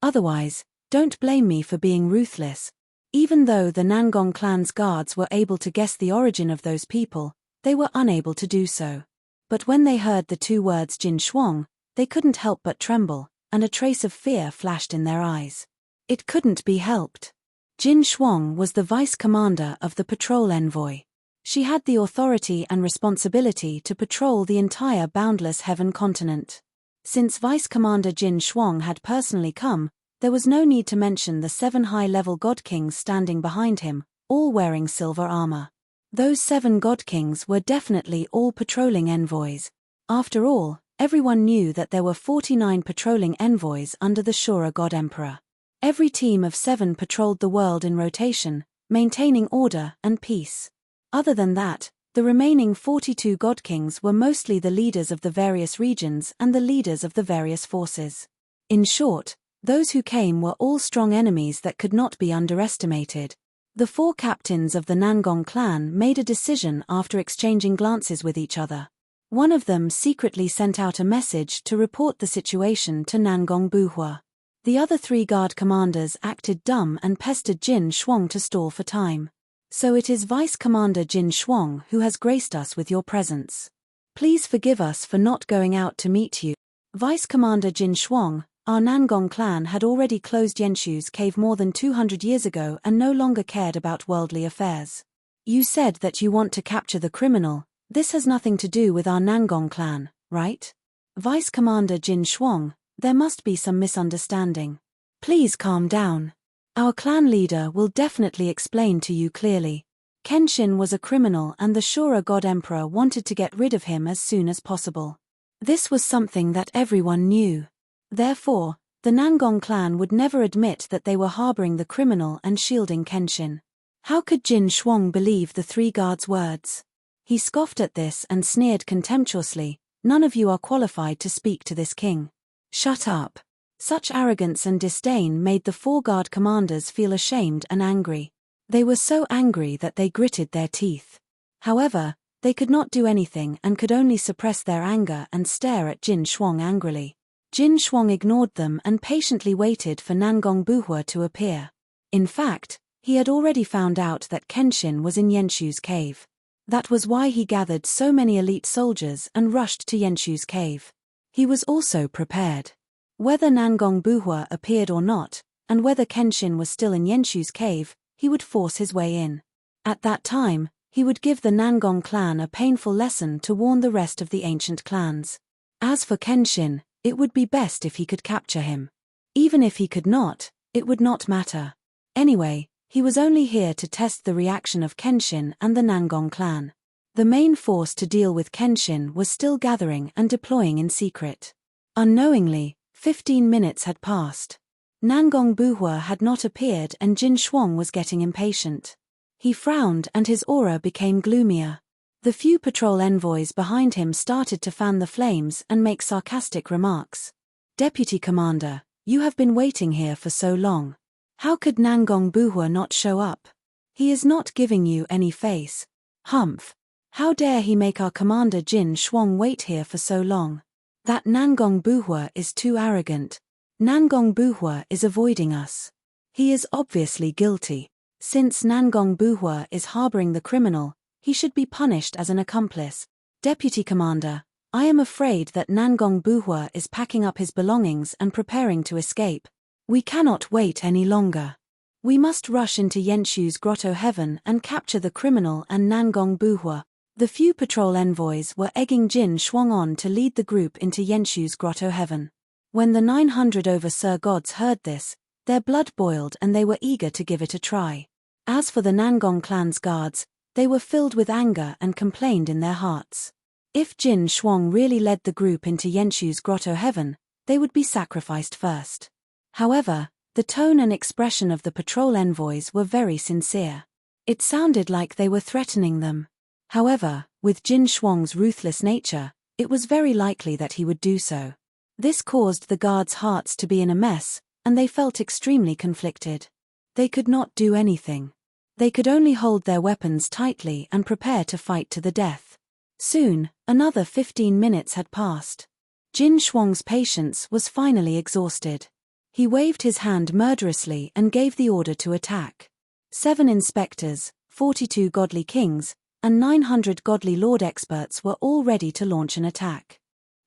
Otherwise, don't blame me for being ruthless. Even though the Nangong clan's guards were able to guess the origin of those people, they were unable to do so. But when they heard the 2 words Jin Shuang, they couldn't help but tremble, and a trace of fear flashed in their eyes. It couldn't be helped. Jin Shuang was the vice commander of the patrol envoy. She had the authority and responsibility to patrol the entire boundless heaven continent. Since Vice Commander Jin Shuang had personally come, there was no need to mention the 7 high-level god kings standing behind him, all wearing silver armor. Those 7 god kings were definitely all patrolling envoys. After all, everyone knew that there were 49 patrolling envoys under the Shura god emperor. Every team of 7 patrolled the world in rotation, maintaining order and peace. Other than that, the remaining 42 god kings were mostly the leaders of the various regions and the leaders of the various forces. In short, those who came were all strong enemies that could not be underestimated. The 4 captains of the Nangong clan made a decision after exchanging glances with each other. One of them secretly sent out a message to report the situation to Nangong Buhua. The other 3 guard commanders acted dumb and pestered Jin Shuang to stall for time. So it is Vice Commander Jin Shuang who has graced us with your presence. Please forgive us for not going out to meet you. Vice Commander Jin Shuang, our Nangong clan had already closed Yenshu's cave more than 200 years ago and no longer cared about worldly affairs. You said that you want to capture the criminal. This has nothing to do with our Nangong clan, right? Vice Commander Jin Shuang, there must be some misunderstanding. Please calm down. Our clan leader will definitely explain to you clearly. Kenshin was a criminal and the Shura god emperor wanted to get rid of him as soon as possible. This was something that everyone knew. Therefore, the Nangong clan would never admit that they were harboring the criminal and shielding Kenshin. How could Jin Shuang believe the 3 guards' words? He scoffed at this and sneered contemptuously, None of you are qualified to speak to this king. Shut up. Such arrogance and disdain made the 4 guard commanders feel ashamed and angry. They were so angry that they gritted their teeth. However, they could not do anything and could only suppress their anger and stare at Jin Shuang angrily. Jin Shuang ignored them and patiently waited for Nangong Buhua to appear. In fact, he had already found out that Kenshin was in Yenshu's cave. That was why he gathered so many elite soldiers and rushed to Yenshu's cave. He was also prepared. Whether Nangong Buhua appeared or not, and whether Kenshin was still in Yenshu's cave, he would force his way in. At that time, he would give the Nangong clan a painful lesson to warn the rest of the ancient clans. As for Kenshin, it would be best if he could capture him. Even if he could not, it would not matter. Anyway, he was only here to test the reaction of Kenshin and the Nangong clan. The main force to deal with Kenshin was still gathering and deploying in secret. Unknowingly, 15 minutes had passed. Nangong Buhua had not appeared and Jin Shuang was getting impatient. He frowned and his aura became gloomier. The few patrol envoys behind him started to fan the flames and make sarcastic remarks. Deputy Commander, you have been waiting here for so long. How could Nangong Buhua not show up? He is not giving you any face. Humph. How dare he make our commander Jin Shuang wait here for so long? That Nangong Buhua is too arrogant. Nangong Buhua is avoiding us. He is obviously guilty. Since Nangong Buhua is harboring the criminal, he should be punished as an accomplice. Deputy Commander, I am afraid that Nangong Buhua is packing up his belongings and preparing to escape. We cannot wait any longer. We must rush into Yenshu's Grotto Heaven and capture the criminal and Nangong Buhua. The few patrol envoys were egging Jin Shuang on to lead the group into Yenshu's Grotto Heaven. When the 900 overseer gods heard this, their blood boiled and they were eager to give it a try. As for the Nangong clan's guards, they were filled with anger and complained in their hearts. If Jin Shuang really led the group into Yenshu's Grotto Heaven, they would be sacrificed first. However, the tone and expression of the patrol envoys were very sincere. It sounded like they were threatening them. However, with Jin Shuang's ruthless nature, it was very likely that he would do so. This caused the guards' hearts to be in a mess, and they felt extremely conflicted. They could not do anything. They could only hold their weapons tightly and prepare to fight to the death. Soon, another 15 minutes had passed. Jin Shuang's patience was finally exhausted. He waved his hand murderously and gave the order to attack. 7 inspectors, 42 godly kings, and 900 godly lord experts were all ready to launch an attack.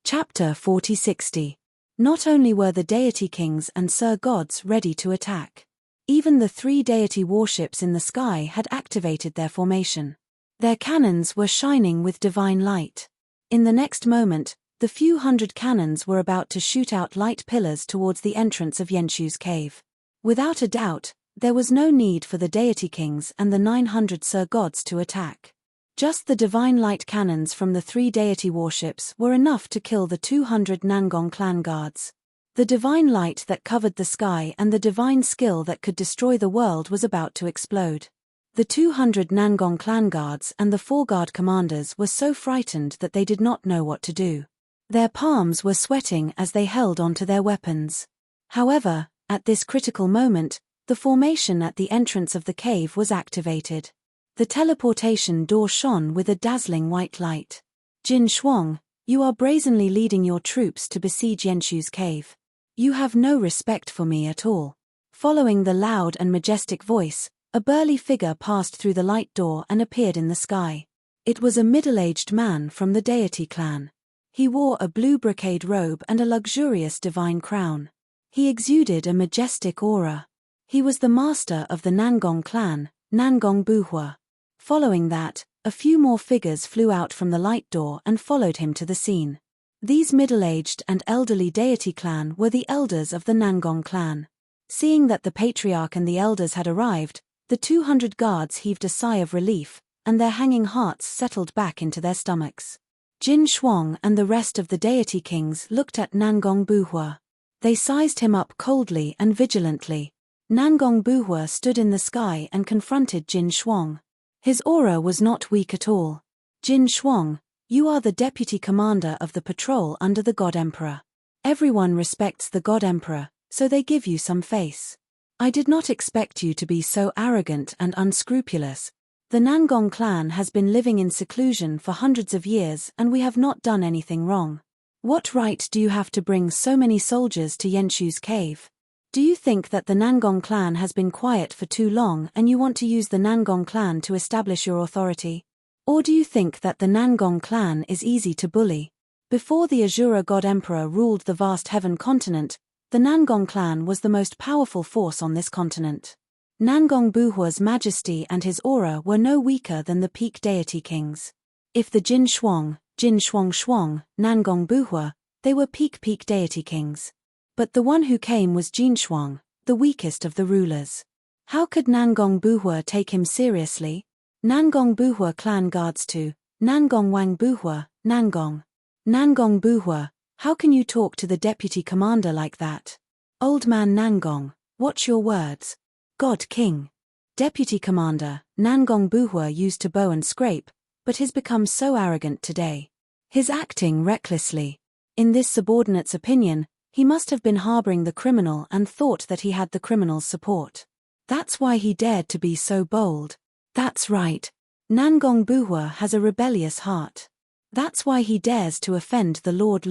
Chapter 4060. Not only were the deity kings and Sir gods ready to attack. Even the 3 deity warships in the sky had activated their formation. Their cannons were shining with divine light. In the next moment, the few hundred cannons were about to shoot out light pillars towards the entrance of Yenshu's cave. Without a doubt, there was no need for the deity kings and the 900 Sir gods to attack. Just the divine light cannons from the 3 deity warships were enough to kill the 200 Nangong clan guards. The divine light that covered the sky and the divine skill that could destroy the world was about to explode. The 200 Nangong clan guards and the 4 guard commanders were so frightened that they did not know what to do. Their palms were sweating as they held onto their weapons. However, at this critical moment, the formation at the entrance of the cave was activated. The teleportation door shone with a dazzling white light. Jin Shuang, you are brazenly leading your troops to besiege Yenshu's cave. You have no respect for me at all. Following the loud and majestic voice, a burly figure passed through the light door and appeared in the sky. It was a middle-aged man from the deity clan. He wore a blue brocade robe and a luxurious divine crown. He exuded a majestic aura. He was the master of the Nangong clan, Nangong Buhua. Following that, a few more figures flew out from the light door and followed him to the scene. These middle-aged and elderly deity clan were the elders of the Nangong clan. Seeing that the patriarch and the elders had arrived, the 200 guards heaved a sigh of relief, and their hanging hearts settled back into their stomachs. Jin Shuang and the rest of the deity kings looked at Nangong Buhua. They sized him up coldly and vigilantly. Nangong Buhua stood in the sky and confronted Jin Shuang. His aura was not weak at all. Jin Shuang, You are the deputy commander of the patrol under the God Emperor. Everyone respects the God Emperor, so they give you some face. I did not expect you to be so arrogant and unscrupulous. The Nangong clan has been living in seclusion for hundreds of years and we have not done anything wrong. What right do you have to bring so many soldiers to Yenshu's cave? Do you think that the Nangong clan has been quiet for too long and you want to use the Nangong clan to establish your authority? Or do you think that the Nangong clan is easy to bully? Before the Azura God Emperor ruled the vast heaven continent, the Nangong clan was the most powerful force on this continent. Nangong Buhua's majesty and his aura were no weaker than the peak deity kings. If the Jin Shuang, Nangong Buhua, they were peak deity kings. But the one who came was Jin Shuang, the weakest of the rulers. How could Nangong Buhua take him seriously? Nangong Buhua clan guards to Nangong Wang Buhua, Nangong Buhua, how can you talk to the deputy commander like that? Old man Nangong, watch your words. God King. Deputy commander, Nangong Buhua used to bow and scrape, but has become so arrogant today. His acting recklessly. In this subordinate's opinion, he must have been harboring the criminal and thought that he had the criminal's support. That's why he dared to be so bold. That's right. Nangong Buhua has a rebellious heart. That's why he dares to offend the Lord.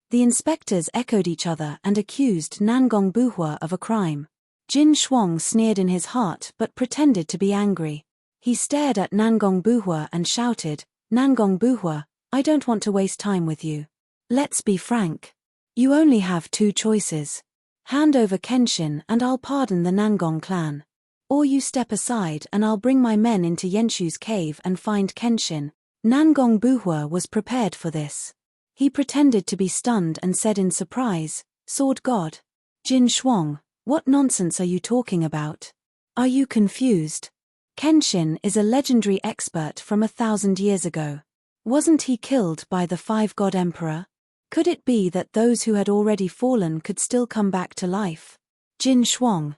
The inspectors echoed each other and accused Nangong Buhua of a crime. Jin Shuang sneered in his heart but pretended to be angry. He stared at Nangong Buhua and shouted, Nangong Buhua, I don't want to waste time with you. Let's be frank. You only have two choices. Hand over Kenshin and I'll pardon the Nangong clan. Or you step aside and I'll bring my men into Yenshu's cave and find Kenshin. Nangong Buhua was prepared for this. He pretended to be stunned and said in surprise, Sword God. Jin Shuang, what nonsense are you talking about? Are you confused? Kenshin is a legendary expert from 1,000 years ago. Wasn't he killed by the 5 God Emperor? Could it be that those who had already fallen could still come back to life? Jin Shuang,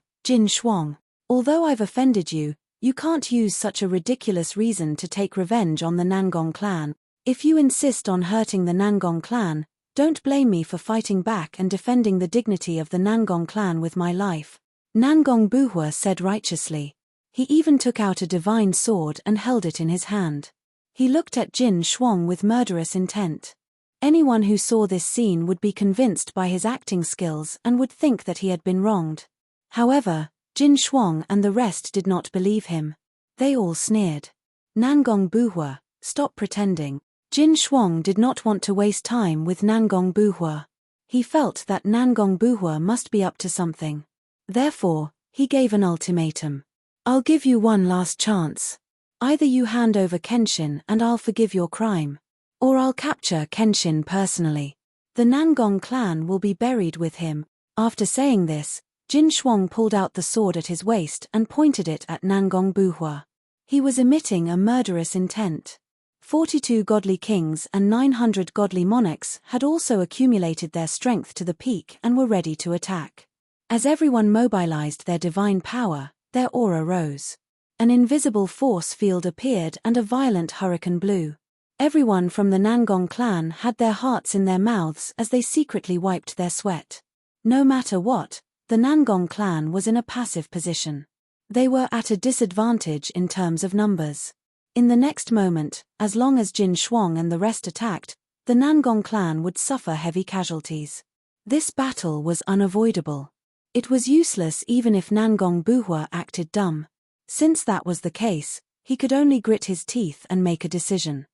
although I've offended you, you can't use such a ridiculous reason to take revenge on the Nangong clan. If you insist on hurting the Nangong clan, don't blame me for fighting back and defending the dignity of the Nangong clan with my life. Nangong Buhua said righteously. He even took out a divine sword and held it in his hand. He looked at Jin Shuang with murderous intent. Anyone who saw this scene would be convinced by his acting skills and would think that he had been wronged. However, Jin Shuang and the rest did not believe him. They all sneered. Nangong Buhua, stop pretending. Jin Shuang did not want to waste time with Nangong Buhua. He felt that Nangong Buhua must be up to something. Therefore, he gave an ultimatum. I'll give you one last chance. Either you hand over Kenshin and I'll forgive your crime. Or I'll capture Kenshin personally. The Nangong clan will be buried with him. After saying this, Jin Shuang pulled out the sword at his waist and pointed it at Nangong Buhua. He was emitting a murderous intent. 42 godly kings and 900 godly monarchs had also accumulated their strength to the peak and were ready to attack. As everyone mobilized their divine power, their aura rose. An invisible force field appeared and a violent hurricane blew. Everyone from the Nangong clan had their hearts in their mouths as they secretly wiped their sweat. No matter what, the Nangong clan was in a passive position. They were at a disadvantage in terms of numbers. In the next moment, as long as Jin Shuang and the rest attacked, the Nangong clan would suffer heavy casualties. This battle was unavoidable. It was useless even if Nangong Buhua acted dumb. Since that was the case, he could only grit his teeth and make a decision.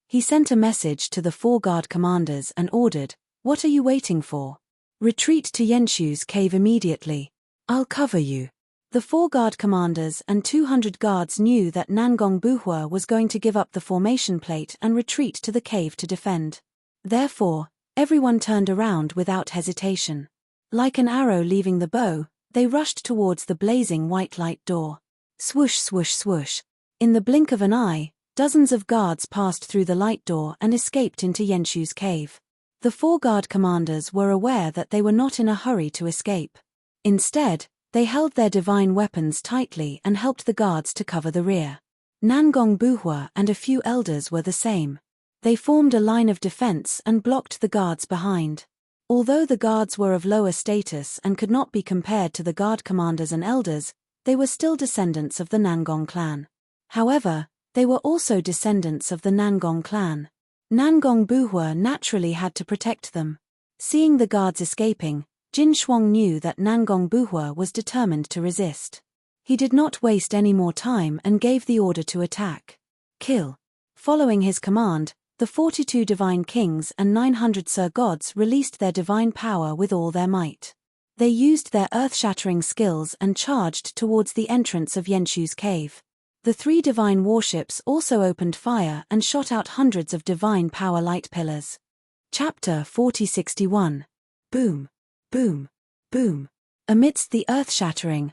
He sent a message to the 4 guard commanders and ordered, "What are you waiting for? Retreat to Yenshu's cave immediately. I'll cover you." The 4 guard commanders and 200 guards knew that Nangong Buhua was going to give up the formation plate and retreat to the cave to defend. Therefore, everyone turned around without hesitation. Like an arrow leaving the bow, they rushed towards the blazing white light door. Swoosh, swoosh, swoosh. In the blink of an eye, dozens of guards passed through the light door and escaped into Yenshu's cave. The 4 guard commanders were aware that they were not in a hurry to escape. Instead, they held their divine weapons tightly and helped the guards to cover the rear. Nangong Buhua and a few elders were the same. They formed a line of defense and blocked the guards behind. Although the guards were of lower status and could not be compared to the guard commanders and elders, they were still descendants of the Nangong clan. However, they were also descendants of the Nangong clan. Nangong Buhua naturally had to protect them. Seeing the guards escaping, Jin Shuang knew that Nangong Buhua was determined to resist. He did not waste any more time and gave the order to attack. Kill. Following his command, the 42 divine kings and 900 Sir gods released their divine power with all their might. They used their earth-shattering skills and charged towards the entrance of Yenshu's cave. The 3 divine warships also opened fire and shot out hundreds of divine power light pillars. Chapter 4061. Boom. Boom. Boom. Amidst the earth-shattering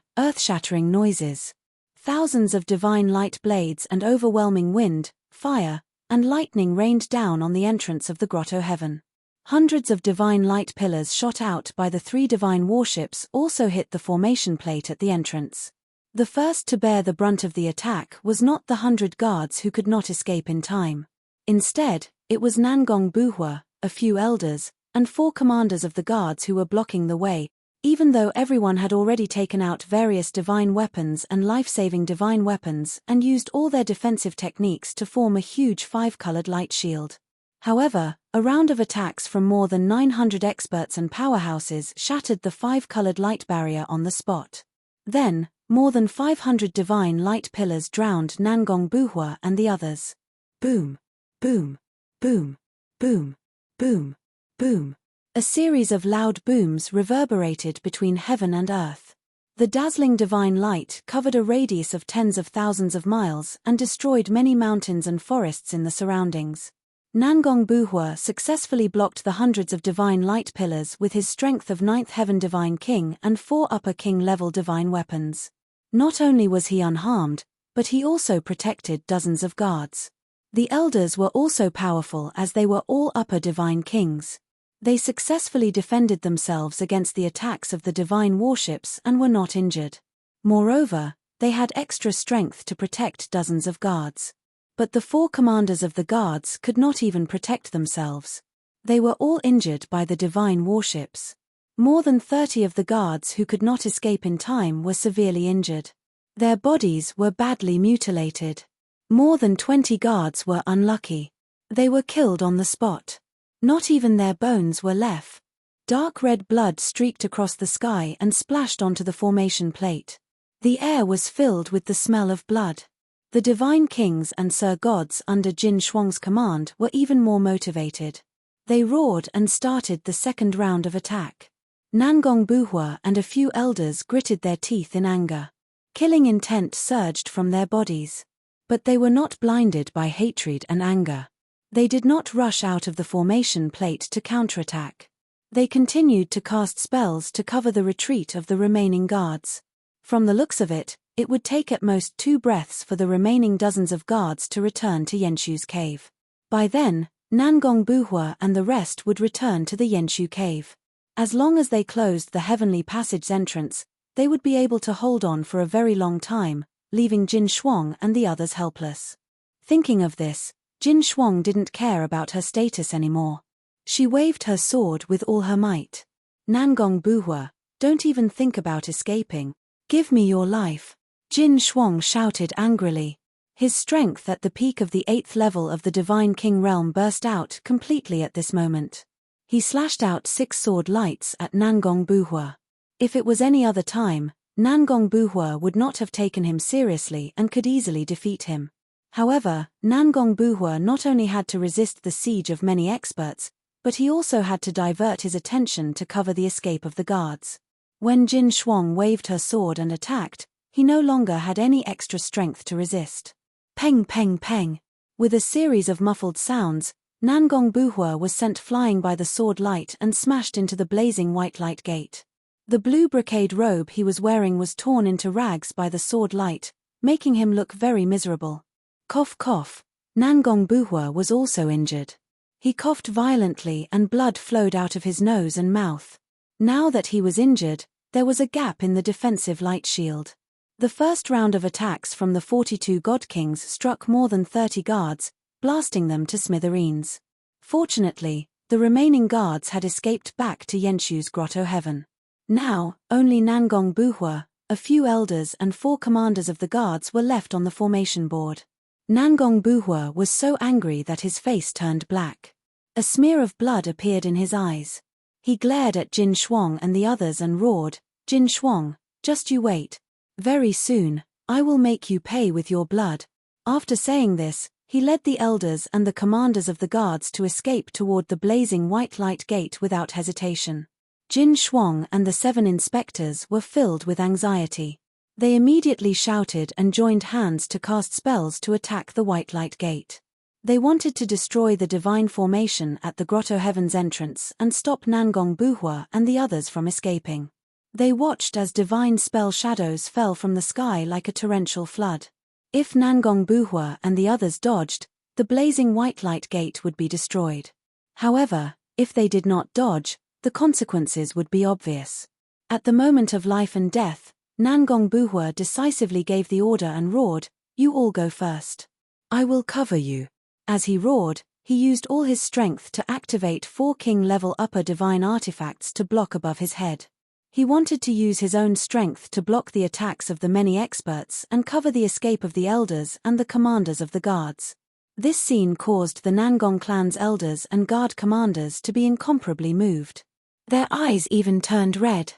noises, thousands of divine light blades and overwhelming wind, fire, and lightning rained down on the entrance of the grotto heaven. Hundreds of divine light pillars shot out by the 3 divine warships also hit the formation plate at the entrance. The first to bear the brunt of the attack was not the 100 guards who could not escape in time. Instead, it was Nangong Buhua, a few elders, and 4 commanders of the guards who were blocking the way, even though everyone had already taken out various divine weapons and life-saving divine weapons and used all their defensive techniques to form a huge 5-colored light shield. However, a round of attacks from more than 900 experts and powerhouses shattered the 5-colored light barrier on the spot. Then, more than 500 divine light pillars drowned Nangong Buhua and the others. Boom. Boom. Boom. Boom. Boom. Boom. A series of loud booms reverberated between heaven and earth. The dazzling divine light covered a radius of tens of thousands of miles and destroyed many mountains and forests in the surroundings. Nangong Buhua successfully blocked the hundreds of divine light pillars with his strength of 9th heaven divine king and 4 upper king level divine weapons. Not only was he unharmed, but he also protected dozens of guards. The elders were also powerful as they were all upper divine kings. They successfully defended themselves against the attacks of the divine warships and were not injured. Moreover, they had extra strength to protect dozens of guards. But the 4 commanders of the guards could not even protect themselves. They were all injured by the divine warships. More than 30 of the guards who could not escape in time were severely injured. Their bodies were badly mutilated. More than 20 guards were unlucky. They were killed on the spot. Not even their bones were left. Dark red blood streaked across the sky and splashed onto the formation plate. The air was filled with the smell of blood. The divine kings and Sir gods under Jin Shuang's command were even more motivated. They roared and started the second round of attack. Nangong Buhua and a few elders gritted their teeth in anger. Killing intent surged from their bodies. But they were not blinded by hatred and anger. They did not rush out of the formation plate to counterattack. They continued to cast spells to cover the retreat of the remaining guards. From the looks of it, it would take at most 2 breaths for the remaining dozens of guards to return to Yenshu's cave. By then, Nangong Buhua and the rest would return to the Yenshu cave. As long as they closed the heavenly passage's entrance, they would be able to hold on for a very long time, leaving Jin Shuang and the others helpless. Thinking of this, Jin Shuang didn't care about her status anymore. She waved her sword with all her might. Nangong Buhua, don't even think about escaping. Give me your life. Jin Shuang shouted angrily. His strength at the peak of the 8th level of the Divine King realm burst out completely at this moment. He slashed out 6 sword lights at Nangong Buhua. If it was any other time, Nangong Buhua would not have taken him seriously and could easily defeat him. However, Nangong Buhua not only had to resist the siege of many experts, but he also had to divert his attention to cover the escape of the guards. When Jin Shuang waved her sword and attacked, he no longer had any extra strength to resist. Peng peng peng. With a series of muffled sounds, Nangong Buhua was sent flying by the sword light and smashed into the blazing white light gate. The blue brocade robe he was wearing was torn into rags by the sword light, making him look very miserable. Cough cough. Nangong Buhua was also injured. He coughed violently and blood flowed out of his nose and mouth. Now that he was injured, there was a gap in the defensive light shield. The first round of attacks from the 42 God Kings struck more than 30 guards, blasting them to smithereens. Fortunately, the remaining guards had escaped back to Yenshu's grotto heaven. Now, only Nangong Buhua, a few elders and 4 commanders of the guards were left on the formation board. Nangong Buhua was so angry that his face turned black. A smear of blood appeared in his eyes. He glared at Jin Shuang and the others and roared, "Jin Shuang, just you wait. Very soon, I will make you pay with your blood." After saying this, he led the elders and the commanders of the guards to escape toward the blazing white light gate without hesitation. Jin Shuang and the 7 inspectors were filled with anxiety. They immediately shouted and joined hands to cast spells to attack the white light gate. They wanted to destroy the divine formation at the grotto heaven's entrance and stop Nangong Buhua and the others from escaping. They watched as divine spell shadows fell from the sky like a torrential flood. If Nangong Buhua and the others dodged, the blazing white light gate would be destroyed. However, if they did not dodge, the consequences would be obvious. At the moment of life and death, Nangong Buhua decisively gave the order and roared, "You all go first. I will cover you." As he roared, he used all his strength to activate 4 king-level upper divine artifacts to block above his head. He wanted to use his own strength to block the attacks of the many experts and cover the escape of the elders and the commanders of the guards. This scene caused the Nangong clan's elders and guard commanders to be incomparably moved. Their eyes even turned red.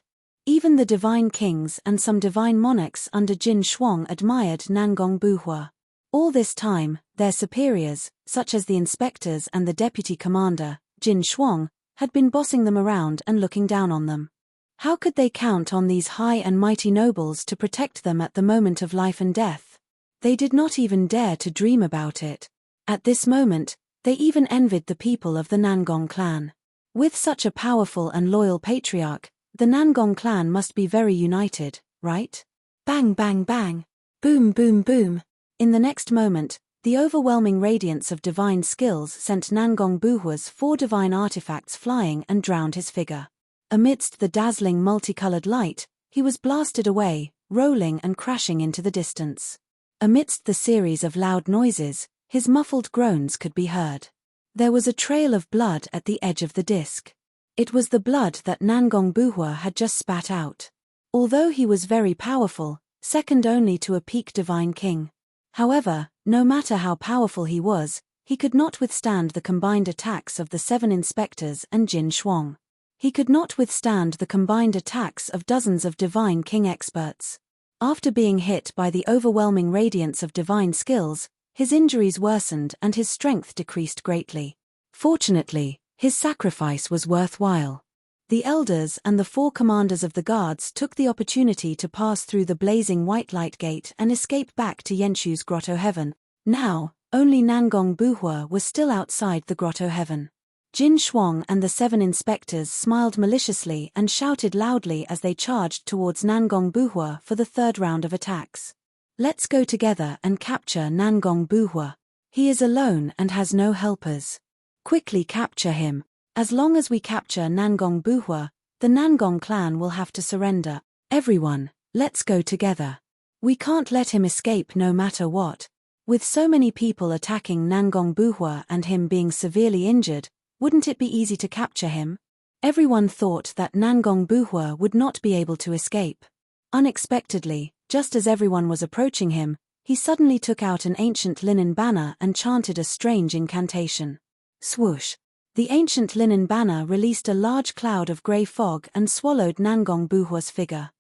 Even the divine kings and some divine monarchs under Jin Shuang admired Nangong Buhua. All this time, their superiors, such as the inspectors and the deputy commander, Jin Shuang, had been bossing them around and looking down on them. How could they count on these high and mighty nobles to protect them at the moment of life and death? They did not even dare to dream about it. At this moment, they even envied the people of the Nangong clan. With such a powerful and loyal patriarch, the Nangong clan must be very united, right? Bang bang bang. Boom boom boom. In the next moment, the overwhelming radiance of divine skills sent Nangong Buhua's 4 divine artifacts flying and drowned his figure. Amidst the dazzling multicolored light, he was blasted away, rolling and crashing into the distance. Amidst the series of loud noises, his muffled groans could be heard. There was a trail of blood at the edge of the disc. It was the blood that Nangong Buhua had just spat out. Although he was very powerful, second only to a peak divine king. However, no matter how powerful he was, he could not withstand the combined attacks of the 7 inspectors and Jin Shuang. He could not withstand the combined attacks of dozens of divine king experts. After being hit by the overwhelming radiance of divine skills, his injuries worsened and his strength decreased greatly. Fortunately, his sacrifice was worthwhile. The elders and the 4 commanders of the guards took the opportunity to pass through the blazing white light gate and escape back to Yenshu's grotto heaven. Now, only Nangong Buhua was still outside the grotto heaven. Jin Shuang and the 7 inspectors smiled maliciously and shouted loudly as they charged towards Nangong Buhua for the 3rd round of attacks. "Let's go together and capture Nangong Buhua. He is alone and has no helpers. Quickly capture him. As long as we capture Nangong Buhua, the Nangong clan will have to surrender. Everyone, let's go together. We can't let him escape no matter what." With so many people attacking Nangong Buhua and him being severely injured, wouldn't it be easy to capture him? Everyone thought that Nangong Buhua would not be able to escape. Unexpectedly, just as everyone was approaching him, he suddenly took out an ancient linen banner and chanted a strange incantation. Swoosh! The ancient linen banner released a large cloud of grey fog and swallowed Nangong Buhua's figure.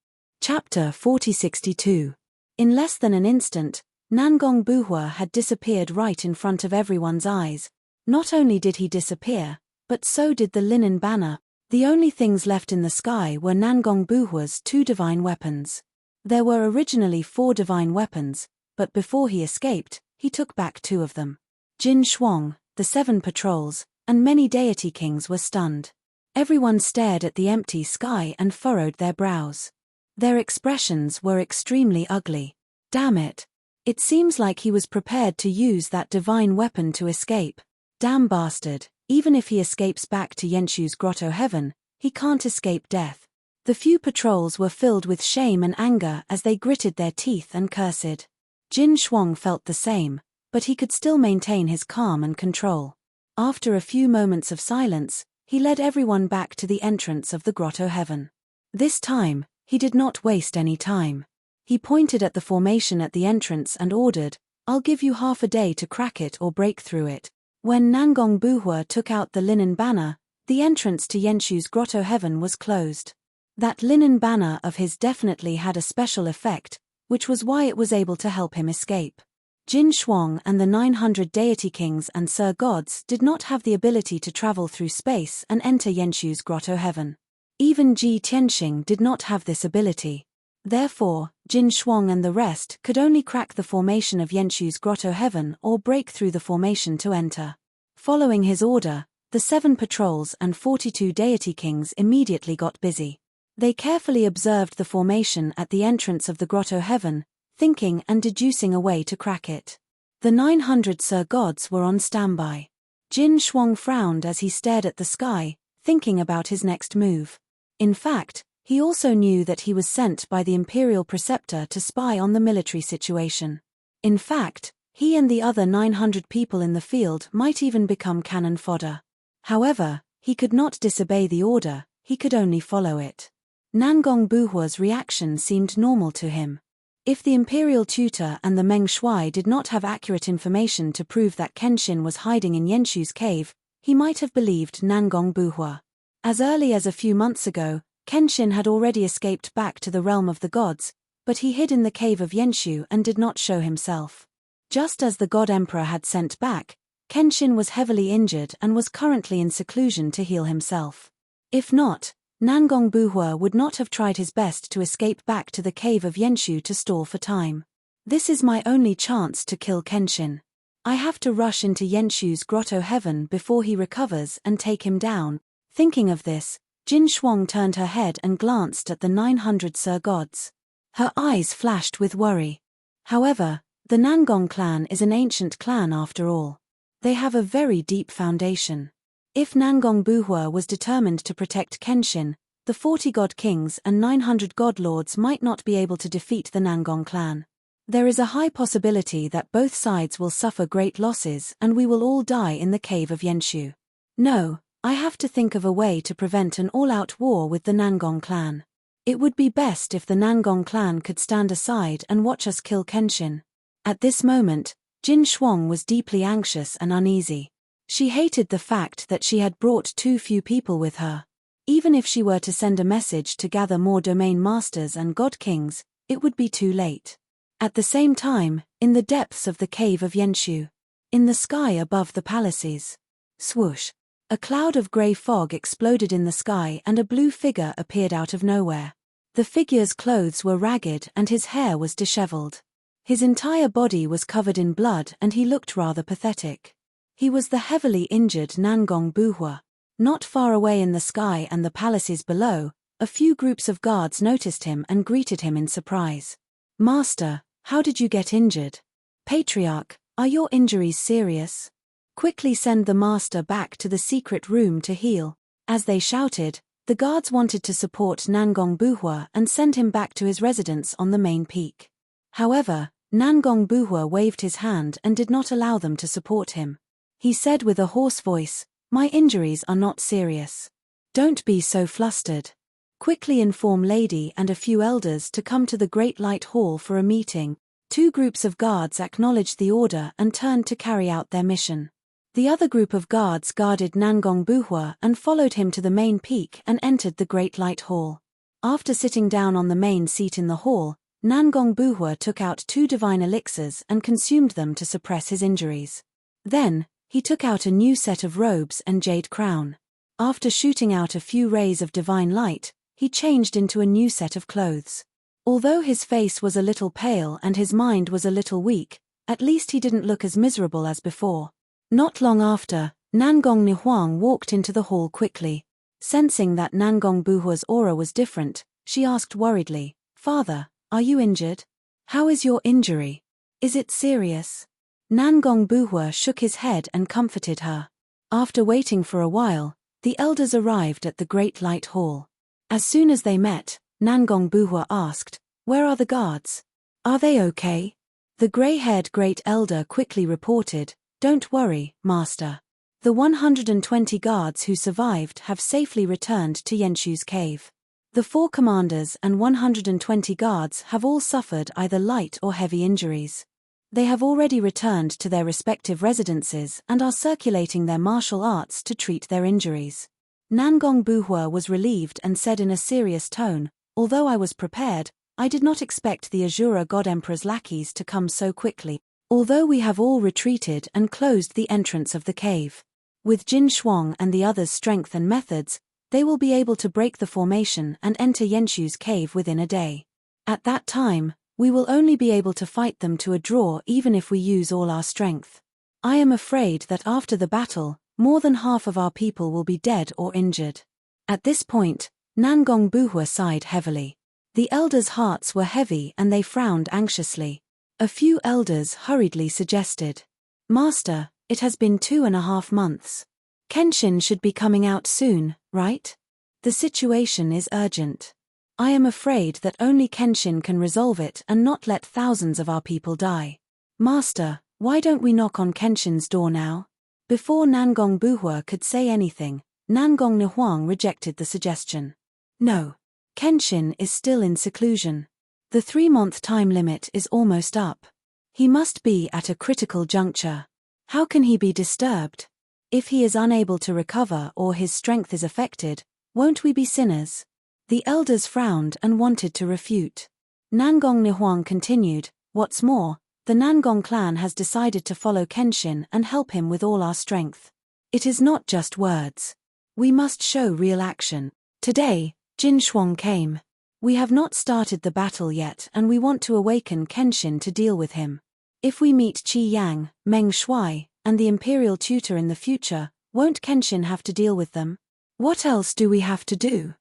Chapter 4062. In less than an instant, Nangong Buhua had disappeared right in front of everyone's eyes. Not only did he disappear, but so did the linen banner. The only things left in the sky were Nangong Buhua's 2 divine weapons. There were originally 4 divine weapons, but before he escaped, he took back 2 of them. Jin Shuang, the 7 patrols, and many deity kings were stunned. Everyone stared at the empty sky and furrowed their brows. Their expressions were extremely ugly. Damn it! It seems like he was prepared to use that divine weapon to escape. Damn bastard, even if he escapes back to Yenshu's grotto heaven, he can't escape death. The few patrols were filled with shame and anger as they gritted their teeth and cursed. Jin Shuang felt the same, but he could still maintain his calm and control. After a few moments of silence, he led everyone back to the entrance of the grotto heaven. This time, he did not waste any time. He pointed at the formation at the entrance and ordered, "I'll give you half a day to crack it or break through it." When Nangong Buhua took out the linen banner, the entrance to Yenshu's grotto heaven was closed. That linen banner of his definitely had a special effect, which was why it was able to help him escape. Jin Shuang and the 900 deity kings and Sir gods did not have the ability to travel through space and enter Yenshu's grotto heaven. Even Ji Tianxing did not have this ability. Therefore, Jin Shuang and the rest could only crack the formation of Yenshu's grotto heaven or break through the formation to enter. Following his order, the 7 patrols and 42 deity kings immediately got busy. They carefully observed the formation at the entrance of the grotto heaven, thinking and deducing a way to crack it. The 900 Sir gods were on standby. Jin Shuang frowned as he stared at the sky, thinking about his next move. In fact, he also knew that he was sent by the imperial preceptor to spy on the military situation. In fact, he and the other 900 people in the field might even become cannon fodder. However, he could not disobey the order, he could only follow it. Nangong Buhua's reaction seemed normal to him. If the imperial tutor and the Meng Shuai did not have accurate information to prove that Kenshin was hiding in Yenshu's cave, he might have believed Nangong Buhua. As early as a few months ago, Kenshin had already escaped back to the realm of the gods, but he hid in the cave of Yenshu and did not show himself. Just as the God Emperor had sent back, Kenshin was heavily injured and was currently in seclusion to heal himself. If not, Nangong Buhua would not have tried his best to escape back to the cave of Yenshu to stall for time. This is my only chance to kill Kenshin. I have to rush into Yenshu's grotto heaven before he recovers and take him down. Thinking of this, Jin Shuang turned her head and glanced at the 900 Sir gods. Her eyes flashed with worry. However, the Nangong clan is an ancient clan after all. They have a very deep foundation. If Nangong Buhua was determined to protect Kenshin, the 40 god kings and 900 god lords might not be able to defeat the Nangong clan. There is a high possibility that both sides will suffer great losses and we will all die in the cave of Yenshu. No, I have to think of a way to prevent an all-out war with the Nangong clan. It would be best if the Nangong clan could stand aside and watch us kill Kenshin. At this moment, Jin Shuang was deeply anxious and uneasy. She hated the fact that she had brought too few people with her. Even if she were to send a message to gather more domain masters and god kings, it would be too late. At the same time, in the depths of the cave of Yenshu, in the sky above the palaces, swoosh, a cloud of grey fog exploded in the sky and a blue figure appeared out of nowhere. The figure's clothes were ragged and his hair was disheveled. His entire body was covered in blood and he looked rather pathetic. He was the heavily injured Nangong Buhua. Not far away in the sky and the palaces below, a few groups of guards noticed him and greeted him in surprise. "Master, how did you get injured? Patriarch, are your injuries serious? Quickly send the master back to the secret room to heal." As they shouted, the guards wanted to support Nangong Buhua and send him back to his residence on the main peak. However, Nangong Buhua waved his hand and did not allow them to support him. He said with a hoarse voice, "My injuries are not serious. Don't be so flustered. Quickly inform Lady and a few elders to come to the Great Light Hall for a meeting." 2 groups of guards acknowledged the order and turned to carry out their mission. The other group of guards guarded Nangong Buhua and followed him to the main peak and entered the Great Light Hall. After sitting down on the main seat in the hall, Nangong Buhua took out 2 divine elixirs and consumed them to suppress his injuries. Then, he took out a new set of robes and jade crown. After shooting out a few rays of divine light, he changed into a new set of clothes. Although his face was a little pale and his mind was a little weak, at least he didn't look as miserable as before. Not long after, Nangong Nihuang walked into the hall quickly. Sensing that Nangong Buhua's aura was different, she asked worriedly, "Father, are you injured? How is your injury? Is it serious?" Nangong Buhua shook his head and comforted her. After waiting for a while, the elders arrived at the Great Light Hall. As soon as they met, Nangong Buhua asked, "Where are the guards? Are they okay?" The gray-haired great elder quickly reported, "Don't worry, master. The 120 guards who survived have safely returned to Yenshu's cave. The 4 commanders and 120 guards have all suffered either light or heavy injuries. They have already returned to their respective residences and are circulating their martial arts to treat their injuries." Nangong Buhua was relieved and said in a serious tone, "Although I was prepared, I did not expect the Azura God Emperor's lackeys to come so quickly. Although we have all retreated and closed the entrance of the cave. With Jin Shuang and the others' strength and methods, they will be able to break the formation and enter Yenshu's cave within a day. At that time, we will only be able to fight them to a draw even if we use all our strength. I am afraid that after the battle, more than half of our people will be dead or injured." At this point, Nangong Buhua sighed heavily. The elders' hearts were heavy and they frowned anxiously. A few elders hurriedly suggested, "Master, it has been 2.5 months. Kenshin should be coming out soon, right? The situation is urgent. I am afraid that only Kenshin can resolve it and not let thousands of our people die. Master, why don't we knock on Kenshin's door now?" Before Nangong Buhua could say anything, Nangong Nihuang rejected the suggestion. "No. Kenshin is still in seclusion. The 3-month time limit is almost up. He must be at a critical juncture. How can he be disturbed? If he is unable to recover or his strength is affected, won't we be sinners?" The elders frowned and wanted to refute. Nangong Nihuang continued, "What's more, the Nangong clan has decided to follow Kenshin and help him with all our strength. It is not just words. We must show real action. Today, Jin Shuang came. We have not started the battle yet and we want to awaken Kenshin to deal with him. If we meet Qi Yang, Meng Shuai, and the imperial tutor in the future, won't Kenshin have to deal with them? What else do we have to do?"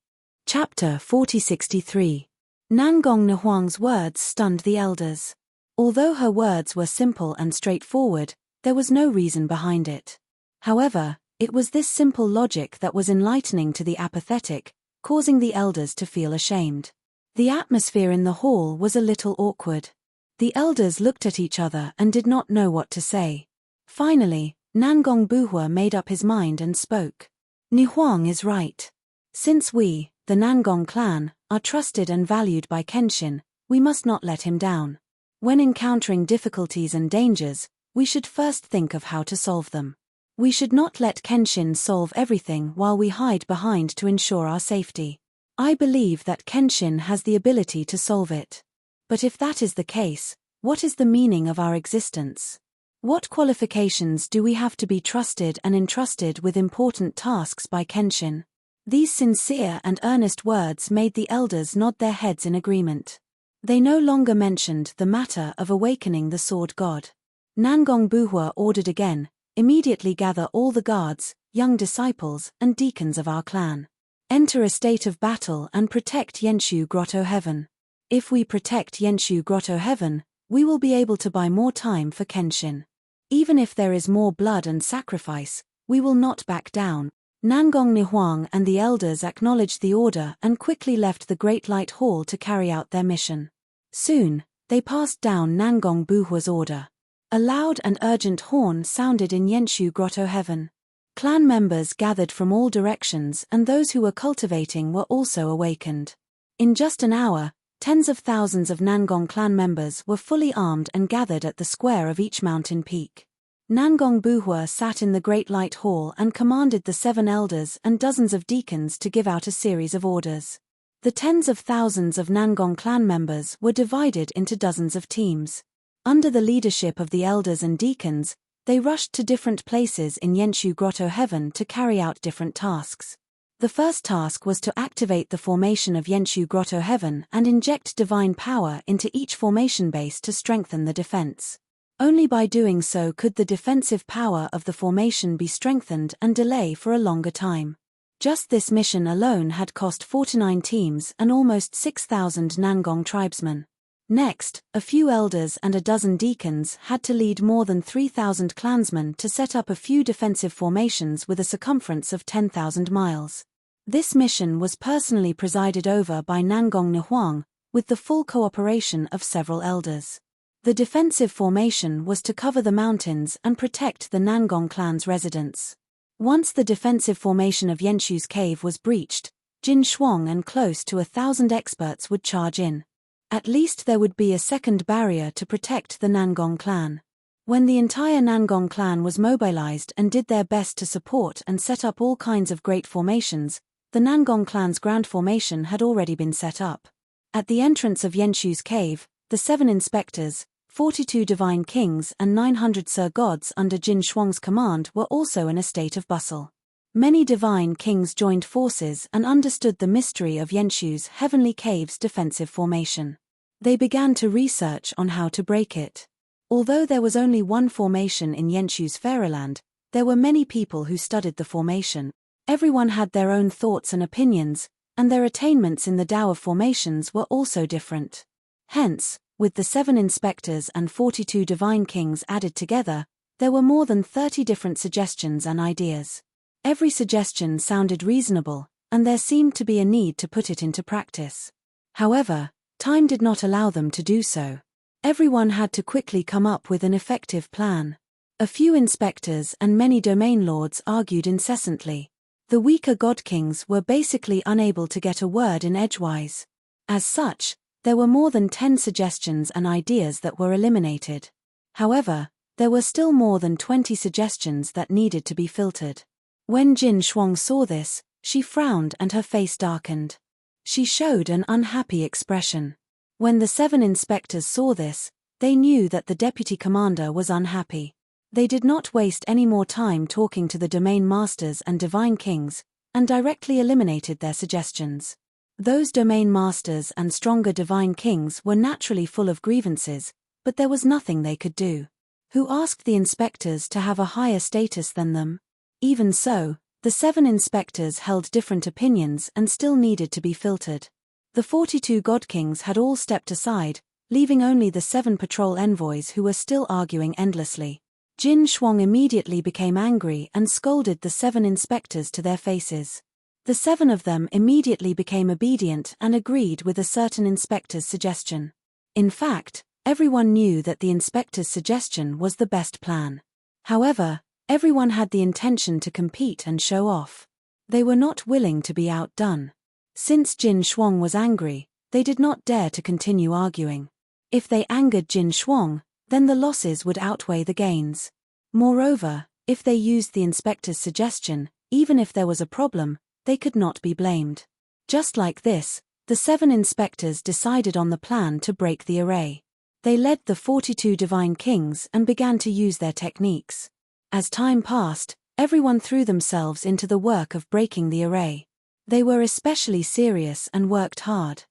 Chapter 4063. Nangong Nihuang's words stunned the elders. Although her words were simple and straightforward, there was no reason behind it. However, it was this simple logic that was enlightening to the apathetic, causing the elders to feel ashamed. The atmosphere in the hall was a little awkward. The elders looked at each other and did not know what to say. Finally, Nangong Buhua made up his mind and spoke. "Nihuang is right. Since we, the Nangong clan, are trusted and valued by Kenshin, we must not let him down. When encountering difficulties and dangers, we should first think of how to solve them. We should not let Kenshin solve everything while we hide behind to ensure our safety. I believe that Kenshin has the ability to solve it. But if that is the case, what is the meaning of our existence? What qualifications do we have to be trusted and entrusted with important tasks by Kenshin?" These sincere and earnest words made the elders nod their heads in agreement. They no longer mentioned the matter of awakening the sword god. Nangong Buhua ordered again, "Immediately gather all the guards, young disciples, and deacons of our clan. Enter a state of battle and protect Yenshu Grotto Heaven. If we protect Yenshu Grotto Heaven, we will be able to buy more time for Kenshin. Even if there is more blood and sacrifice, we will not back down." Nangong Nihuang and the elders acknowledged the order and quickly left the Great Light Hall to carry out their mission. Soon, they passed down Nangong Buhua's order. A loud and urgent horn sounded in Yenshu Grotto Heaven. Clan members gathered from all directions and those who were cultivating were also awakened. In just an hour, tens of thousands of Nangong clan members were fully armed and gathered at the square of each mountain peak. Nangong Buhua sat in the Great Light Hall and commanded the 7 elders and dozens of deacons to give out a series of orders. The tens of thousands of Nangong clan members were divided into dozens of teams. Under the leadership of the elders and deacons, they rushed to different places in Yenshu Grotto Heaven to carry out different tasks. The first task was to activate the formation of Yenshu Grotto Heaven and inject divine power into each formation base to strengthen the defense. Only by doing so could the defensive power of the formation be strengthened and delay for a longer time. Just this mission alone had cost 49 teams and almost 6,000 Nangong tribesmen. Next, a few elders and a dozen deacons had to lead more than 3,000 clansmen to set up a few defensive formations with a circumference of 10,000 miles. This mission was personally presided over by Nangong Nihuang, with the full cooperation of several elders. The defensive formation was to cover the mountains and protect the Nangong clan's residents. Once the defensive formation of Yenshu's cave was breached, Jin Shuang and close to 1,000 experts would charge in. At least there would be a second barrier to protect the Nangong clan. When the entire Nangong clan was mobilized and did their best to support and set up all kinds of great formations, the Nangong clan's grand formation had already been set up. At the entrance of Yenshu's cave, the 7 inspectors, 42 divine kings and 900 Sir gods under Jin Shuang's command were also in a state of bustle. Many divine kings joined forces and understood the mystery of Yenshu's heavenly cave's defensive formation. They began to research on how to break it. Although there was only one formation in Yenshu's fairyland, there were many people who studied the formation. Everyone had their own thoughts and opinions, and their attainments in the Tao of formations were also different. Hence, with the 7 inspectors and 42 divine kings added together, there were more than 30 different suggestions and ideas. Every suggestion sounded reasonable, and there seemed to be a need to put it into practice. However, time did not allow them to do so. Everyone had to quickly come up with an effective plan. A few inspectors and many domain lords argued incessantly. The weaker god kings were basically unable to get a word in edgewise. As such, there were more than 10 suggestions and ideas that were eliminated. However, there were still more than 20 suggestions that needed to be filtered. When Jin Shuang saw this, she frowned and her face darkened. She showed an unhappy expression. When the 7 inspectors saw this, they knew that the deputy commander was unhappy. They did not waste any more time talking to the domain masters and divine kings, and directly eliminated their suggestions. Those domain masters and stronger divine kings were naturally full of grievances, but there was nothing they could do. Who asked the inspectors to have a higher status than them? Even so, the 7 inspectors held different opinions and still needed to be filtered. The 42 god kings had all stepped aside, leaving only the 7 patrol envoys who were still arguing endlessly. Jin Shuang immediately became angry and scolded the 7 inspectors to their faces. The 7 of them immediately became obedient and agreed with a certain inspector's suggestion. In fact, everyone knew that the inspector's suggestion was the best plan. However, everyone had the intention to compete and show off. They were not willing to be outdone. Since Jin Shuang was angry, they did not dare to continue arguing. If they angered Jin Shuang, then the losses would outweigh the gains. Moreover, if they used the inspector's suggestion, even if there was a problem, they could not be blamed. Just like this, the 7 inspectors decided on the plan to break the array. They led the 42 divine kings and began to use their techniques. As time passed, everyone threw themselves into the work of breaking the array. They were especially serious and worked hard.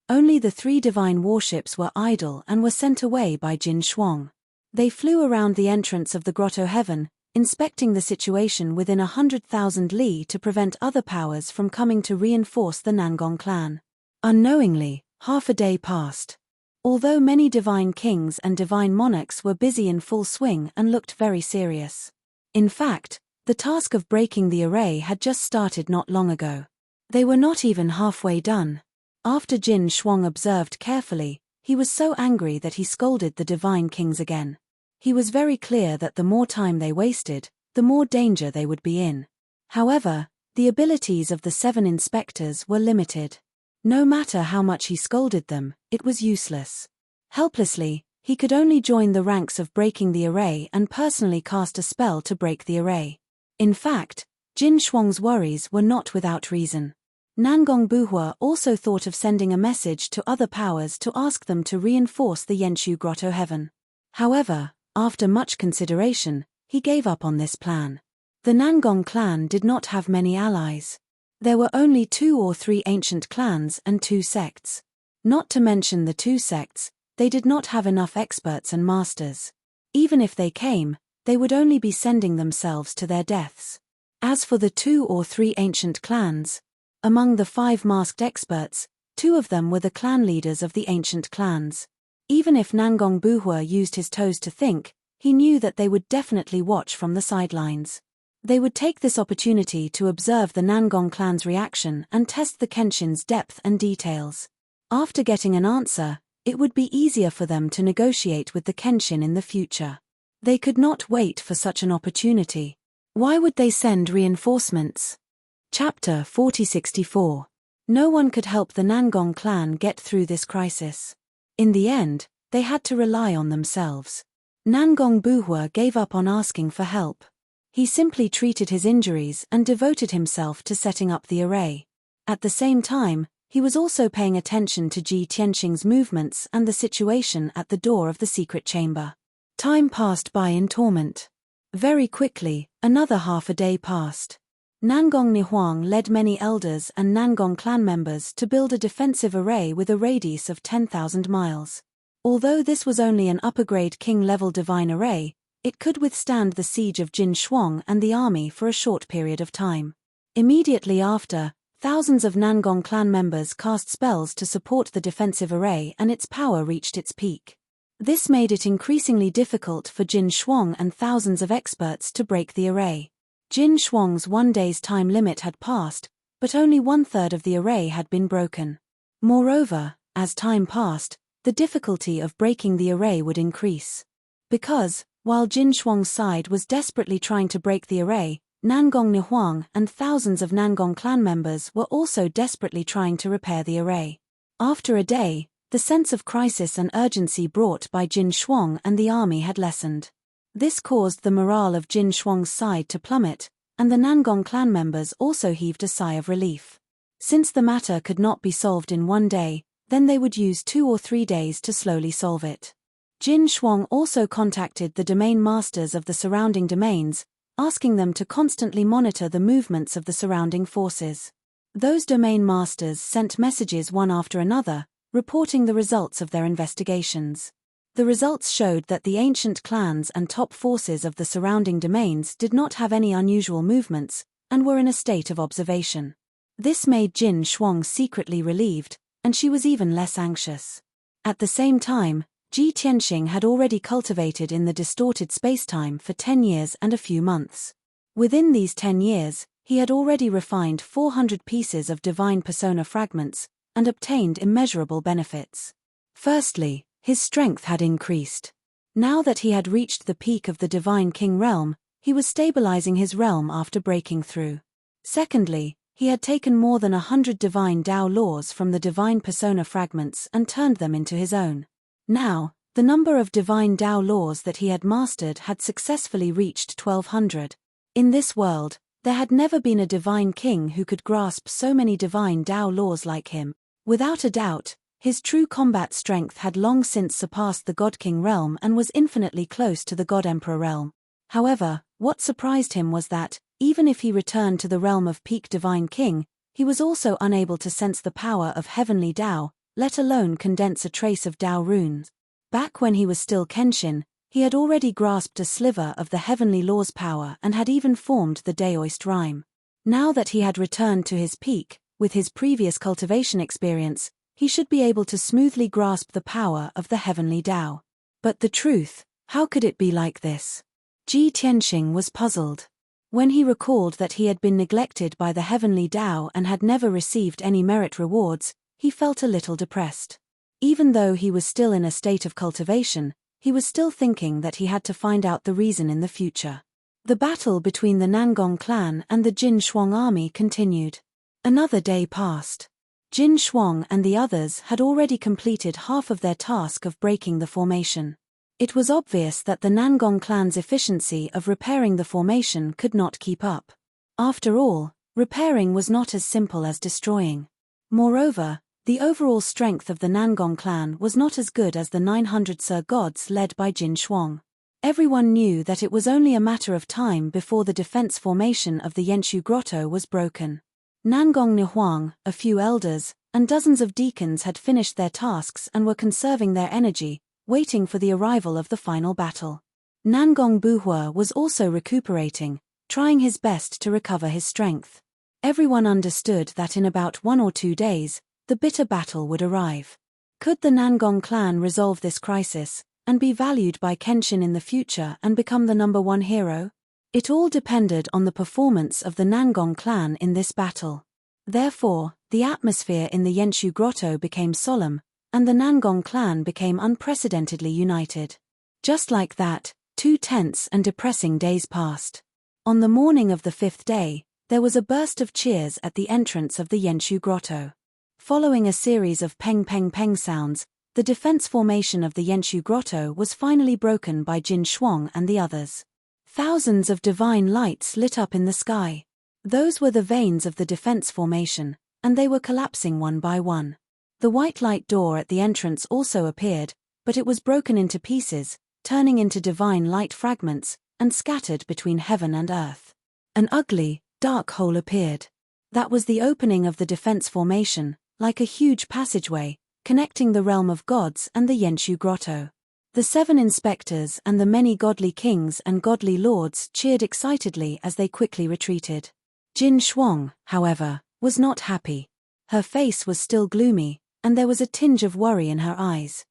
Only the 3 divine warships were idle and were sent away by Jin Shuang. They flew around the entrance of the Grotto Heaven, inspecting the situation within 100,000 li to prevent other powers from coming to reinforce the Nangong clan. Unknowingly, half a day passed. Although many divine kings and divine monarchs were busy in full swing and looked very serious. In fact, the task of breaking the array had just started not long ago. They were not even halfway done. After Jin Shuang observed carefully, he was so angry that he scolded the divine kings again. He was very clear that the more time they wasted, the more danger they would be in. However, the abilities of the 7 inspectors were limited. No matter how much he scolded them, it was useless. Helplessly, he could only join the ranks of breaking the array and personally cast a spell to break the array. In fact, Jin Shuang's worries were not without reason. Nangong Buhua also thought of sending a message to other powers to ask them to reinforce the Yenshu Grotto Heaven. However, after much consideration, he gave up on this plan. The Nangong clan did not have many allies. There were only 2 or 3 ancient clans and 2 sects. Not to mention the 2 sects, they did not have enough experts and masters. Even if they came, they would only be sending themselves to their deaths. As for the 2 or 3 ancient clans, among the 5 masked experts, 2 of them were the clan leaders of the ancient clans. Even if Nangong Buhua used his toes to think, he knew that they would definitely watch from the sidelines. They would take this opportunity to observe the Nangong clan's reaction and test the Kenshin's depth and details. After getting an answer, It would be easier for them to negotiate with the Kenshin in the future. They could not wait for such an opportunity. Why would they send reinforcements? Chapter 4064. No one could help the Nangong clan get through this crisis. In the end, they had to rely on themselves. Nangong Buhua gave up on asking for help. He simply treated his injuries and devoted himself to setting up the array. At the same time, he was also paying attention to Ji Tianxing's movements and the situation at the door of the secret chamber. Time passed by in torment. Very quickly, another half a day passed. Nangong Nihuang led many elders and Nangong clan members to build a defensive array with a radius of 10,000 miles. Although this was only an upper-grade king-level divine array, it could withstand the siege of Jin Shuang and the army for a short period of time. Immediately after, thousands of Nangong clan members cast spells to support the defensive array and its power reached its peak. This made it increasingly difficult for Jin Shuang and thousands of experts to break the array. Jin Shuang's 1 day's time limit had passed, but only 1/3 of the array had been broken. Moreover, as time passed, the difficulty of breaking the array would increase. Because, while Jin Shuang's side was desperately trying to break the array, Nangong Nihuang and thousands of Nangong clan members were also desperately trying to repair the array. After a day, the sense of crisis and urgency brought by Jin Shuang and the army had lessened. This caused the morale of Jin Shuang's side to plummet, and the Nangong clan members also heaved a sigh of relief. Since the matter could not be solved in 1 day, then they would use 2 or 3 days to slowly solve it. Jin Shuang also contacted the domain masters of the surrounding domains, asking them to constantly monitor the movements of the surrounding forces. Those domain masters sent messages one after another, reporting the results of their investigations. The results showed that the ancient clans and top forces of the surrounding domains did not have any unusual movements, and were in a state of observation. This made Jin Shuang secretly relieved, and she was even less anxious. At the same time, Ji Tianxing had already cultivated in the distorted spacetime for 10 years and a few months. Within these 10 years, he had already refined 400 pieces of divine persona fragments, and obtained immeasurable benefits. Firstly, his strength had increased. Now that he had reached the peak of the Divine King realm, he was stabilizing his realm after breaking through. Secondly, he had taken more than 100 divine Tao laws from the divine persona fragments and turned them into his own. Now, the number of divine Tao laws that he had mastered had successfully reached 1,200. In this world, there had never been a divine king who could grasp so many divine Tao laws like him. Without a doubt, his true combat strength had long since surpassed the God King realm and was infinitely close to the God Emperor realm. However, what surprised him was that, even if he returned to the realm of peak Divine King, he was also unable to sense the power of heavenly Tao, let alone condense a trace of Tao runes. Back when he was still Kenshin, he had already grasped a sliver of the heavenly law's power and had even formed the Daoist rhyme. Now that he had returned to his peak, with his previous cultivation experience, he should be able to smoothly grasp the power of the heavenly Tao. But the truth, how could it be like this? Ji Tianxing was puzzled. When he recalled that he had been neglected by the heavenly Tao and had never received any merit rewards, he felt a little depressed. Even though he was still in a state of cultivation, he was still thinking that he had to find out the reason in the future. The battle between the Nangong clan and the Jin Shuang army continued. Another day passed. Jin Shuang and the others had already completed half of their task of breaking the formation. It was obvious that the Nangong clan's efficiency of repairing the formation could not keep up. After all, repairing was not as simple as destroying. Moreover, the overall strength of the Nangong clan was not as good as the 900 Sir gods led by Jin Shuang. Everyone knew that it was only a matter of time before the defense formation of the Yenshu Grotto was broken. Nangong Nihuang, a few elders, and dozens of deacons had finished their tasks and were conserving their energy, waiting for the arrival of the final battle. Nangong Buhua was also recuperating, trying his best to recover his strength. Everyone understood that in about 1 or 2 days, the bitter battle would arrive. Could the Nangong clan resolve this crisis, and be valued by Kenshin in the future and become the #1 hero? It all depended on the performance of the Nangong clan in this battle. Therefore, the atmosphere in the Yenshu Grotto became solemn, and the Nangong clan became unprecedentedly united. Just like that, 2 tense and depressing days passed. On the morning of the 5th day, there was a burst of cheers at the entrance of the Yenshu Grotto. Following a series of peng peng peng sounds, the defense formation of the Yenshu Grotto was finally broken by Jin Shuang and the others. Thousands of divine lights lit up in the sky. Those were the veins of the defense formation, and they were collapsing one by one. The white light door at the entrance also appeared, but it was broken into pieces, turning into divine light fragments, and scattered between heaven and earth. An ugly, dark hole appeared. That was the opening of the defense formation, like a huge passageway, connecting the realm of gods and the Yenshu Grotto. The 7 inspectors and the many godly kings and godly lords cheered excitedly as they quickly retreated. Jin Shuang, however, was not happy. Her face was still gloomy, and there was a tinge of worry in her eyes.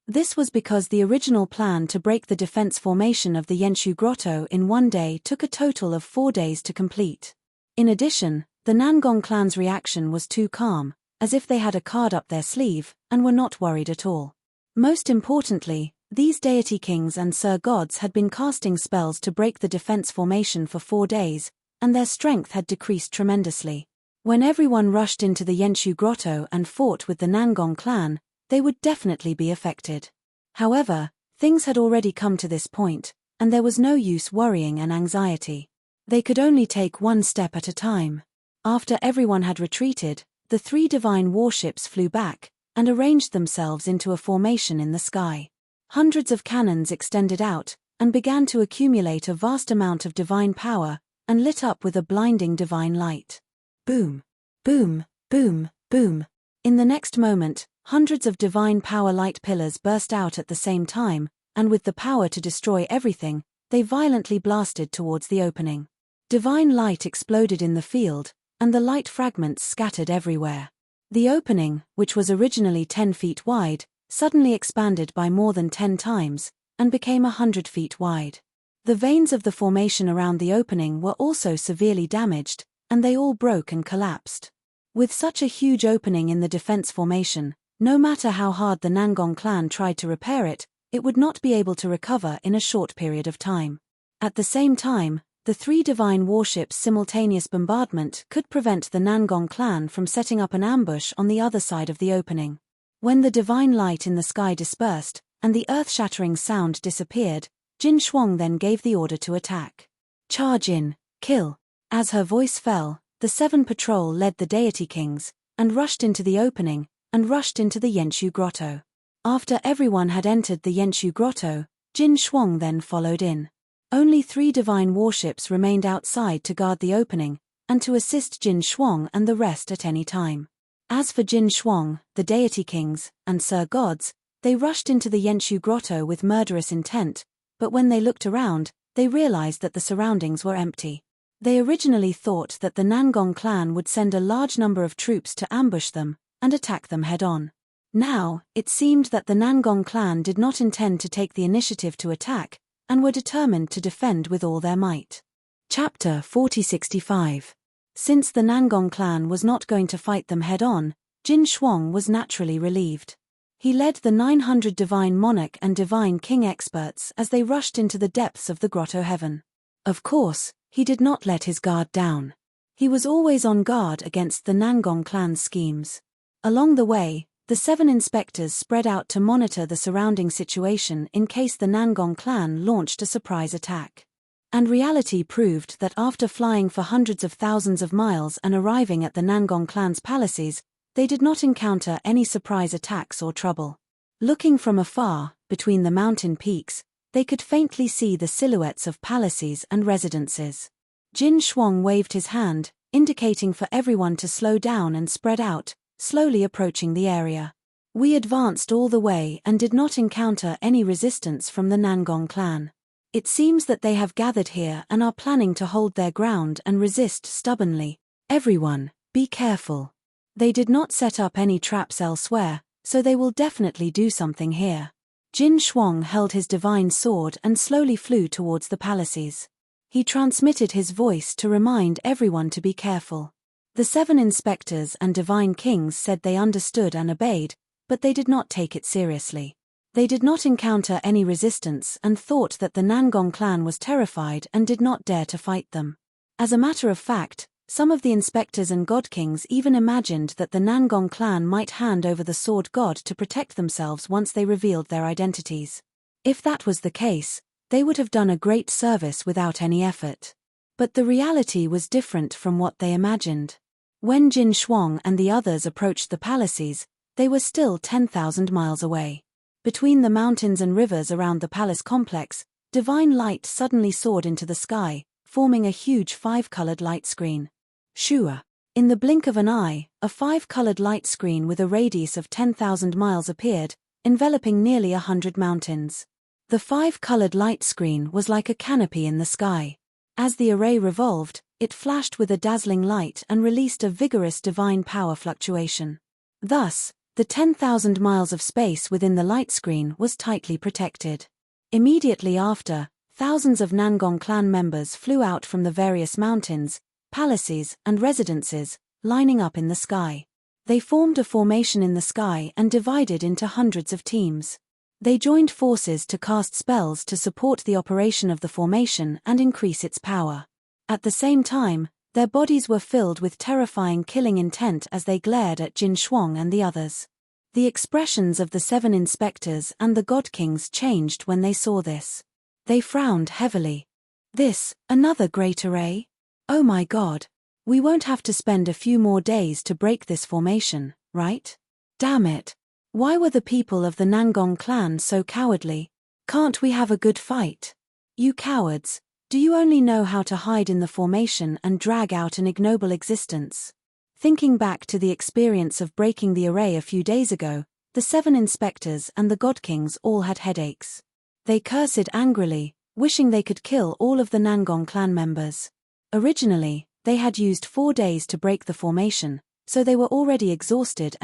This was because the original plan to break the defense formation of the Yenshu Grotto in one day took a total of 4 days to complete. In addition, the Nangong clan's reaction was too calm, as if they had a card up their sleeve, and were not worried at all. Most importantly, these deity kings and Sir gods had been casting spells to break the defense formation for 4 days, and their strength had decreased tremendously. When everyone rushed into the Yenshu Grotto and fought with the Nangong clan, they would definitely be affected. However, things had already come to this point, and there was no use worrying and anxiety. They could only take one step at a time. After everyone had retreated, the 3 divine warships flew back, and arranged themselves into a formation in the sky. Hundreds of cannons extended out, and began to accumulate a vast amount of divine power, and lit up with a blinding divine light. Boom! Boom! Boom! Boom! In the next moment, hundreds of divine power light pillars burst out at the same time, and with the power to destroy everything, they violently blasted towards the opening. Divine light exploded in the field, and the light fragments scattered everywhere. The opening, which was originally 10 feet wide, suddenly expanded by more than 10 times, and became 100 feet wide. The veins of the formation around the opening were also severely damaged, and they all broke and collapsed. With such a huge opening in the defense formation, no matter how hard the Nangong clan tried to repair it, it would not be able to recover in a short period of time. At the same time, the 3 divine warships' simultaneous bombardment could prevent the Nangong clan from setting up an ambush on the other side of the opening. When the divine light in the sky dispersed, and the earth-shattering sound disappeared, Jin Shuang then gave the order to attack. Charge in, kill. As her voice fell, the 7 patrol led the deity kings, and rushed into the opening, and rushed into the Yenshu Grotto. After everyone had entered the Yenshu Grotto, Jin Shuang then followed in. Only 3 divine warships remained outside to guard the opening, and to assist Jin Shuang and the rest at any time. As for Jin Shuang, the deity kings, and Sir gods, they rushed into the Yenshu Grotto with murderous intent, but when they looked around, they realized that the surroundings were empty. They originally thought that the Nangong clan would send a large number of troops to ambush them, and attack them head-on. Now, it seemed that the Nangong clan did not intend to take the initiative to attack, and were determined to defend with all their might. Chapter 4065. Since the Nangong clan was not going to fight them head-on, Jin Shuang was naturally relieved. He led the 900 divine monarch and divine king experts as they rushed into the depths of the grotto heaven. Of course, he did not let his guard down. He was always on guard against the Nangong clan's schemes. Along the way, the 7 inspectors spread out to monitor the surrounding situation in case the Nangong clan launched a surprise attack. And reality proved that after flying for hundreds of thousands of miles and arriving at the Nangong clan's palaces, they did not encounter any surprise attacks or trouble. Looking from afar, between the mountain peaks, they could faintly see the silhouettes of palaces and residences. Jin Shuang waved his hand, indicating for everyone to slow down and spread out, slowly approaching the area. We advanced all the way and did not encounter any resistance from the Nangong clan. It seems that they have gathered here and are planning to hold their ground and resist stubbornly. Everyone, be careful. They did not set up any traps elsewhere, so they will definitely do something here. Jin Shuang held his divine sword and slowly flew towards the palaces. He transmitted his voice to remind everyone to be careful. The 7 inspectors and divine kings said they understood and obeyed, but they did not take it seriously. They did not encounter any resistance and thought that the Nangong clan was terrified and did not dare to fight them. As a matter of fact, some of the inspectors and god kings even imagined that the Nangong clan might hand over the sword god to protect themselves once they revealed their identities. If that was the case, they would have done a great service without any effort. But the reality was different from what they imagined. When Jin Shuang and the others approached the palaces, they were still 10,000 miles away. Between the mountains and rivers around the palace complex, divine light suddenly soared into the sky, forming a huge 5-colored light screen. Shua. In the blink of an eye, a 5-colored light screen with a radius of 10,000 miles appeared, enveloping nearly 100 mountains. The 5-colored light screen was like a canopy in the sky. As the array revolved, it flashed with a dazzling light and released a vigorous divine power fluctuation. Thus, the 10,000 miles of space within the light screen was tightly protected. Immediately after, thousands of Nangong clan members flew out from the various mountains, palaces, and residences, lining up in the sky. They formed a formation in the sky and divided into hundreds of teams. They joined forces to cast spells to support the operation of the formation and increase its power. At the same time, their bodies were filled with terrifying killing intent as they glared at Jin Shuang and the others. The expressions of the 7 inspectors and the god kings changed when they saw this. They frowned heavily. This, another great array? Oh my god. We won't have to spend a few more days to break this formation, right? Damn it. Why were the people of the Nangong clan so cowardly? Can't we have a good fight? You cowards. Do you only know how to hide in the formation and drag out an ignoble existence? Thinking back to the experience of breaking the array a few days ago, the 7 inspectors and the god kings all had headaches. They cursed angrily, wishing they could kill all of the Nangong clan members. Originally, they had used 4 days to break the formation, so they were already exhausted.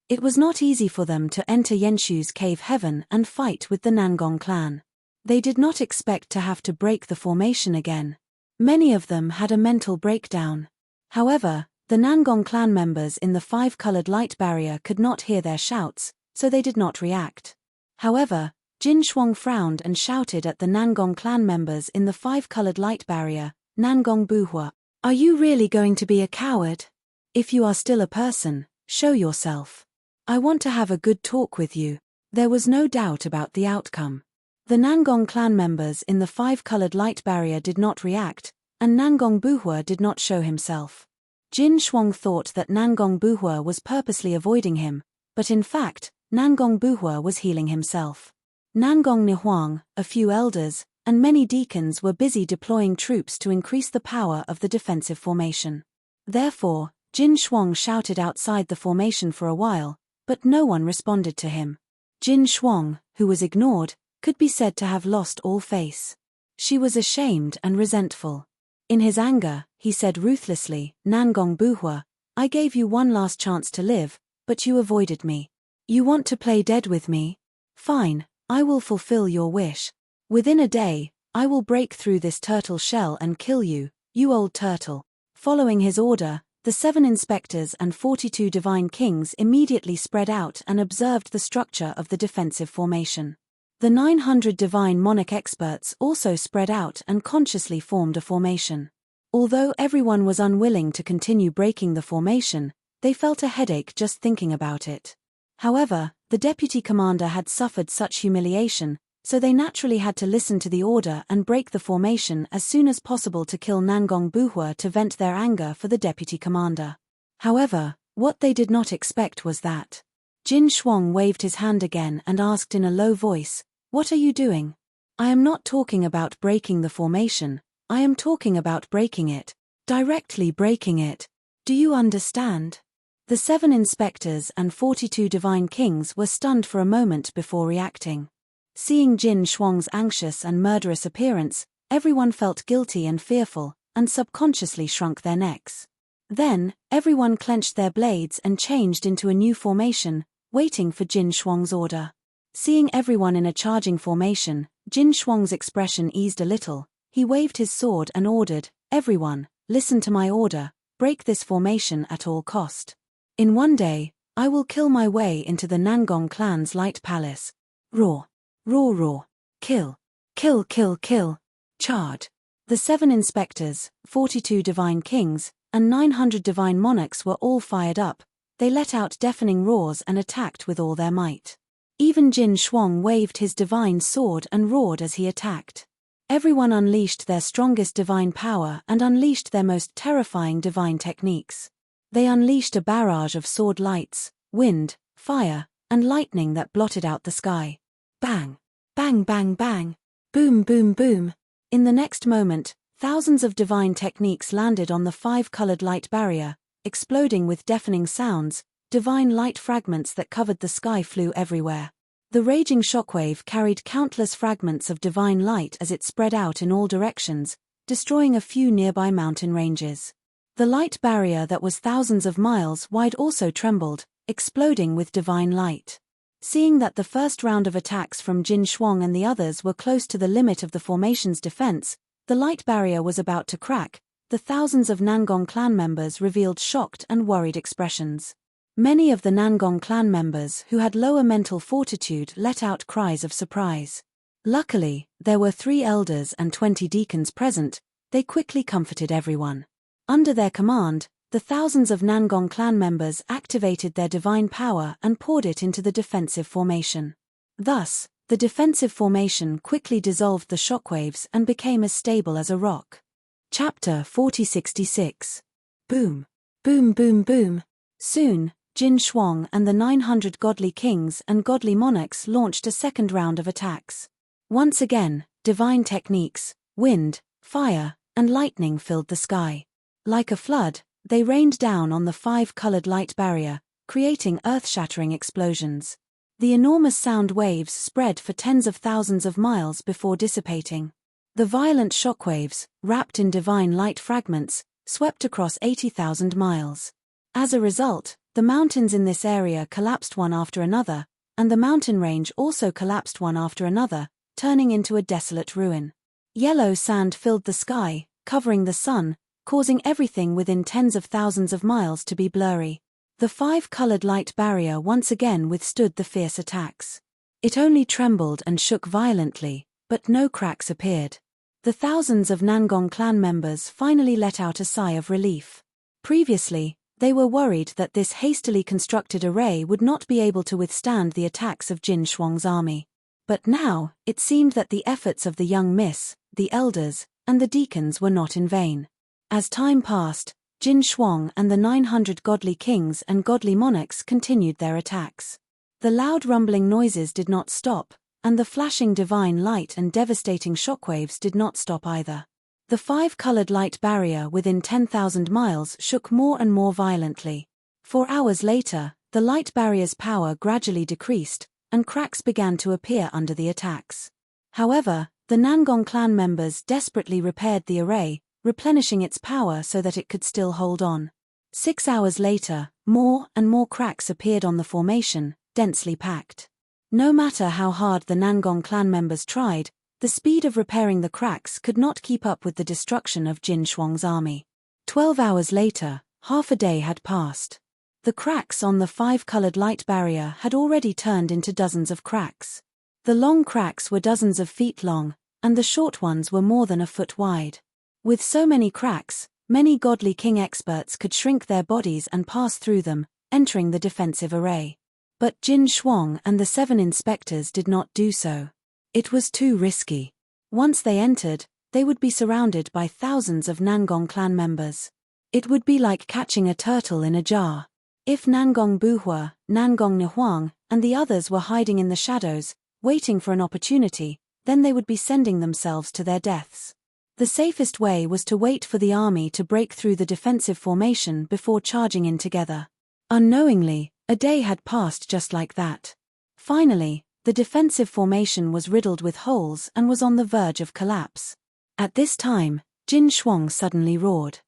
It was not easy for them to enter Yenshu's cave heaven and fight with the Nangong clan. They did not expect to have to break the formation again. Many of them had a mental breakdown. However, the Nangong clan members in the 5-colored light barrier could not hear their shouts, so they did not react. However, Jin Shuang frowned and shouted at the Nangong clan members in the 5-colored light barrier, Nangong Buhua, are you really going to be a coward? If you are still a person, show yourself. I want to have a good talk with you. There was no doubt about the outcome. The Nangong clan members in the 5-colored light barrier did not react, and Nangong Buhua did not show himself. Jin Shuang thought that Nangong Buhua was purposely avoiding him, but in fact, Nangong Buhua was healing himself. Nangong Nihuang, a few elders, and many deacons were busy deploying troops to increase the power of the defensive formation. Therefore, Jin Shuang shouted outside the formation for a while, but no one responded to him. Jin Shuang, who was ignored, could be said to have lost all face. She was ashamed and resentful. In his anger, he said ruthlessly, Nangong Buhua, I gave you one last chance to live, but you avoided me. You want to play dead with me? Fine, I will fulfill your wish. Within a day, I will break through this turtle shell and kill you, you old turtle. Following his order, the 7 inspectors and 42 divine kings immediately spread out and observed the structure of the defensive formation. The 900 divine monarch experts also spread out and consciously formed a formation. Although everyone was unwilling to continue breaking the formation, they felt a headache just thinking about it. However, the deputy commander had suffered such humiliation, so they naturally had to listen to the order and break the formation as soon as possible to kill Nangong Buhua to vent their anger for the deputy commander. However, what they did not expect was that Jin Shuang waved his hand again and asked in a low voice, "What are you doing?" "I am not talking about breaking the formation, I am talking about breaking it. Directly breaking it. Do you understand?" The 7 inspectors and 42 divine kings were stunned for a moment before reacting. Seeing Jin Shuang's anxious and murderous appearance, everyone felt guilty and fearful, and subconsciously shrunk their necks. Then, everyone clenched their blades and changed into a new formation, waiting for Jin Shuang's order. Seeing everyone in a charging formation, Jin Shuang's expression eased a little. He waved his sword and ordered, "Everyone, listen to my order, break this formation at all cost." In one day, I will kill my way into the Nangong clan's light palace. Roar. Roar roar. Kill. Kill kill kill. Charge. The 7 inspectors, 42 divine kings, and 900 divine monarchs were all fired up. They let out deafening roars and attacked with all their might. Even Jin Shuang waved his divine sword and roared as he attacked. Everyone unleashed their strongest divine power and unleashed their most terrifying divine techniques. They unleashed a barrage of sword lights, wind, fire, and lightning that blotted out the sky. Bang! Bang bang bang! Boom boom boom! In the next moment, thousands of divine techniques landed on the 5-colored light barrier, exploding with deafening sounds. Divine light fragments that covered the sky flew everywhere. The raging shockwave carried countless fragments of divine light as it spread out in all directions, destroying a few nearby mountain ranges. The light barrier that was thousands of miles wide also trembled, exploding with divine light. Seeing that the first round of attacks from Jin Shuang and the others were close to the limit of the formation's defense, the light barrier was about to crack. The thousands of Nangong clan members revealed shocked and worried expressions. Many of the Nangong clan members who had lower mental fortitude let out cries of surprise. Luckily, there were 3 elders and 20 deacons present. They quickly comforted everyone. Under their command, the thousands of Nangong clan members activated their divine power and poured it into the defensive formation. Thus, the defensive formation quickly dissolved the shockwaves and became as stable as a rock. Chapter 4066. Boom. Boom boom boom. Soon, Jin Shuang and the 900 godly kings and godly monarchs launched a second round of attacks. Once again, divine techniques, wind, fire, and lightning filled the sky. Like a flood, they rained down on the 5-colored light barrier, creating earth-shattering explosions. The enormous sound waves spread for tens of thousands of miles before dissipating. The violent shockwaves, wrapped in divine light fragments, swept across 80,000 miles. As a result, the mountains in this area collapsed one after another, and the mountain range also collapsed one after another, turning into a desolate ruin. Yellow sand filled the sky, covering the sun, causing everything within tens of thousands of miles to be blurry. The 5-colored light barrier once again withstood the fierce attacks. It only trembled and shook violently, but no cracks appeared. The thousands of Nangong clan members finally let out a sigh of relief. Previously, they were worried that this hastily constructed array would not be able to withstand the attacks of Jin Shuang's army. But now, it seemed that the efforts of the young miss, the elders, and the deacons were not in vain. As time passed, Jin Shuang and the 900 godly kings and godly monarchs continued their attacks. The loud rumbling noises did not stop, and the flashing divine light and devastating shockwaves did not stop either. The 5-colored light barrier within 10,000 miles shook more and more violently. 4 hours later, the light barrier's power gradually decreased, and cracks began to appear under the attacks. However, the Nangong clan members desperately repaired the array, replenishing its power so that it could still hold on. 6 hours later, more and more cracks appeared on the formation, densely packed. No matter how hard the Nangong clan members tried, the speed of repairing the cracks could not keep up with the destruction of Jin Shuang's army. 12 hours later, half a day had passed. The cracks on the 5-colored light barrier had already turned into dozens of cracks. The long cracks were dozens of feet long, and the short ones were more than a foot wide. With so many cracks, many godly king experts could shrink their bodies and pass through them, entering the defensive array. But Jin Shuang and the 7 inspectors did not do so. It was too risky. Once they entered, they would be surrounded by thousands of Nangong clan members. It would be like catching a turtle in a jar. If Nangong Buhua, Nangong Nihuang, and the others were hiding in the shadows, waiting for an opportunity, then they would be sending themselves to their deaths. The safest way was to wait for the army to break through the defensive formation before charging in together. Unknowingly, a day had passed just like that. Finally, the defensive formation was riddled with holes and was on the verge of collapse. At this time, Jin Shuang suddenly roared.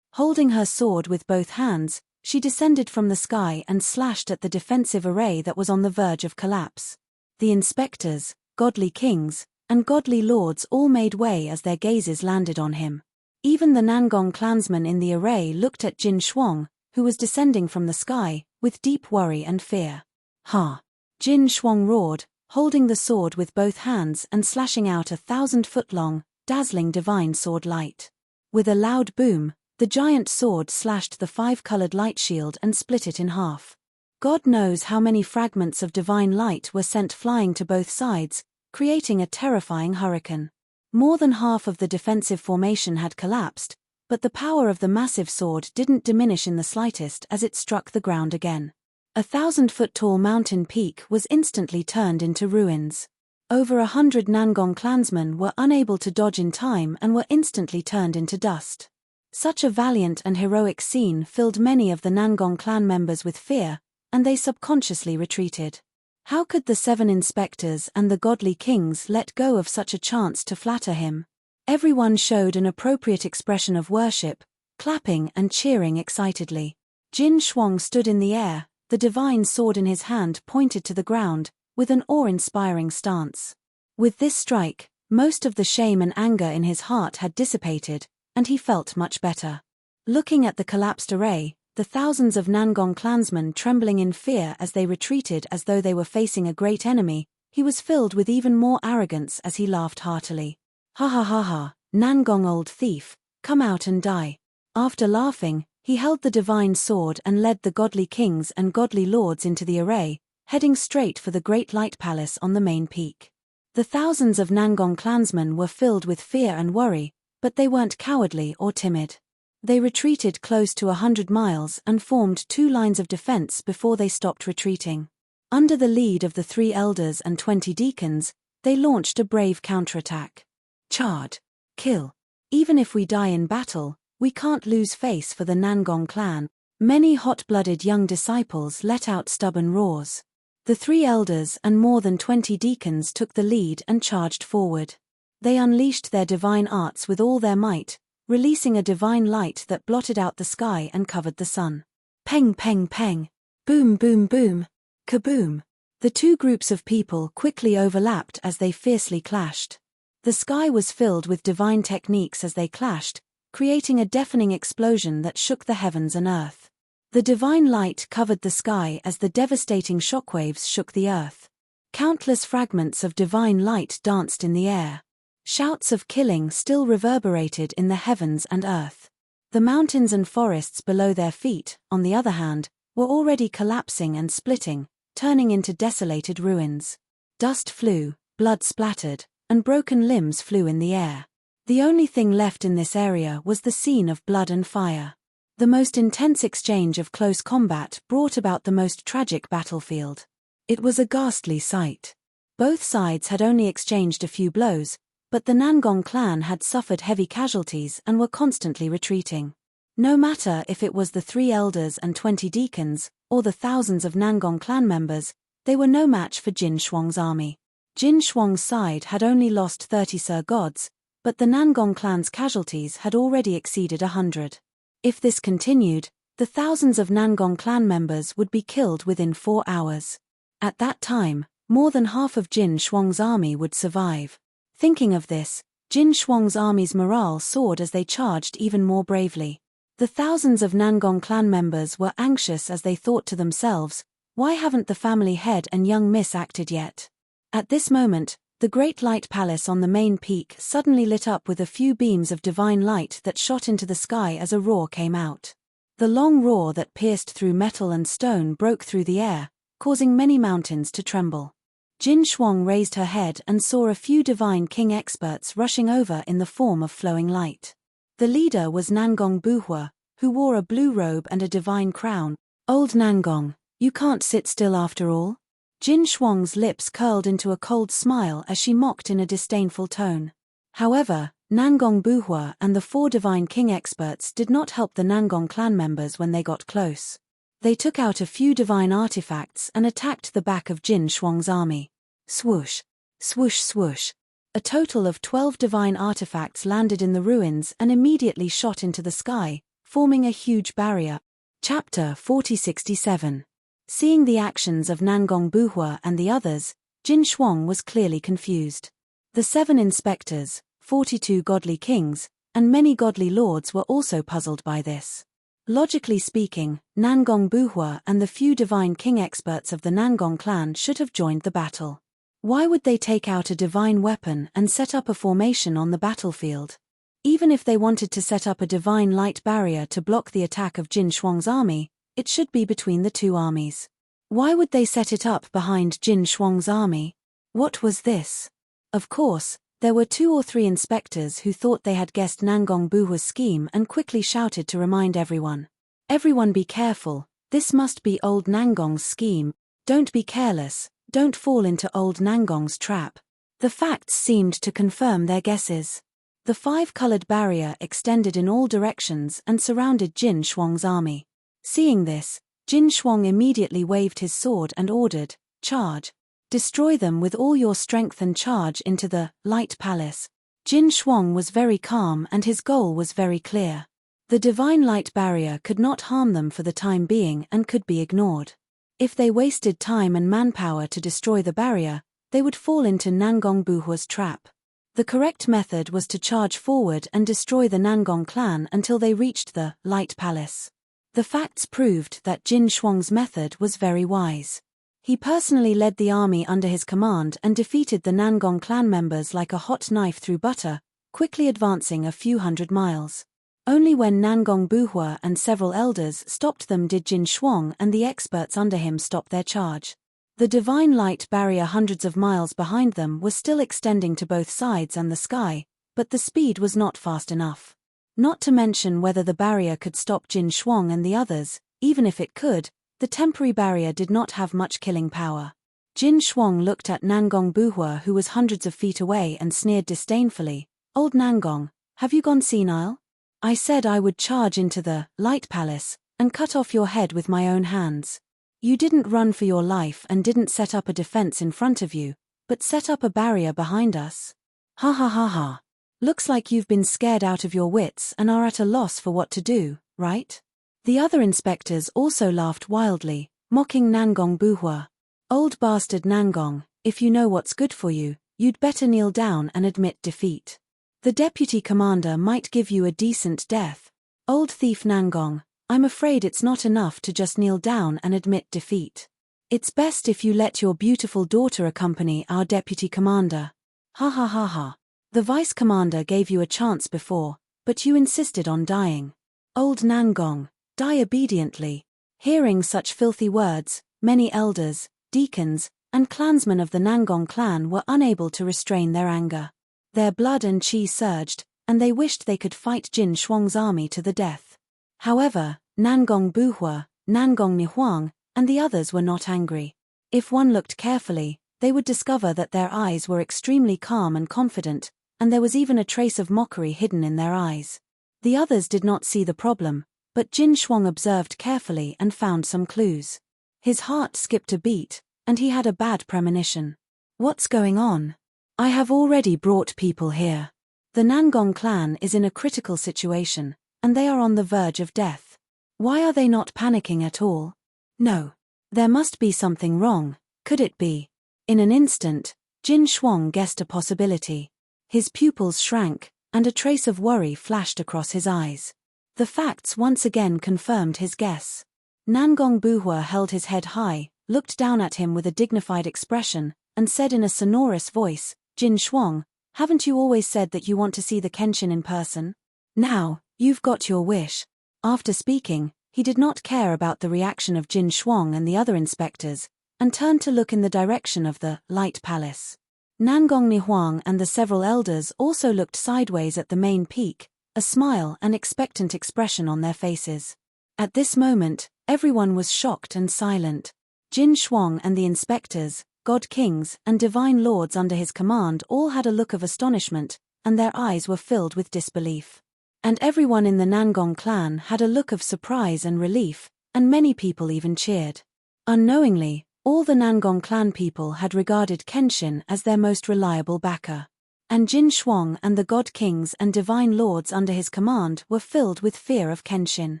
Holding her sword with both hands, she descended from the sky and slashed at the defensive array that was on the verge of collapse. The inspectors, godly kings, and godly lords all made way as their gazes landed on him. Even the Nangong clansmen in the array looked at Jin Shuang, who was descending from the sky, with deep worry and fear. Ha! Jin Shuang roared, holding the sword with both hands and slashing out 1,000-foot-long, dazzling divine sword light. With a loud boom, the giant sword slashed the 5-colored light shield and split it in half. God knows how many fragments of divine light were sent flying to both sides, creating a terrifying hurricane. More than half of the defensive formation had collapsed, but the power of the massive sword didn't diminish in the slightest as it struck the ground again. 1,000-foot-tall mountain peak was instantly turned into ruins. Over 100 Nangong clansmen were unable to dodge in time and were instantly turned into dust. Such a valiant and heroic scene filled many of the Nangong clan members with fear, and they subconsciously retreated. How could the 7 inspectors and the godly kings let go of such a chance to flatter him? Everyone showed an appropriate expression of worship, clapping and cheering excitedly. Jin Shuang stood in the air, the divine sword in his hand pointed to the ground, with an awe-inspiring stance. With this strike, most of the shame and anger in his heart had dissipated, and he felt much better. Looking at the collapsed array, the thousands of Nangong clansmen trembling in fear as they retreated as though they were facing a great enemy, he was filled with even more arrogance as he laughed heartily. Ha ha ha ha, Nangong old thief, come out and die. After laughing, he held the divine sword and led the godly kings and godly lords into the array, heading straight for the great light palace on the main peak. The thousands of Nangong clansmen were filled with fear and worry, but they weren't cowardly or timid. They retreated close to 100 miles and formed 2 lines of defense before they stopped retreating. Under the lead of the 3 elders and 20 deacons, they launched a brave counterattack. Charge! Kill! Even if we die in battle, we can't lose face for the Nangong clan. Many hot-blooded young disciples let out stubborn roars. The 3 elders and more than 20 deacons took the lead and charged forward. They unleashed their divine arts with all their might, releasing a divine light that blotted out the sky and covered the sun. Peng peng peng! Boom boom boom! Kaboom! The 2 groups of people quickly overlapped as they fiercely clashed. The sky was filled with divine techniques as they clashed, creating a deafening explosion that shook the heavens and earth. The divine light covered the sky as the devastating shockwaves shook the earth. Countless fragments of divine light danced in the air. Shouts of killing still reverberated in the heavens and earth. The mountains and forests below their feet, on the other hand, were already collapsing and splitting, turning into desolated ruins. Dust flew, blood splattered, and broken limbs flew in the air. The only thing left in this area was the scene of blood and fire. The most intense exchange of close combat brought about the most tragic battlefield. It was a ghastly sight. Both sides had only exchanged a few blows, but the Nangong clan had suffered heavy casualties and were constantly retreating. No matter if it was the 3 elders and 20 deacons, or the thousands of Nangong clan members, they were no match for Jin Shuang's army. Jin Shuang's side had only lost 30 Sir Gods, but the Nangong clan's casualties had already exceeded 100. If this continued, the thousands of Nangong clan members would be killed within 4 hours. At that time, more than half of Jin Shuang's army would survive. Thinking of this, Jin Shuang's army's morale soared as they charged even more bravely. The thousands of Nangong clan members were anxious as they thought to themselves, why haven't the family head and young miss acted yet? At this moment, the great light palace on the main peak suddenly lit up with a few beams of divine light that shot into the sky as a roar came out. The long roar that pierced through metal and stone broke through the air, causing many mountains to tremble. Jin Shuang raised her head and saw a few divine king experts rushing over in the form of flowing light. The leader was Nangong Buhua, who wore a blue robe and a divine crown. Old Nangong, you can't sit still after all? Jin Shuang's lips curled into a cold smile as she mocked in a disdainful tone. However, Nangong Buhua and the 4 divine king experts did not help the Nangong clan members when they got close. They took out a few divine artifacts and attacked the back of Jin Shuang's army. Swoosh! Swoosh swoosh! A total of 12 divine artifacts landed in the ruins and immediately shot into the sky, forming a huge barrier. Chapter 4067. Seeing the actions of Nangong Buhua and the others, Jin Shuang was clearly confused. The 7 inspectors, 42 godly kings, and many godly lords were also puzzled by this. Logically speaking, Nangong Buhua and the few divine king experts of the Nangong clan should have joined the battle. Why would they take out a divine weapon and set up a formation on the battlefield? Even if they wanted to set up a divine light barrier to block the attack of Jin Shuang's army, it should be between the two armies. Why would they set it up behind Jin Shuang's army? What was this? Of course, there were 2 or 3 inspectors who thought they had guessed Nangong Buhua's scheme and quickly shouted to remind everyone. Everyone be careful, this must be old Nangong's scheme, don't be careless, don't fall into old Nangong's trap. The facts seemed to confirm their guesses. The 5-colored barrier extended in all directions and surrounded Jin Shuang's army. Seeing this, Jin Shuang immediately waved his sword and ordered, "Charge! Destroy them with all your strength and charge into the Light Palace." Jin Shuang was very calm and his goal was very clear. The divine light barrier could not harm them for the time being and could be ignored. If they wasted time and manpower to destroy the barrier, they would fall into Nangong Buhua's trap. The correct method was to charge forward and destroy the Nangong clan until they reached the Light Palace. The facts proved that Jin Shuang's method was very wise. He personally led the army under his command and defeated the Nangong clan members like a hot knife through butter, quickly advancing a few hundred miles. Only when Nangong Buhua and several elders stopped them did Jin Shuang and the experts under him stop their charge. The divine light barrier hundreds of miles behind them was still extending to both sides and the sky, but the speed was not fast enough. Not to mention whether the barrier could stop Jin Shuang and the others, even if it could, the temporary barrier did not have much killing power. Jin Shuang looked at Nangong Buhua who was hundreds of feet away and sneered disdainfully, "Old Nangong, have you gone senile? I said I would charge into the Light Palace and cut off your head with my own hands. You didn't run for your life and didn't set up a defense in front of you, but set up a barrier behind us. Ha ha ha ha. Looks like you've been scared out of your wits and are at a loss for what to do, right?" The other inspectors also laughed wildly, mocking Nangong Buhua. "Old bastard Nangong, if you know what's good for you, you'd better kneel down and admit defeat. The deputy commander might give you a decent death. Old thief Nangong, I'm afraid it's not enough to just kneel down and admit defeat. It's best if you let your beautiful daughter accompany our deputy commander. Ha ha ha ha. The vice commander gave you a chance before, but you insisted on dying. Old Nangong, die obediently." Hearing such filthy words, many elders, deacons, and clansmen of the Nangong clan were unable to restrain their anger. Their blood and chi surged, and they wished they could fight Jin Shuang's army to the death. However, Nangong Buhua, Nangong Nihuang, and the others were not angry. If one looked carefully, they would discover that their eyes were extremely calm and confident, and there was even a trace of mockery hidden in their eyes. The others did not see the problem, but Jin Shuang observed carefully and found some clues. His heart skipped a beat, and he had a bad premonition. What's going on? I have already brought people here. The Nangong clan is in a critical situation, and they are on the verge of death. Why are they not panicking at all? No. There must be something wrong, could it be? In an instant, Jin Shuang guessed a possibility. His pupils shrank, and a trace of worry flashed across his eyes. The facts once again confirmed his guess. Nangong Buhua held his head high, looked down at him with a dignified expression, and said in a sonorous voice, "Jin Shuang, haven't you always said that you want to see the Kenshin in person? Now, you've got your wish." After speaking, he did not care about the reaction of Jin Shuang and the other inspectors, and turned to look in the direction of the Light Palace. Nangong Nihuang and the several elders also looked sideways at the main peak, a smile and expectant expression on their faces. At this moment, everyone was shocked and silent. Jin Shuang and the inspectors, god kings, and divine lords under his command all had a look of astonishment, and their eyes were filled with disbelief. And everyone in the Nangong clan had a look of surprise and relief, and many people even cheered. Unknowingly, all the Nangong clan people had regarded Kenshin as their most reliable backer. And Jin Shuang and the god kings and divine lords under his command were filled with fear of Kenshin.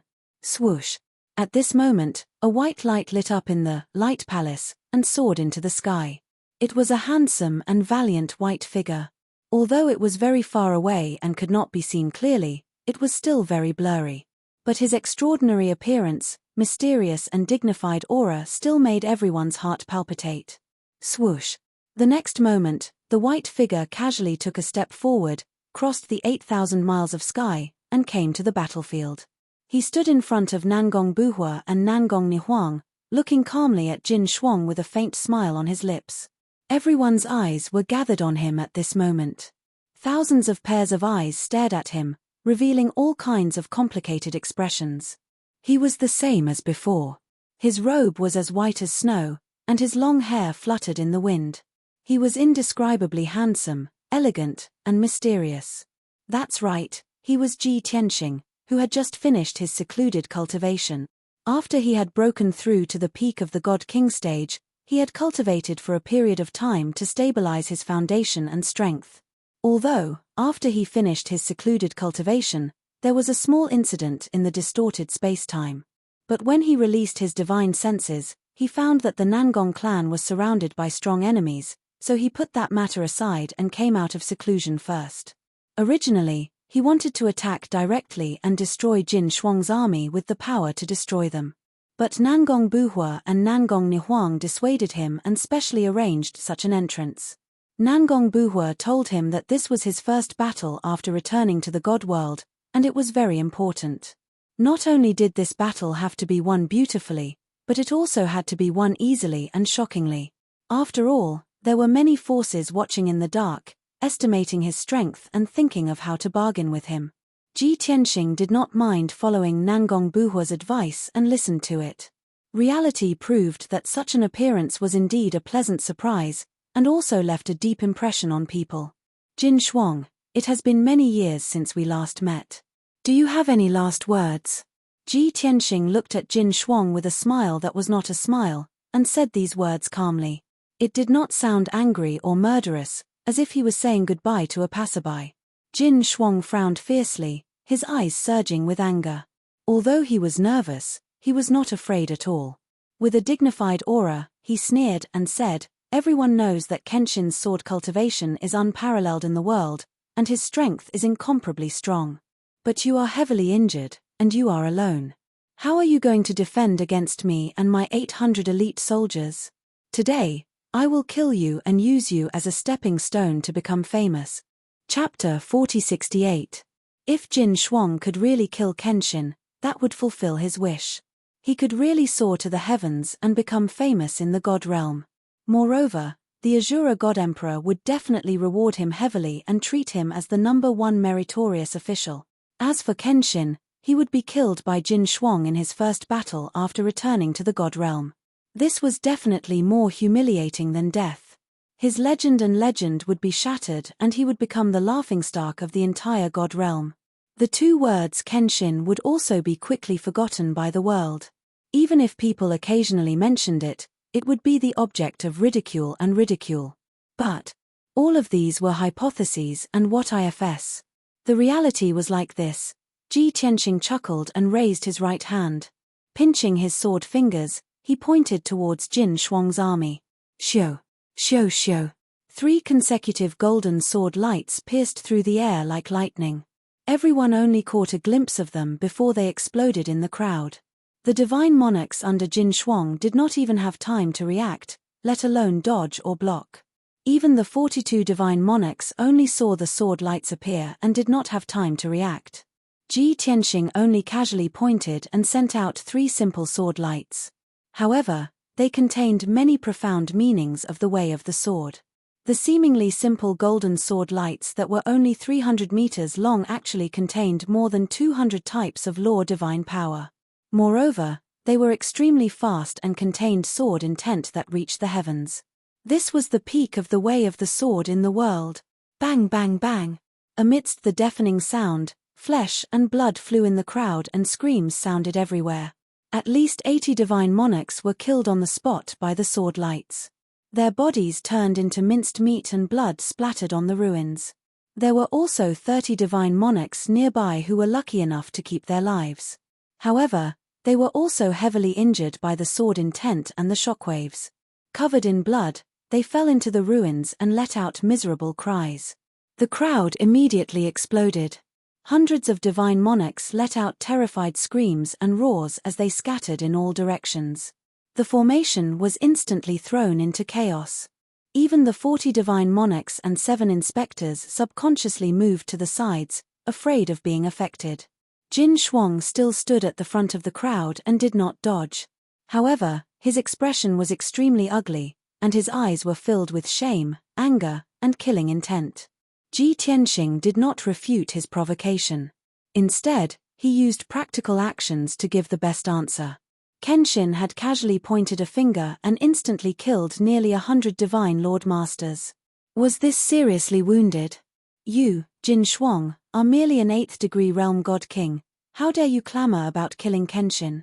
Swoosh! At this moment, a white light lit up in the Light Palace and soared into the sky. It was a handsome and valiant white figure. Although it was very far away and could not be seen clearly, it was still very blurry. But his extraordinary appearance, mysterious and dignified aura still made everyone's heart palpitate. Swoosh! The next moment, the white figure casually took a step forward, crossed the 8,000 miles of sky, and came to the battlefield. He stood in front of Nangong Buhua and Nangong Nihuang, looking calmly at Jin Shuang with a faint smile on his lips. Everyone's eyes were gathered on him at this moment. Thousands of pairs of eyes stared at him, revealing all kinds of complicated expressions. He was the same as before. His robe was as white as snow, and his long hair fluttered in the wind. He was indescribably handsome, elegant, and mysterious. That's right, he was Ji Tianxing, who had just finished his secluded cultivation. After he had broken through to the peak of the God King stage, he had cultivated for a period of time to stabilize his foundation and strength. Although, after he finished his secluded cultivation, there was a small incident in the distorted space-time. But when he released his divine senses, he found that the Nangong clan was surrounded by strong enemies, so he put that matter aside and came out of seclusion first. Originally, he wanted to attack directly and destroy Jin Shuang's army with the power to destroy them. But Nangong Buhua and Nangong Nihuang dissuaded him and specially arranged such an entrance. Nangong Buhua told him that this was his first battle after returning to the God world, and it was very important. Not only did this battle have to be won beautifully, but it also had to be won easily and shockingly. After all, there were many forces watching in the dark, estimating his strength and thinking of how to bargain with him. Ji Tianxing did not mind following Nangong Buhua's advice and listened to it. Reality proved that such an appearance was indeed a pleasant surprise, and also left a deep impression on people. Jin Shuang, it has been many years since we last met. Do you have any last words? Ji Tianxing looked at Jin Shuang with a smile that was not a smile, and said these words calmly. It did not sound angry or murderous, as if he was saying goodbye to a passerby. Jin Shuang frowned fiercely, his eyes surging with anger. Although he was nervous, he was not afraid at all. With a dignified aura, he sneered and said, "Everyone knows that Kenshin's sword cultivation is unparalleled in the world, and his strength is incomparably strong. But you are heavily injured, and you are alone. How are you going to defend against me and my 800 elite soldiers? Today, I will kill you and use you as a stepping stone to become famous." Chapter 4068. If Jin Shuang could really kill Kenshin, that would fulfill his wish. He could really soar to the heavens and become famous in the God realm. Moreover, the Azura God Emperor would definitely reward him heavily and treat him as the #1 meritorious official. As for Kenshin, he would be killed by Jin Shuang in his first battle after returning to the God realm. This was definitely more humiliating than death. His legend would be shattered and he would become the laughingstock of the entire God realm. The two words Kenshin would also be quickly forgotten by the world. Even if people occasionally mentioned it, it would be the object of ridicule and ridicule. But all of these were hypotheses and what ifs. The reality was like this. Ji Tianxing chuckled and raised his right hand. Pinching his sword fingers, he pointed towards Jin Shuang's army. Xiu, xiu, xiu. 3 consecutive golden sword lights pierced through the air like lightning. Everyone only caught a glimpse of them before they exploded in the crowd. The divine monarchs under Jin Shuang did not even have time to react, let alone dodge or block. Even the 42 divine monarchs only saw the sword lights appear and did not have time to react. Ji Tianxing only casually pointed and sent out 3 simple sword lights. However, they contained many profound meanings of the way of the sword. The seemingly simple golden sword lights that were only 300 meters long actually contained more than 200 types of law divine power. Moreover, they were extremely fast and contained sword intent that reached the heavens. This was the peak of the way of the sword in the world. Bang bang bang. Amidst the deafening sound, flesh and blood flew in the crowd and screams sounded everywhere. At least 80 divine monarchs were killed on the spot by the sword lights. Their bodies turned into minced meat and blood splattered on the ruins. There were also 30 divine monarchs nearby who were lucky enough to keep their lives. However, they were also heavily injured by the sword intent and the shockwaves. Covered in blood, they fell into the ruins and let out miserable cries. The crowd immediately exploded. Hundreds of divine monarchs let out terrified screams and roars as they scattered in all directions. The formation was instantly thrown into chaos. Even the 40 divine monarchs and 7 inspectors subconsciously moved to the sides, afraid of being affected. Jin Shuang still stood at the front of the crowd and did not dodge. However, his expression was extremely ugly, and his eyes were filled with shame, anger, and killing intent. Ji Tianxing did not refute his provocation. Instead, he used practical actions to give the best answer. Kenshin had casually pointed a finger and instantly killed nearly 100 divine Lord Masters. Was this seriously wounded? You, Jin Shuang, are merely an 8th degree realm god king. How dare you clamor about killing Kenshin?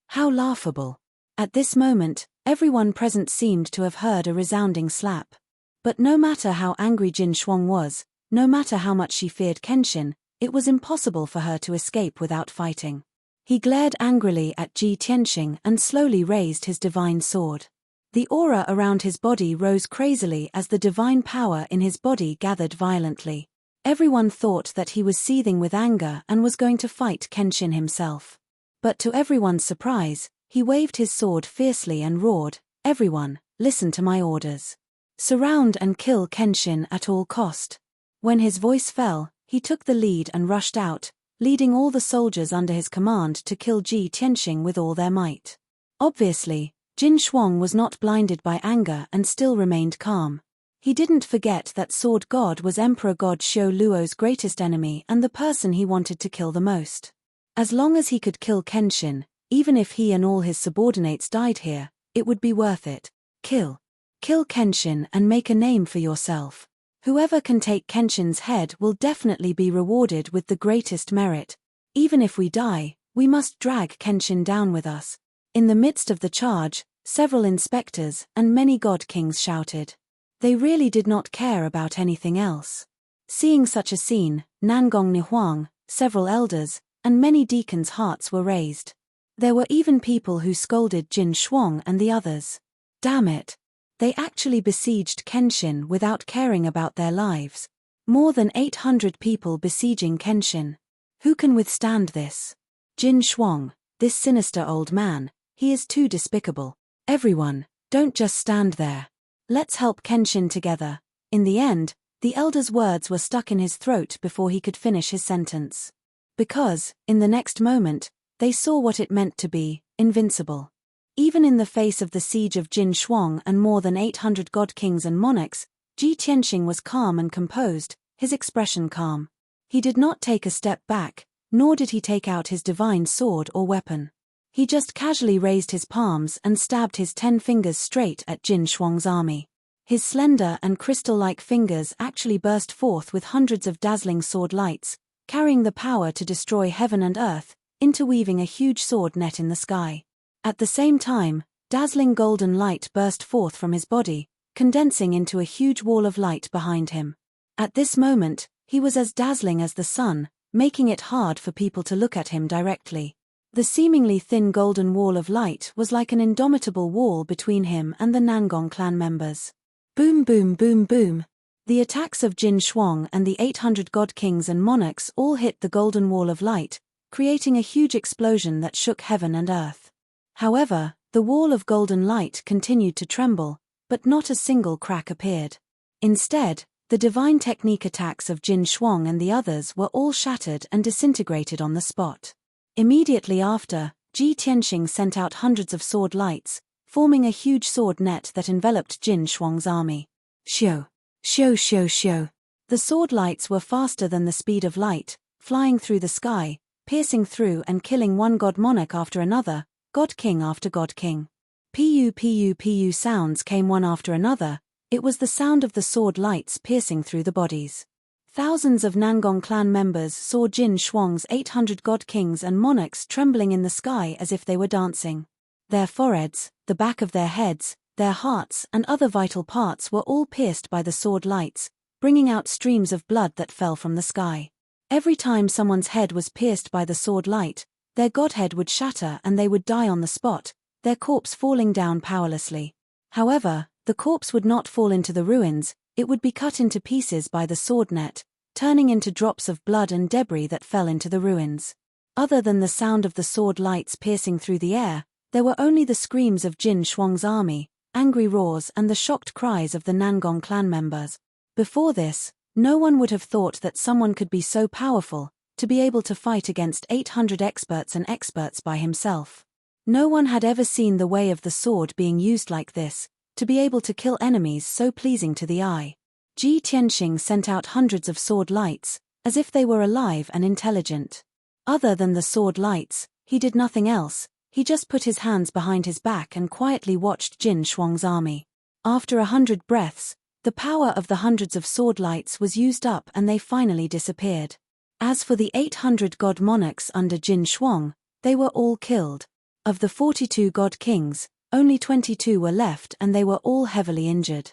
How laughable. At this moment, everyone present seemed to have heard a resounding slap. But no matter how angry Jin Shuang was, no matter how much she feared Kenshin, it was impossible for her to escape without fighting. He glared angrily at Ji Tianxing and slowly raised his divine sword. The aura around his body rose crazily as the divine power in his body gathered violently. Everyone thought that he was seething with anger and was going to fight Kenshin himself. But to everyone's surprise, he waved his sword fiercely and roared, "Everyone, listen to my orders. Surround and kill Kenshin at all cost." When his voice fell, he took the lead and rushed out, leading all the soldiers under his command to kill Ji Tianxing with all their might. Obviously, Jin Shuang was not blinded by anger and still remained calm. He didn't forget that Sword God was Emperor God Xiao Luo's greatest enemy and the person he wanted to kill the most. As long as he could kill Kenshin, even if he and all his subordinates died here, it would be worth it. Kill Kenshin and make a name for yourself. Whoever can take Kenshin's head will definitely be rewarded with the greatest merit. Even if we die, we must drag Kenshin down with us. In the midst of the charge, several inspectors and many god kings shouted. They really did not care about anything else. Seeing such a scene, Nangong Nihuang, several elders, and many deacons' hearts were raised. There were even people who scolded Jin Shuang and the others. Damn it! They actually besieged Kenshin without caring about their lives. More than 800 people besieging Kenshin. Who can withstand this? Jin Shuang, this sinister old man, he is too despicable. Everyone, don't just stand there. Let's help Kenshin together. In the end, the elder's words were stuck in his throat before he could finish his sentence. Because, in the next moment, they saw what it meant to be invincible. Even in the face of the siege of Jin Shuang and more than 800 god kings and monarchs, Ji Tianxing was calm and composed, his expression calm. He did not take a step back, nor did he take out his divine sword or weapon. He just casually raised his palms and stabbed his 10 fingers straight at Jin Shuang's army. His slender and crystal-like fingers actually burst forth with hundreds of dazzling sword lights, carrying the power to destroy heaven and earth, interweaving a huge sword net in the sky. At the same time, dazzling golden light burst forth from his body, condensing into a huge wall of light behind him. At this moment, he was as dazzling as the sun, making it hard for people to look at him directly. The seemingly thin golden wall of light was like an indomitable wall between him and the Nangong clan members. Boom boom boom boom. The attacks of Jin Shuang and the 800 god kings and monarchs all hit the golden wall of light, creating a huge explosion that shook heaven and earth. However, the wall of golden light continued to tremble, but not a single crack appeared. Instead, the divine technique attacks of Jin Shuang and the others were all shattered and disintegrated on the spot. Immediately after, Ji Tianxing sent out hundreds of sword lights, forming a huge sword net that enveloped Jin Shuang's army. Xiu! Xiu xiu xiu! The sword lights were faster than the speed of light, flying through the sky, piercing through and killing one god monarch after another, god king after god king. Pu pu pu sounds came one after another. It was the sound of the sword lights piercing through the bodies. Thousands of Nangong clan members saw Jin Shuang's 800 god kings and monarchs trembling in the sky as if they were dancing. Their foreheads, the back of their heads, their hearts and other vital parts were all pierced by the sword lights, bringing out streams of blood that fell from the sky. Every time someone's head was pierced by the sword light, their godhead would shatter and they would die on the spot, their corpse falling down powerlessly. However, the corpse would not fall into the ruins, it would be cut into pieces by the sword net, turning into drops of blood and debris that fell into the ruins. Other than the sound of the sword lights piercing through the air, there were only the screams of Jin Shuang's army, angry roars and the shocked cries of the Nangong clan members. Before this, no one would have thought that someone could be so powerful, to be able to fight against 800 experts by himself. No one had ever seen the way of the sword being used like this, to be able to kill enemies so pleasing to the eye. Ji Tianxing sent out hundreds of sword lights, as if they were alive and intelligent. Other than the sword lights, he did nothing else. He just put his hands behind his back and quietly watched Jin Shuang's army. After 100 breaths, the power of the hundreds of sword lights was used up and they finally disappeared. As for the 800 god monarchs under Jin Shuang, they were all killed. Of the 42 god kings, only 22 were left and they were all heavily injured.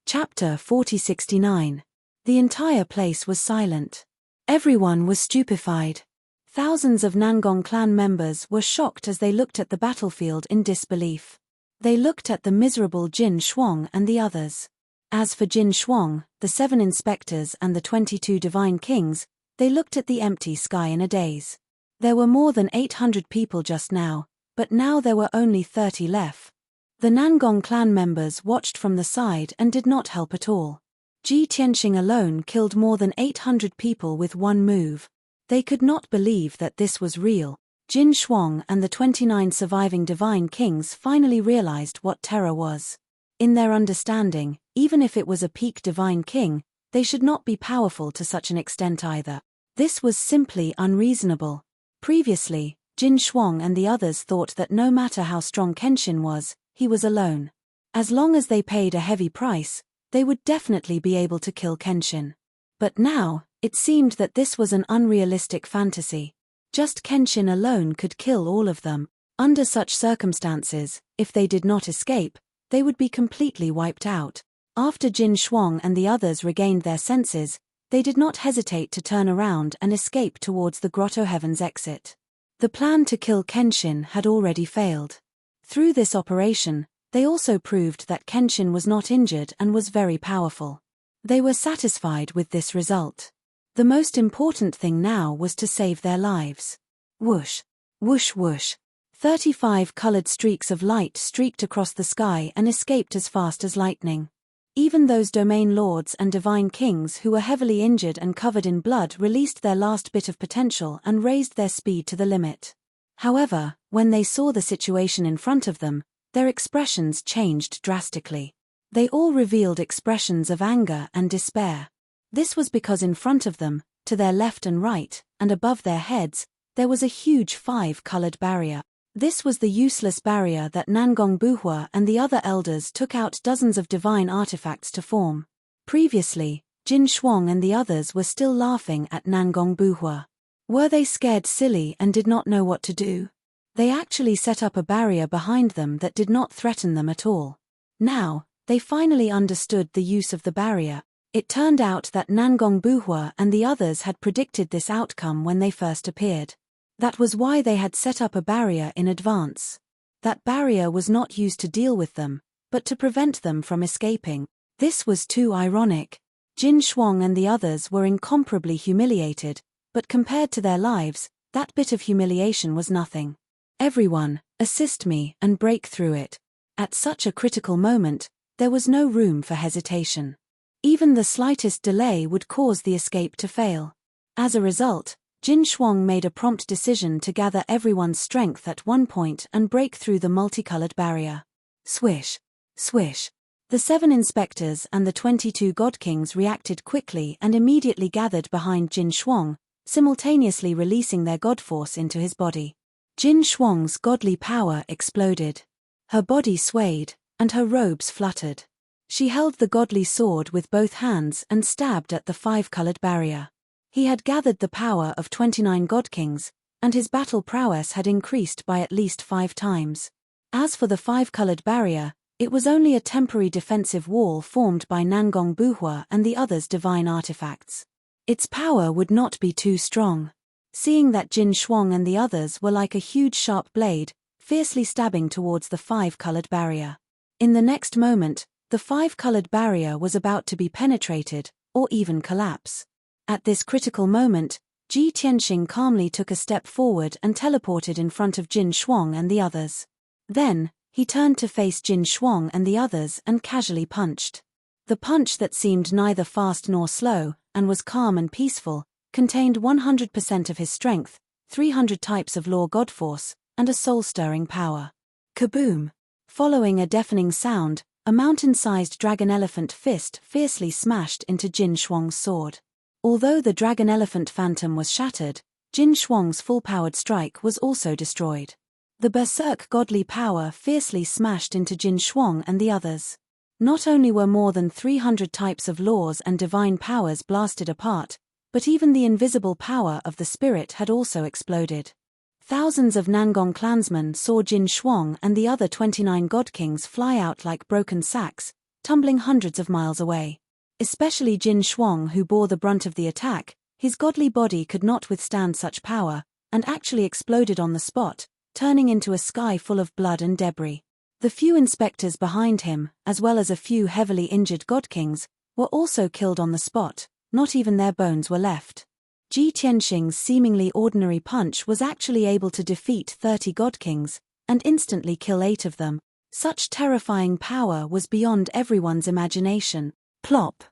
Chapter 4069. The entire place was silent. Everyone was stupefied. Thousands of Nangong clan members were shocked as they looked at the battlefield in disbelief. They looked at the miserable Jin Shuang and the others. As for Jin Shuang, the 7 inspectors and the 22 divine kings, they looked at the empty sky in a daze. There were more than 800 people just now, but now there were only 30 left. The Nangong clan members watched from the side and did not help at all. Ji Tianxing alone killed more than 800 people with one move. They could not believe that this was real. Jin Shuang and the 29 surviving divine kings finally realized what terror was. In their understanding, even if it was a peak divine king, they should not be powerful to such an extent either. This was simply unreasonable. Previously, Jin Shuang and the others thought that no matter how strong Kenshin was, he was alone. As long as they paid a heavy price, they would definitely be able to kill Kenshin. But now, it seemed that this was an unrealistic fantasy. Just Kenshin alone could kill all of them. Under such circumstances, if they did not escape, they would be completely wiped out. After Jin Shuang and the others regained their senses, they did not hesitate to turn around and escape towards the Grotto Heaven's exit. The plan to kill Kenshin had already failed. Through this operation, they also proved that Kenshin was not injured and was very powerful. They were satisfied with this result. The most important thing now was to save their lives. Whoosh, whoosh whoosh. 35 colored streaks of light streaked across the sky and escaped as fast as lightning. Even those domain lords and divine kings who were heavily injured and covered in blood released their last bit of potential and raised their speed to the limit. However, when they saw the situation in front of them, their expressions changed drastically. They all revealed expressions of anger and despair. This was because in front of them, to their left and right, and above their heads, there was a huge 5-colored barrier. This was the useless barrier that Nangong Buhua and the other elders took out dozens of divine artifacts to form. Previously, Jin Shuang and the others were still laughing at Nangong Buhua. Were they scared silly and did not know what to do? They actually set up a barrier behind them that did not threaten them at all. Now, they finally understood the use of the barrier. It turned out that Nangong Buhua and the others had predicted this outcome when they first appeared. That was why they had set up a barrier in advance. That barrier was not used to deal with them, but to prevent them from escaping. This was too ironic. Jin Shuang and the others were incomparably humiliated, but compared to their lives, that bit of humiliation was nothing. Everyone, assist me and break through it. At such a critical moment, there was no room for hesitation. Even the slightest delay would cause the escape to fail. As a result, Jin Shuang made a prompt decision to gather everyone's strength at one point and break through the multicolored barrier. Swish, swish. The 7 inspectors and the 22 god kings reacted quickly and immediately gathered behind Jin Shuang, simultaneously releasing their god force into his body. Jin Shuang's godly power exploded. Her body swayed, and her robes fluttered. She held the godly sword with both hands and stabbed at the 5-colored barrier. He had gathered the power of 29 god kings, and his battle prowess had increased by at least 5 times. As for the 5-colored barrier, it was only a temporary defensive wall formed by Nangong Buhua and the others' divine artifacts. Its power would not be too strong. Seeing that Jin Shuang and the others were like a huge sharp blade, fiercely stabbing towards the 5-colored barrier. In the next moment, the 5-colored barrier was about to be penetrated, or even collapse. At this critical moment, Ji Tianxing calmly took a step forward and teleported in front of Jin Shuang and the others. Then, he turned to face Jin Shuang and the others and casually punched. The punch that seemed neither fast nor slow, and was calm and peaceful, contained 100% of his strength, 300 types of law god force, and a soul-stirring power. Kaboom! Following a deafening sound, a mountain-sized dragon-elephant fist fiercely smashed into Jin Shuang's sword. Although the dragon-elephant phantom was shattered, Jin Shuang's full-powered strike was also destroyed. The berserk godly power fiercely smashed into Jin Shuang and the others. Not only were more than 300 types of laws and divine powers blasted apart, but even the invisible power of the spirit had also exploded. Thousands of Nangong clansmen saw Jin Shuang and the other 29 god kings fly out like broken sacks, tumbling hundreds of miles away. Especially Jin Shuang, who bore the brunt of the attack, his godly body could not withstand such power, and actually exploded on the spot, turning into a sky full of blood and debris. The few inspectors behind him, as well as a few heavily injured god kings, were also killed on the spot, not even their bones were left. Ji Tianxing's seemingly ordinary punch was actually able to defeat 30 god kings, and instantly kill 8 of them. Such terrifying power was beyond everyone's imagination. Plop!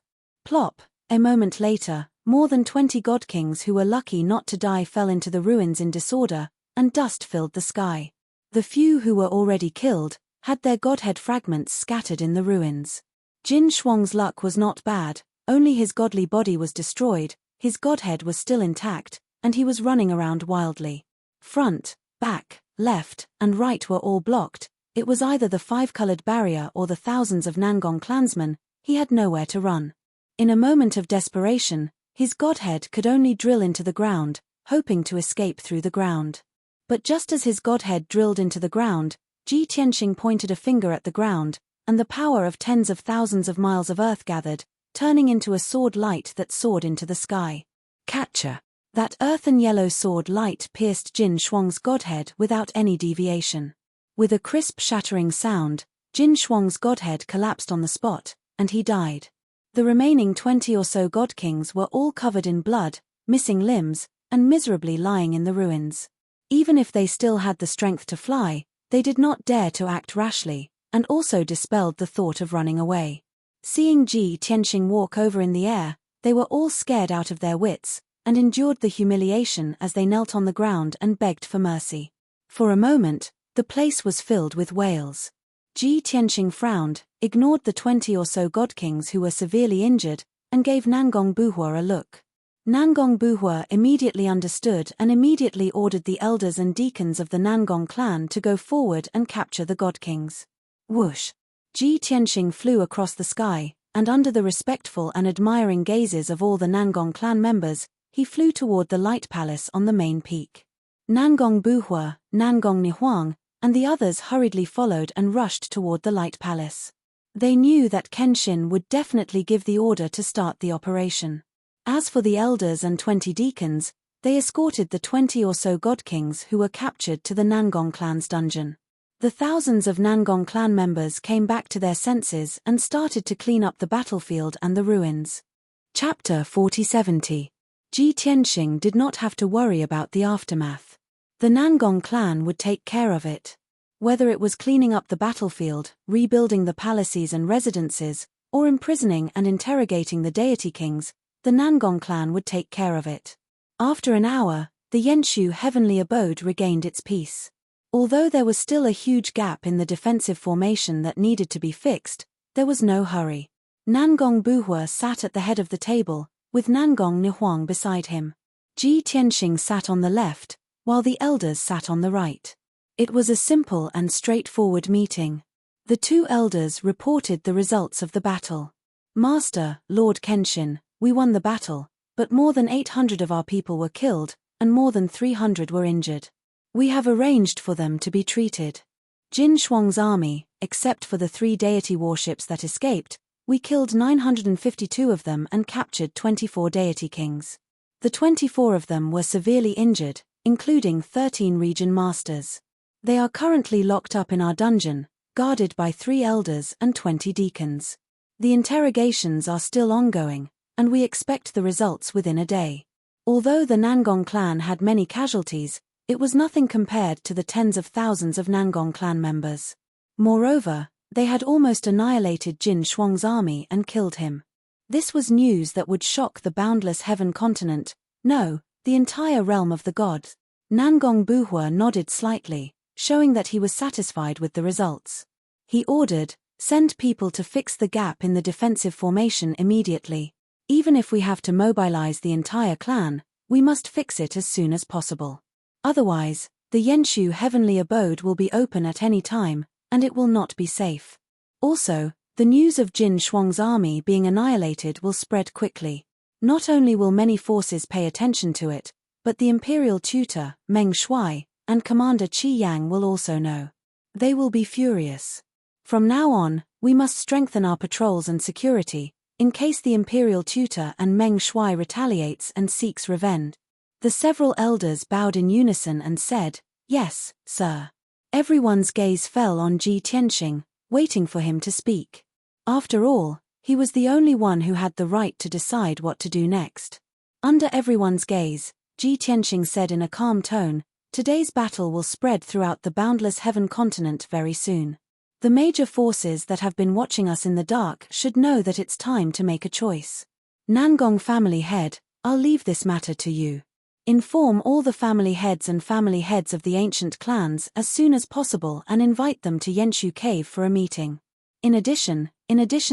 Plop! A moment later, more than 20 god kings who were lucky not to die fell into the ruins in disorder, and dust filled the sky. The few who were already killed had their godhead fragments scattered in the ruins. Jin Shuang's luck was not bad, only his godly body was destroyed, his godhead was still intact, and he was running around wildly. Front, back, left, and right were all blocked. It was either the 5-colored barrier or the thousands of Nangong clansmen. He had nowhere to run. In a moment of desperation, his godhead could only drill into the ground, hoping to escape through the ground. But just as his godhead drilled into the ground, Ji Tianxing pointed a finger at the ground, and the power of tens of thousands of miles of earth gathered, turning into a sword light that soared into the sky. Catcher! That earthen yellow sword light pierced Jin Shuang's godhead without any deviation. With a crisp shattering sound, Jin Shuang's godhead collapsed on the spot, and he died. The remaining 20 or so god kings were all covered in blood, missing limbs, and miserably lying in the ruins. Even if they still had the strength to fly, they did not dare to act rashly, and also dispelled the thought of running away. Seeing Ji Tianxing walk over in the air, they were all scared out of their wits, and endured the humiliation as they knelt on the ground and begged for mercy. For a moment, the place was filled with wails. Ji Tianxing frowned, ignored the 20 or so god kings who were severely injured, and gave Nangong Buhua a look. Nangong Buhua immediately understood and immediately ordered the elders and deacons of the Nangong clan to go forward and capture the god kings. Whoosh! Ji Tianxing flew across the sky, and under the respectful and admiring gazes of all the Nangong clan members, he flew toward the light palace on the main peak. Nangong Buhua, Nangong Nihuang, and the others hurriedly followed and rushed toward the light palace. They knew that Kenshin would definitely give the order to start the operation. As for the elders and 20 deacons, they escorted the 20 or so god kings who were captured to the Nangong clan's dungeon. The thousands of Nangong clan members came back to their senses and started to clean up the battlefield and the ruins. Chapter 4070. Ji Tianxing did not have to worry about the aftermath. The Nangong clan would take care of it. Whether it was cleaning up the battlefield, rebuilding the palaces and residences, or imprisoning and interrogating the deity kings, the Nangong clan would take care of it. After an hour, the Yenshu heavenly abode regained its peace. Although there was still a huge gap in the defensive formation that needed to be fixed, there was no hurry. Nangong Buhua sat at the head of the table, with Nangong Nihuang beside him. Ji Tianxing sat on the left, while the elders sat on the right. It was a simple and straightforward meeting. The two elders reported the results of the battle. Master, Lord Kenshin, we won the battle, but more than 800 of our people were killed, and more than 300 were injured. We have arranged for them to be treated. Jin Shuang's army, except for the 3 deity warships that escaped, we killed 952 of them and captured 24 deity kings. The 24 of them were severely injured, including 13 region masters. They are currently locked up in our dungeon, guarded by 3 elders and 20 deacons. The interrogations are still ongoing, and we expect the results within a day. Although the Nangong clan had many casualties, it was nothing compared to the tens of thousands of Nangong clan members. Moreover, they had almost annihilated Jin Shuang's army and killed him. This was news that would shock the boundless heaven continent, no, the entire realm of the gods. Nangong Buhua nodded slightly, showing that he was satisfied with the results. He ordered, "Send people to fix the gap in the defensive formation immediately. Even if we have to mobilize the entire clan, we must fix it as soon as possible. Otherwise, the Yenshu heavenly abode will be open at any time, and it will not be safe. Also, the news of Jin Shuang's army being annihilated will spread quickly. Not only will many forces pay attention to it, but the imperial tutor, Meng Shuai, and Commander Qi Yang will also know. They will be furious. From now on, we must strengthen our patrols and security, in case the imperial tutor and Meng Shuai retaliates and seeks revenge." The several elders bowed in unison and said, "Yes, sir." Everyone's gaze fell on Ji Tianxing, waiting for him to speak. After all, he was the only one who had the right to decide what to do next. Under everyone's gaze, Ji Tianxing said in a calm tone, "Today's battle will spread throughout the boundless heaven continent very soon. The major forces that have been watching us in the dark should know that it's time to make a choice. Nangong family head, I'll leave this matter to you. Inform all the family heads of the ancient clans as soon as possible and invite them to Yenshu Cave for a meeting. In addition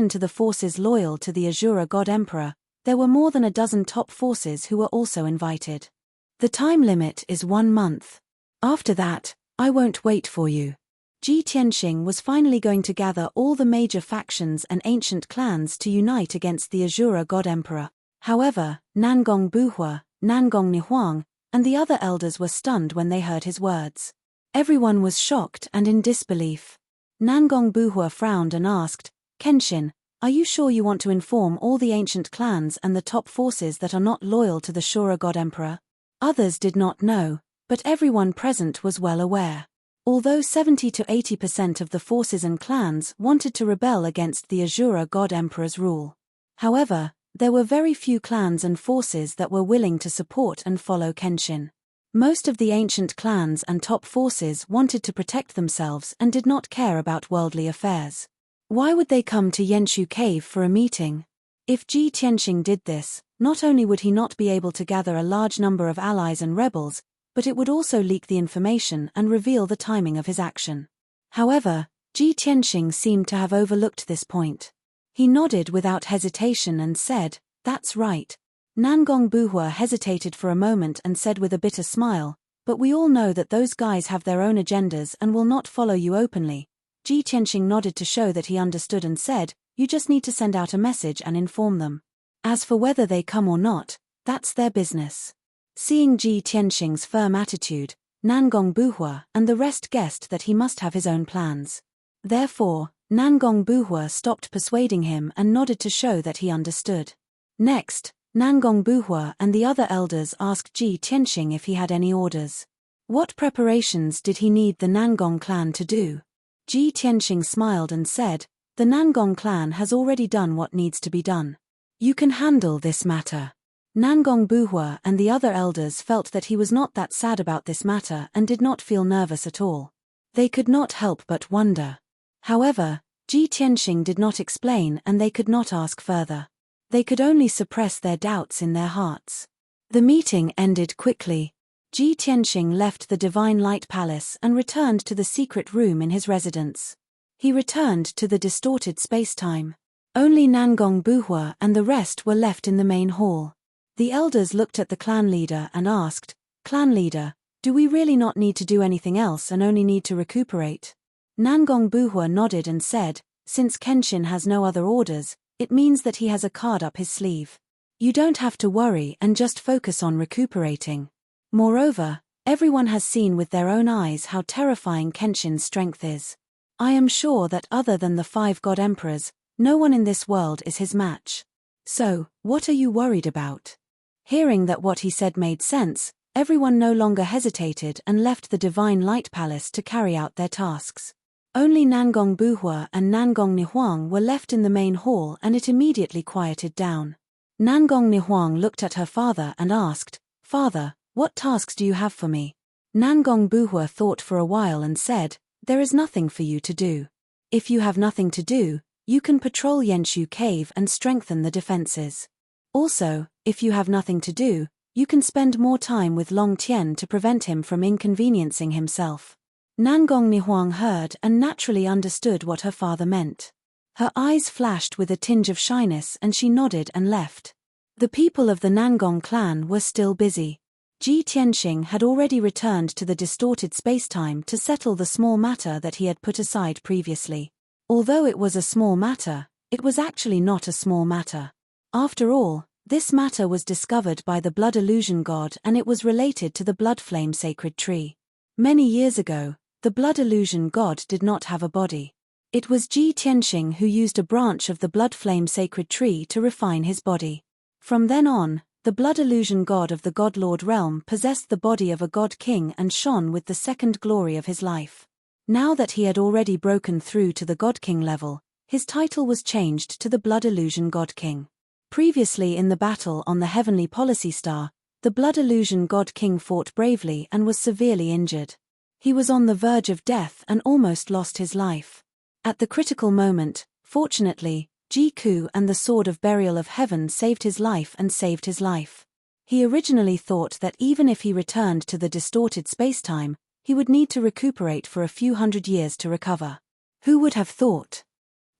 to the forces loyal to the Azura God Emperor, there were more than a dozen top forces who were also invited. The time limit is 1 month. After that, I won't wait for you." Ji Tianxing was finally going to gather all the major factions and ancient clans to unite against the Azura God Emperor. However, Nangong Buhua, Nangong Nihuang, and the other elders were stunned when they heard his words. Everyone was shocked and in disbelief. Nangong Buhua frowned and asked, "Kenshin, are you sure you want to inform all the ancient clans and the top forces that are not loyal to the Shura God Emperor?" Others did not know, but everyone present was well aware. Although 70 to 80% of the forces and clans wanted to rebel against the Azura God Emperor's rule. However, there were very few clans and forces that were willing to support and follow Kenshin. Most of the ancient clans and top forces wanted to protect themselves and did not care about worldly affairs. Why would they come to Yenshu Cave for a meeting? If Ji Tianxing did this, not only would he not be able to gather a large number of allies and rebels, but it would also leak the information and reveal the timing of his action. However, Ji Tianxing seemed to have overlooked this point. He nodded without hesitation and said, "That's right." Nangong Buhua hesitated for a moment and said with a bitter smile, "But we all know that those guys have their own agendas and will not follow you openly." Ji Tianxing nodded to show that he understood and said, "You just need to send out a message and inform them. As for whether they come or not, that's their business." Seeing Ji Tianxing's firm attitude, Nangong Buhua and the rest guessed that he must have his own plans. Therefore, Nangong Buhua stopped persuading him and nodded to show that he understood. Next, Nangong Buhua and the other elders asked Ji Tianxing if he had any orders. What preparations did he need the Nangong clan to do? Ji Tianxing smiled and said, "The Nangong clan has already done what needs to be done. You can handle this matter." Nangong Buhua and the other elders felt that he was not that sad about this matter and did not feel nervous at all. They could not help but wonder. However, Ji Tianxing did not explain and they could not ask further. They could only suppress their doubts in their hearts. The meeting ended quickly. Ji Tianxing left the Divine Light Palace and returned to the secret room in his residence. He returned to the distorted space-time. Only Nangong Buhua and the rest were left in the main hall. The elders looked at the clan leader and asked, "Clan leader, do we really not need to do anything else and only need to recuperate?" Nangong Buhua nodded and said, "Since Kenshin has no other orders, it means that he has a card up his sleeve. You don't have to worry and just focus on recuperating. Moreover, everyone has seen with their own eyes how terrifying Kenshin's strength is. I am sure that other than the 5 God Emperors, no one in this world is his match. So, what are you worried about?" Hearing that what he said made sense, everyone no longer hesitated and left the Divine Light Palace to carry out their tasks. Only Nangong Buhua and Nangong Nihuang were left in the main hall and it immediately quieted down. Nangong Nihuang looked at her father and asked, "Father, what tasks do you have for me?" Nangong Buhua thought for a while and said, "There is nothing for you to do. If you have nothing to do, you can patrol Yenshu Cave and strengthen the defenses. Also, if you have nothing to do, you can spend more time with Long Tian to prevent him from inconveniencing himself." Nangong Nihuang heard and naturally understood what her father meant. Her eyes flashed with a tinge of shyness and she nodded and left. The people of the Nangong clan were still busy. Ji Tianxing had already returned to the distorted spacetime to settle the small matter that he had put aside previously. Although it was a small matter, it was actually not a small matter. After all, this matter was discovered by the blood illusion god and it was related to the blood flame sacred tree. Many years ago, the blood illusion god did not have a body. It was Ji Tianxing who used a branch of the blood flame sacred tree to refine his body. From then on, the blood illusion god of the God-Lord realm possessed the body of a god king and shone with the second glory of his life. Now that he had already broken through to the god king level, his title was changed to the blood illusion god king. Previously in the battle on the heavenly policy star, the blood illusion god king fought bravely and was severely injured. He was on the verge of death and almost lost his life. At the critical moment, fortunately, Ji Ku and the Sword of Burial of Heaven saved his life and saved his life. He originally thought that even if he returned to the distorted spacetime, he would need to recuperate for a few hundred years to recover. Who would have thought?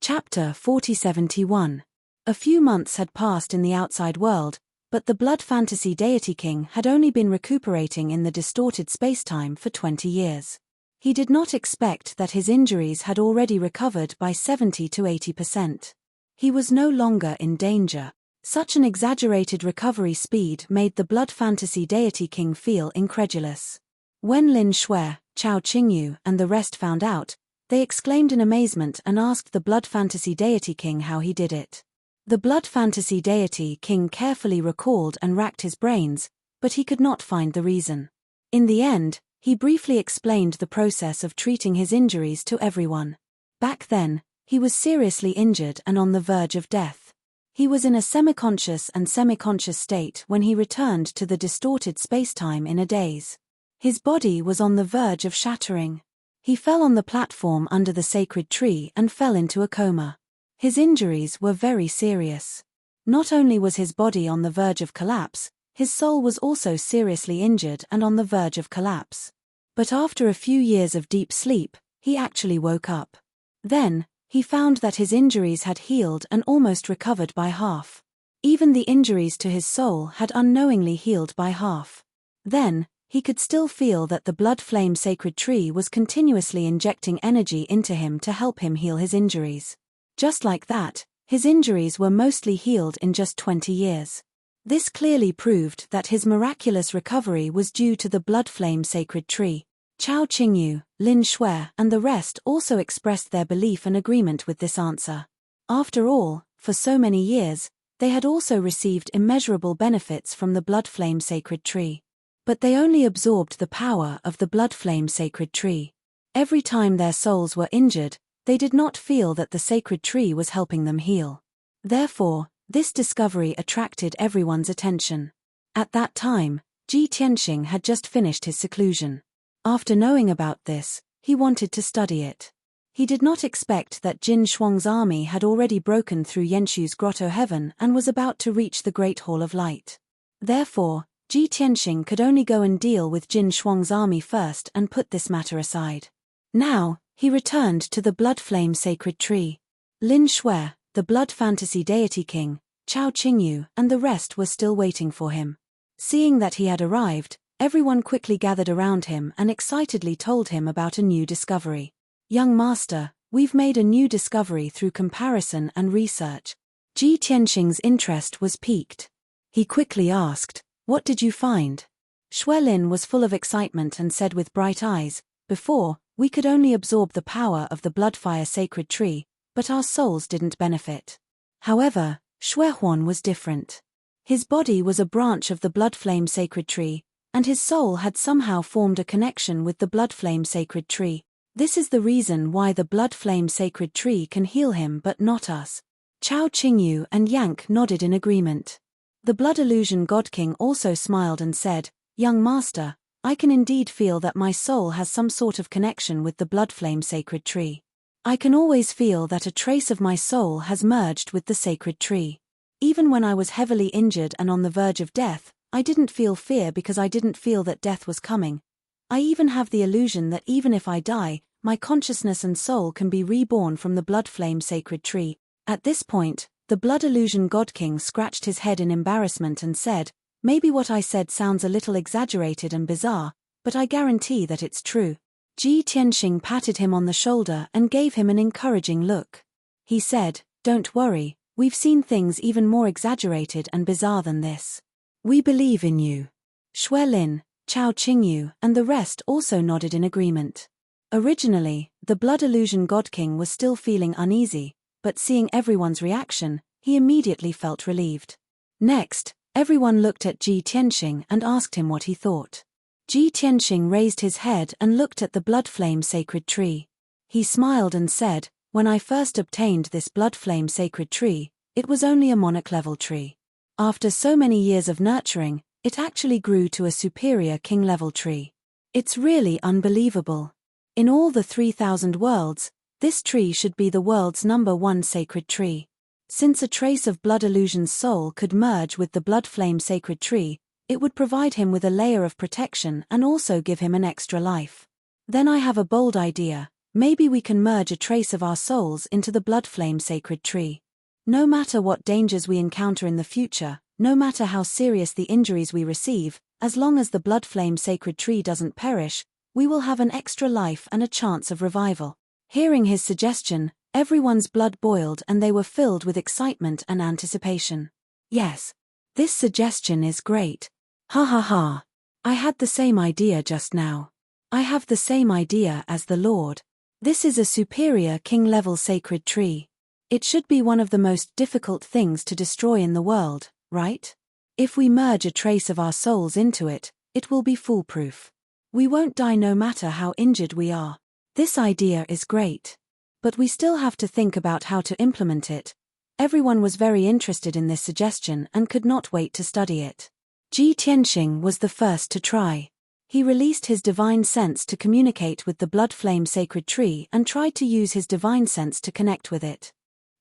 Chapter 4071. A few months had passed in the outside world, but the blood fantasy deity king had only been recuperating in the distorted spacetime for 20 years. He did not expect that his injuries had already recovered by 70 to 80%. He was no longer in danger. Such an exaggerated recovery speed made the blood fantasy deity king feel incredulous. When Lin Shui, Chao Qingyu and the rest found out, they exclaimed in amazement and asked the blood fantasy deity king how he did it. The blood fantasy deity king carefully recalled and racked his brains, but he could not find the reason. In the end, he briefly explained the process of treating his injuries to everyone. Back then, he was seriously injured and on the verge of death. He was in a semi-conscious and semi-conscious state when he returned to the distorted spacetime in a daze. His body was on the verge of shattering. He fell on the platform under the sacred tree and fell into a coma. His injuries were very serious. Not only was his body on the verge of collapse, his soul was also seriously injured and on the verge of collapse. But after a few years of deep sleep, he actually woke up. Then, he found that his injuries had healed and almost recovered by half. Even the injuries to his soul had unknowingly healed by half. Then, he could still feel that the blood flame sacred tree was continuously injecting energy into him to help him heal his injuries. Just like that, his injuries were mostly healed in just 20 years. This clearly proved that his miraculous recovery was due to the blood flame sacred tree. Chao Qingyu, Lin Shui and the rest also expressed their belief and agreement with this answer. After all, for so many years, they had also received immeasurable benefits from the blood flame sacred tree. But they only absorbed the power of the blood flame sacred tree. Every time their souls were injured, they did not feel that the sacred tree was helping them heal. Therefore, this discovery attracted everyone's attention. At that time, Ji Tianxing had just finished his seclusion. After knowing about this, he wanted to study it. He did not expect that Jin Shuang's army had already broken through Yenshu's grotto heaven and was about to reach the Great Hall of Light. Therefore, Ji Tianxing could only go and deal with Jin Shuang's army first and put this matter aside. Now, he returned to the blood flame sacred tree. Lin Shui, the blood fantasy deity king, Chao Qingyu and the rest were still waiting for him. Seeing that he had arrived, everyone quickly gathered around him and excitedly told him about a new discovery. "Young master, we've made a new discovery through comparison and research." Ji Tianxing's interest was piqued. He quickly asked, "What did you find?" Shui Lin was full of excitement and said with bright eyes, "Before, we could only absorb the power of the bloodfire sacred tree, but our souls didn't benefit. However, Shui Huan was different. His body was a branch of the blood flame sacred tree, and his soul had somehow formed a connection with the blood flame sacred tree. This is the reason why the blood flame sacred tree can heal him but not us." Chao Qingyu and Yank nodded in agreement. The blood illusion God King also smiled and said, "Young master, I can indeed feel that my soul has some sort of connection with the blood flame sacred tree. I can always feel that a trace of my soul has merged with the sacred tree. Even when I was heavily injured and on the verge of death, I didn't feel fear because I didn't feel that death was coming. I even have the illusion that even if I die, my consciousness and soul can be reborn from the blood flame sacred tree." At this point, the blood illusion God King scratched his head in embarrassment and said, "Maybe what I said sounds a little exaggerated and bizarre, but I guarantee that it's true." Ji Tianxing patted him on the shoulder and gave him an encouraging look. He said, "Don't worry, we've seen things even more exaggerated and bizarre than this. We believe in you." Xue Lin, Chao Qingyu, and the rest also nodded in agreement. Originally, the blood illusion God King was still feeling uneasy, but seeing everyone's reaction, he immediately felt relieved. Next, everyone looked at Ji Tianxing and asked him what he thought. Ji Tianxing raised his head and looked at the blood flame sacred tree. He smiled and said, "When I first obtained this blood flame sacred tree, it was only a monarch-level tree. After so many years of nurturing, it actually grew to a superior king-level tree. It's really unbelievable. In all the 3,000 worlds, this tree should be the world's #1 sacred tree. Since a trace of blood illusion's soul could merge with the blood flame sacred tree, it would provide him with a layer of protection and also give him an extra life. Then I have a bold idea, maybe we can merge a trace of our souls into the blood flame sacred tree. No matter what dangers we encounter in the future, no matter how serious the injuries we receive, as long as the blood flame sacred tree doesn't perish, we will have an extra life and a chance of revival." Hearing his suggestion, everyone's blood boiled and they were filled with excitement and anticipation. "Yes. This suggestion is great. Ha ha ha. I had the same idea just now. I have the same idea as the Lord. This is a superior king-level sacred tree. It should be one of the most difficult things to destroy in the world, right? If we merge a trace of our souls into it, it will be foolproof. We won't die no matter how injured we are. This idea is great. But we still have to think about how to implement it." Everyone was very interested in this suggestion and could not wait to study it. Ji Tianxing was the first to try. He released his divine sense to communicate with the blood flame sacred tree and tried to use his divine sense to connect with it.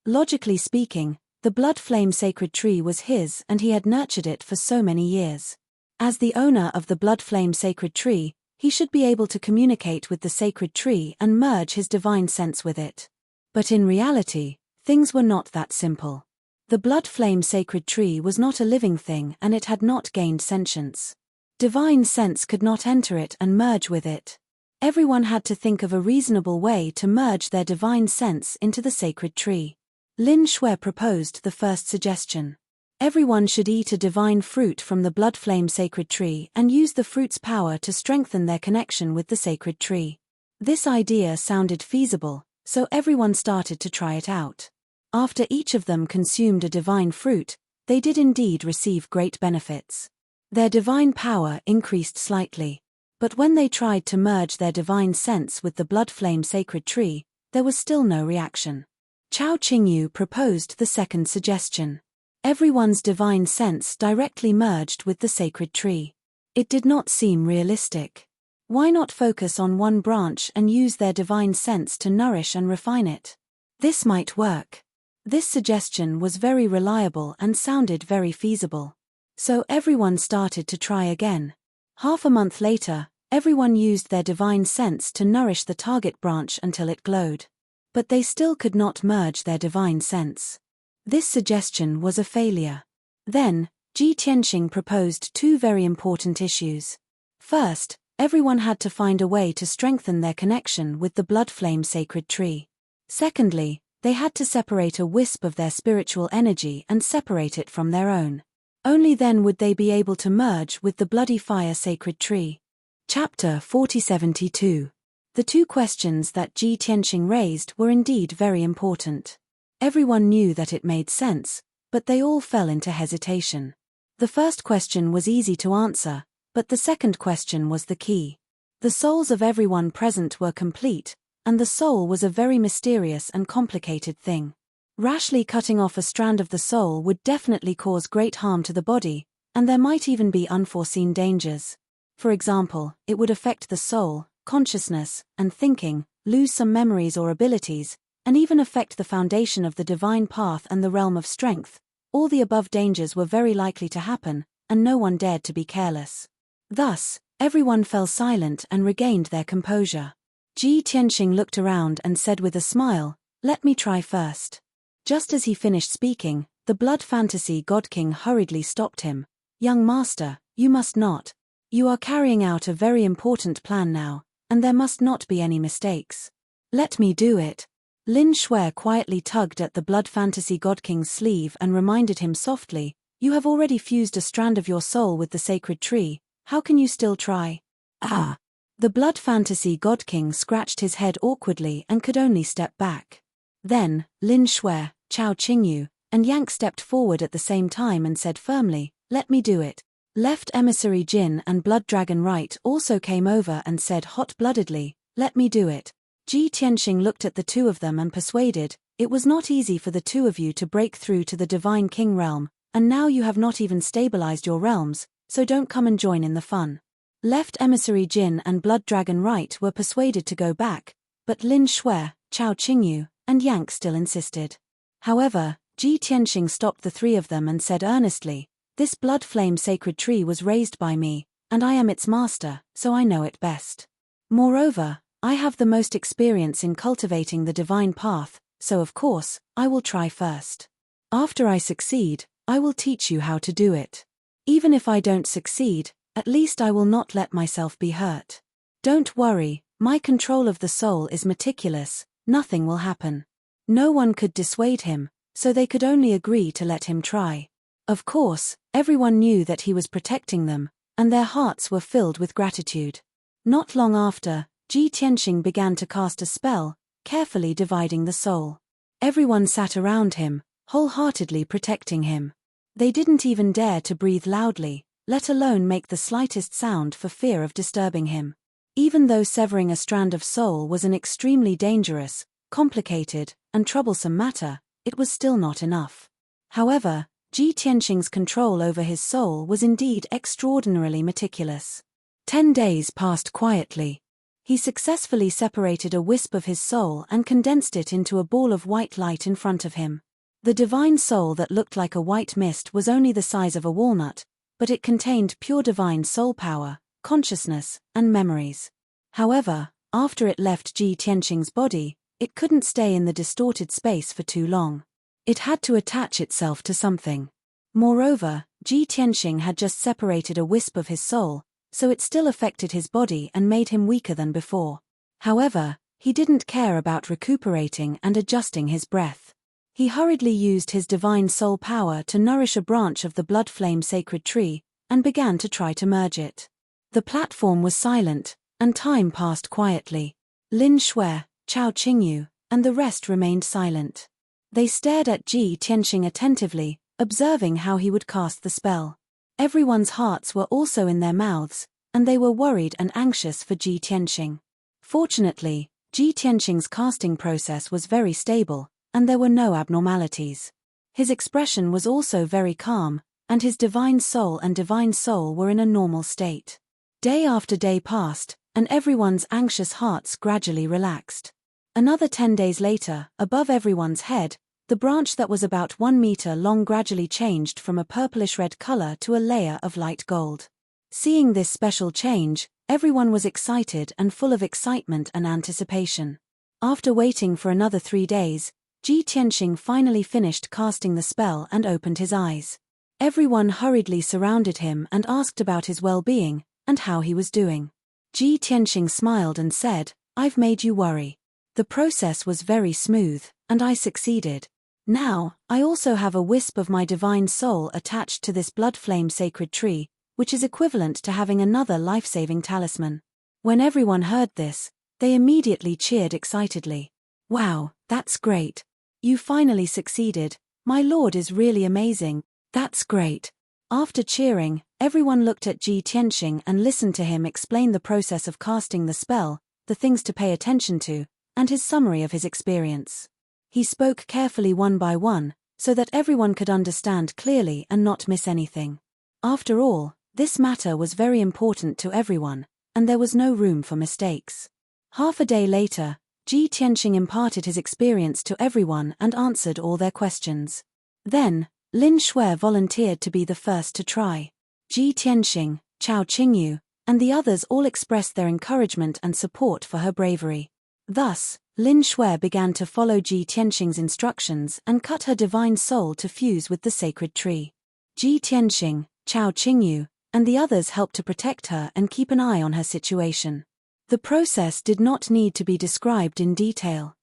Logically speaking, the blood flame sacred tree was his and he had nurtured it for so many years. As the owner of the blood flame sacred tree, he should be able to communicate with the sacred tree and merge his divine sense with it. But in reality, things were not that simple. The blood flame sacred tree was not a living thing and it had not gained sentience. Divine sense could not enter it and merge with it. Everyone had to think of a reasonable way to merge their divine sense into the sacred tree. Lin Shui proposed the first suggestion. Everyone should eat a divine fruit from the blood flame sacred tree and use the fruit's power to strengthen their connection with the sacred tree. This idea sounded feasible, so everyone started to try it out. After each of them consumed a divine fruit, they did indeed receive great benefits. Their divine power increased slightly. But when they tried to merge their divine sense with the blood flame sacred tree, there was still no reaction. Chao Qingyu proposed the second suggestion. Everyone's divine sense directly merged with the sacred tree. It did not seem realistic. Why not focus on one branch and use their divine sense to nourish and refine it? This might work. This suggestion was very reliable and sounded very feasible. So everyone started to try again. Half a month later, everyone used their divine sense to nourish the target branch until it glowed. But they still could not merge their divine sense. This suggestion was a failure. Then, Ji Tianxing proposed two very important issues. First, everyone had to find a way to strengthen their connection with the blood flame sacred tree. Secondly, they had to separate a wisp of their spiritual energy and separate it from their own. Only then would they be able to merge with the bloody fire sacred tree. Chapter 4072. The two questions that Ji Tianxing raised were indeed very important. Everyone knew that it made sense, but they all fell into hesitation. The first question was easy to answer, but the second question was the key. The souls of everyone present were complete, and the soul was a very mysterious and complicated thing. Rashly cutting off a strand of the soul would definitely cause great harm to the body, and there might even be unforeseen dangers. For example, it would affect the soul, consciousness, and thinking, lose some memories or abilities, and even affect the foundation of the divine path and the realm of strength. All the above dangers were very likely to happen, and no one dared to be careless. Thus, everyone fell silent and regained their composure. Ji Tianqing looked around and said with a smile, "Let me try first." Just as he finished speaking, the blood fantasy god king hurriedly stopped him. "Young master, you must not. You are carrying out a very important plan now, and there must not be any mistakes. Let me do it." Lin Shui quietly tugged at the blood fantasy god king's sleeve and reminded him softly, "You have already fused a strand of your soul with the sacred tree, how can you still try?" "Ah!" The blood fantasy god king scratched his head awkwardly and could only step back. Then, Lin Shui, Chao Qingyu, and Yang stepped forward at the same time and said firmly, "Let me do it." Left emissary Jin and blood dragon right also came over and said hot-bloodedly, "Let me do it." Ji Tianqing looked at the two of them and persuaded, "It was not easy for the two of you to break through to the divine king realm, and now you have not even stabilized your realms, so don't come and join in the fun." Left emissary Jin and blood dragon right were persuaded to go back, but Lin Shui, Chao Qingyu, and Yang still insisted. However, Ji Tianqing stopped the three of them and said earnestly, "This blood flame sacred tree was raised by me, and I am its master, so I know it best. Moreover, I have the most experience in cultivating the divine path, so of course, I will try first. After I succeed, I will teach you how to do it. Even if I don't succeed, at least I will not let myself be hurt. Don't worry, my control of the soul is meticulous, nothing will happen." No one could dissuade him, so they could only agree to let him try. Of course, everyone knew that he was protecting them, and their hearts were filled with gratitude. Not long after, Ji Tianqing began to cast a spell, carefully dividing the soul. Everyone sat around him, wholeheartedly protecting him. They didn't even dare to breathe loudly, let alone make the slightest sound for fear of disturbing him. Even though severing a strand of soul was an extremely dangerous, complicated, and troublesome matter, it was still not enough. However, Ji Tianqing's control over his soul was indeed extraordinarily meticulous. 10 days passed quietly. He successfully separated a wisp of his soul and condensed it into a ball of white light in front of him. The divine soul that looked like a white mist was only the size of a walnut, but it contained pure divine soul power, consciousness, and memories. However, after it left Ji Tianqing's body, it couldn't stay in the distorted space for too long. It had to attach itself to something. Moreover, Ji Tianqing had just separated a wisp of his soul, so it still affected his body and made him weaker than before. However, he didn't care about recuperating and adjusting his breath. He hurriedly used his divine soul power to nourish a branch of the blood flame sacred tree, and began to try to merge it. The platform was silent, and time passed quietly. Lin Shui, Chao Qingyu, and the rest remained silent. They stared at Ji Tianqing attentively, observing how he would cast the spell. Everyone's hearts were also in their mouths, and they were worried and anxious for Ji Tianqing. Fortunately, Ji Tianqing's casting process was very stable, and there were no abnormalities. His expression was also very calm, and his divine soul were in a normal state. Day after day passed, and everyone's anxious hearts gradually relaxed. Another 10 days later, above everyone's head, the branch that was about 1 meter long gradually changed from a purplish-red color to a layer of light gold. Seeing this special change, everyone was excited and full of excitement and anticipation. After waiting for another 3 days, Ji Tianqing finally finished casting the spell and opened his eyes. Everyone hurriedly surrounded him and asked about his well-being, and how he was doing. Ji Tianqing smiled and said, "I've made you worry. The process was very smooth, and I succeeded. Now, I also have a wisp of my divine soul attached to this blood flame sacred tree, which is equivalent to having another life-saving talisman." When everyone heard this, they immediately cheered excitedly. "Wow, that's great. You finally succeeded. My lord is really amazing. That's great." After cheering, everyone looked at Ji Tianqing and listened to him explain the process of casting the spell, the things to pay attention to, and his summary of his experience. He spoke carefully one by one, so that everyone could understand clearly and not miss anything. After all, this matter was very important to everyone, and there was no room for mistakes. Half a day later, Ji Tianxing imparted his experience to everyone and answered all their questions. Then, Lin Shui volunteered to be the first to try. Ji Tianxing, Chao Qingyu, and the others all expressed their encouragement and support for her bravery. Thus, Lin Shui began to follow Ji Tianxing's instructions and cut her divine soul to fuse with the sacred tree. Ji Tianxing, Chao Qingyu, and the others helped to protect her and keep an eye on her situation. The process did not need to be described in detail.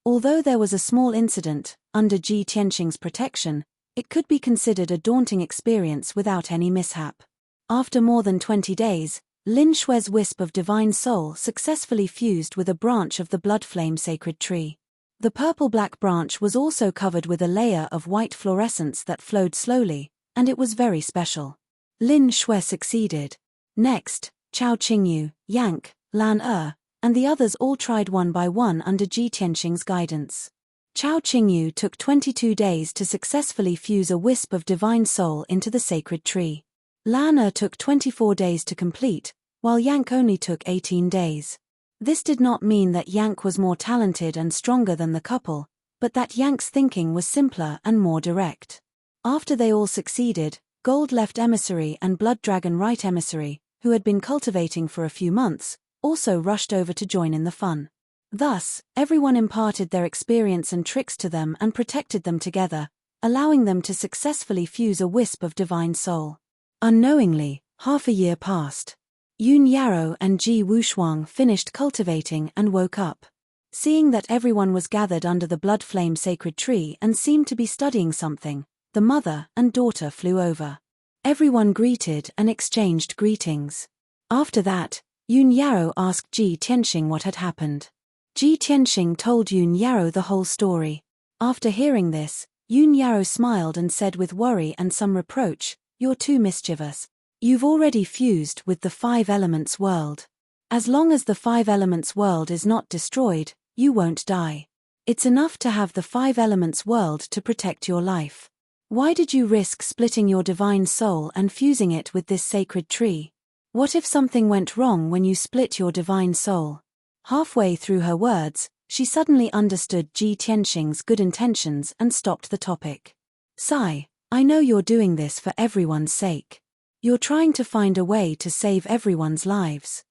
Although there was a small incident, under Ji Tianxing's protection, it could be considered a daunting experience without any mishap. After more than 20 days, Lin Shui's wisp of divine soul successfully fused with a branch of the blood flame sacred tree. The purple-black branch was also covered with a layer of white fluorescence that flowed slowly, and it was very special. Lin Shui succeeded. Next, Chao Qingyu, Yank, Lan and the others all tried one by one under Ji Tianxing's guidance. Chao Qingyu took 22 days to successfully fuse a wisp of divine soul into the sacred tree. Lan took 24 days to complete, while Yank only took 18 days. This did not mean that Yank was more talented and stronger than the couple, but that Yank's thinking was simpler and more direct. After they all succeeded, Gold Left Emissary and Blood Dragon Right Emissary, who had been cultivating for a few months, also rushed over to join in the fun. Thus, everyone imparted their experience and tricks to them and protected them together, allowing them to successfully fuse a wisp of divine soul. Unknowingly, half a year passed. Yun Yarrow and Ji Wushuang finished cultivating and woke up. Seeing that everyone was gathered under the blood flame sacred tree and seemed to be studying something, the mother and daughter flew over. Everyone greeted and exchanged greetings. After that, Yun Yarrow asked Ji Tianxing what had happened. Ji Tianxing told Yun Yarrow the whole story. After hearing this, Yun Yarrow smiled and said with worry and some reproach, "You're too mischievous. You've already fused with the Five Elements world. As long as the Five Elements world is not destroyed, you won't die. It's enough to have the Five Elements world to protect your life. Why did you risk splitting your divine soul and fusing it with this sacred tree? What if something went wrong when you split your divine soul?" Halfway through her words, she suddenly understood Ji Tianxing's good intentions and stopped the topic. "Sai, I know you're doing this for everyone's sake. You're trying to find a way to save everyone's lives.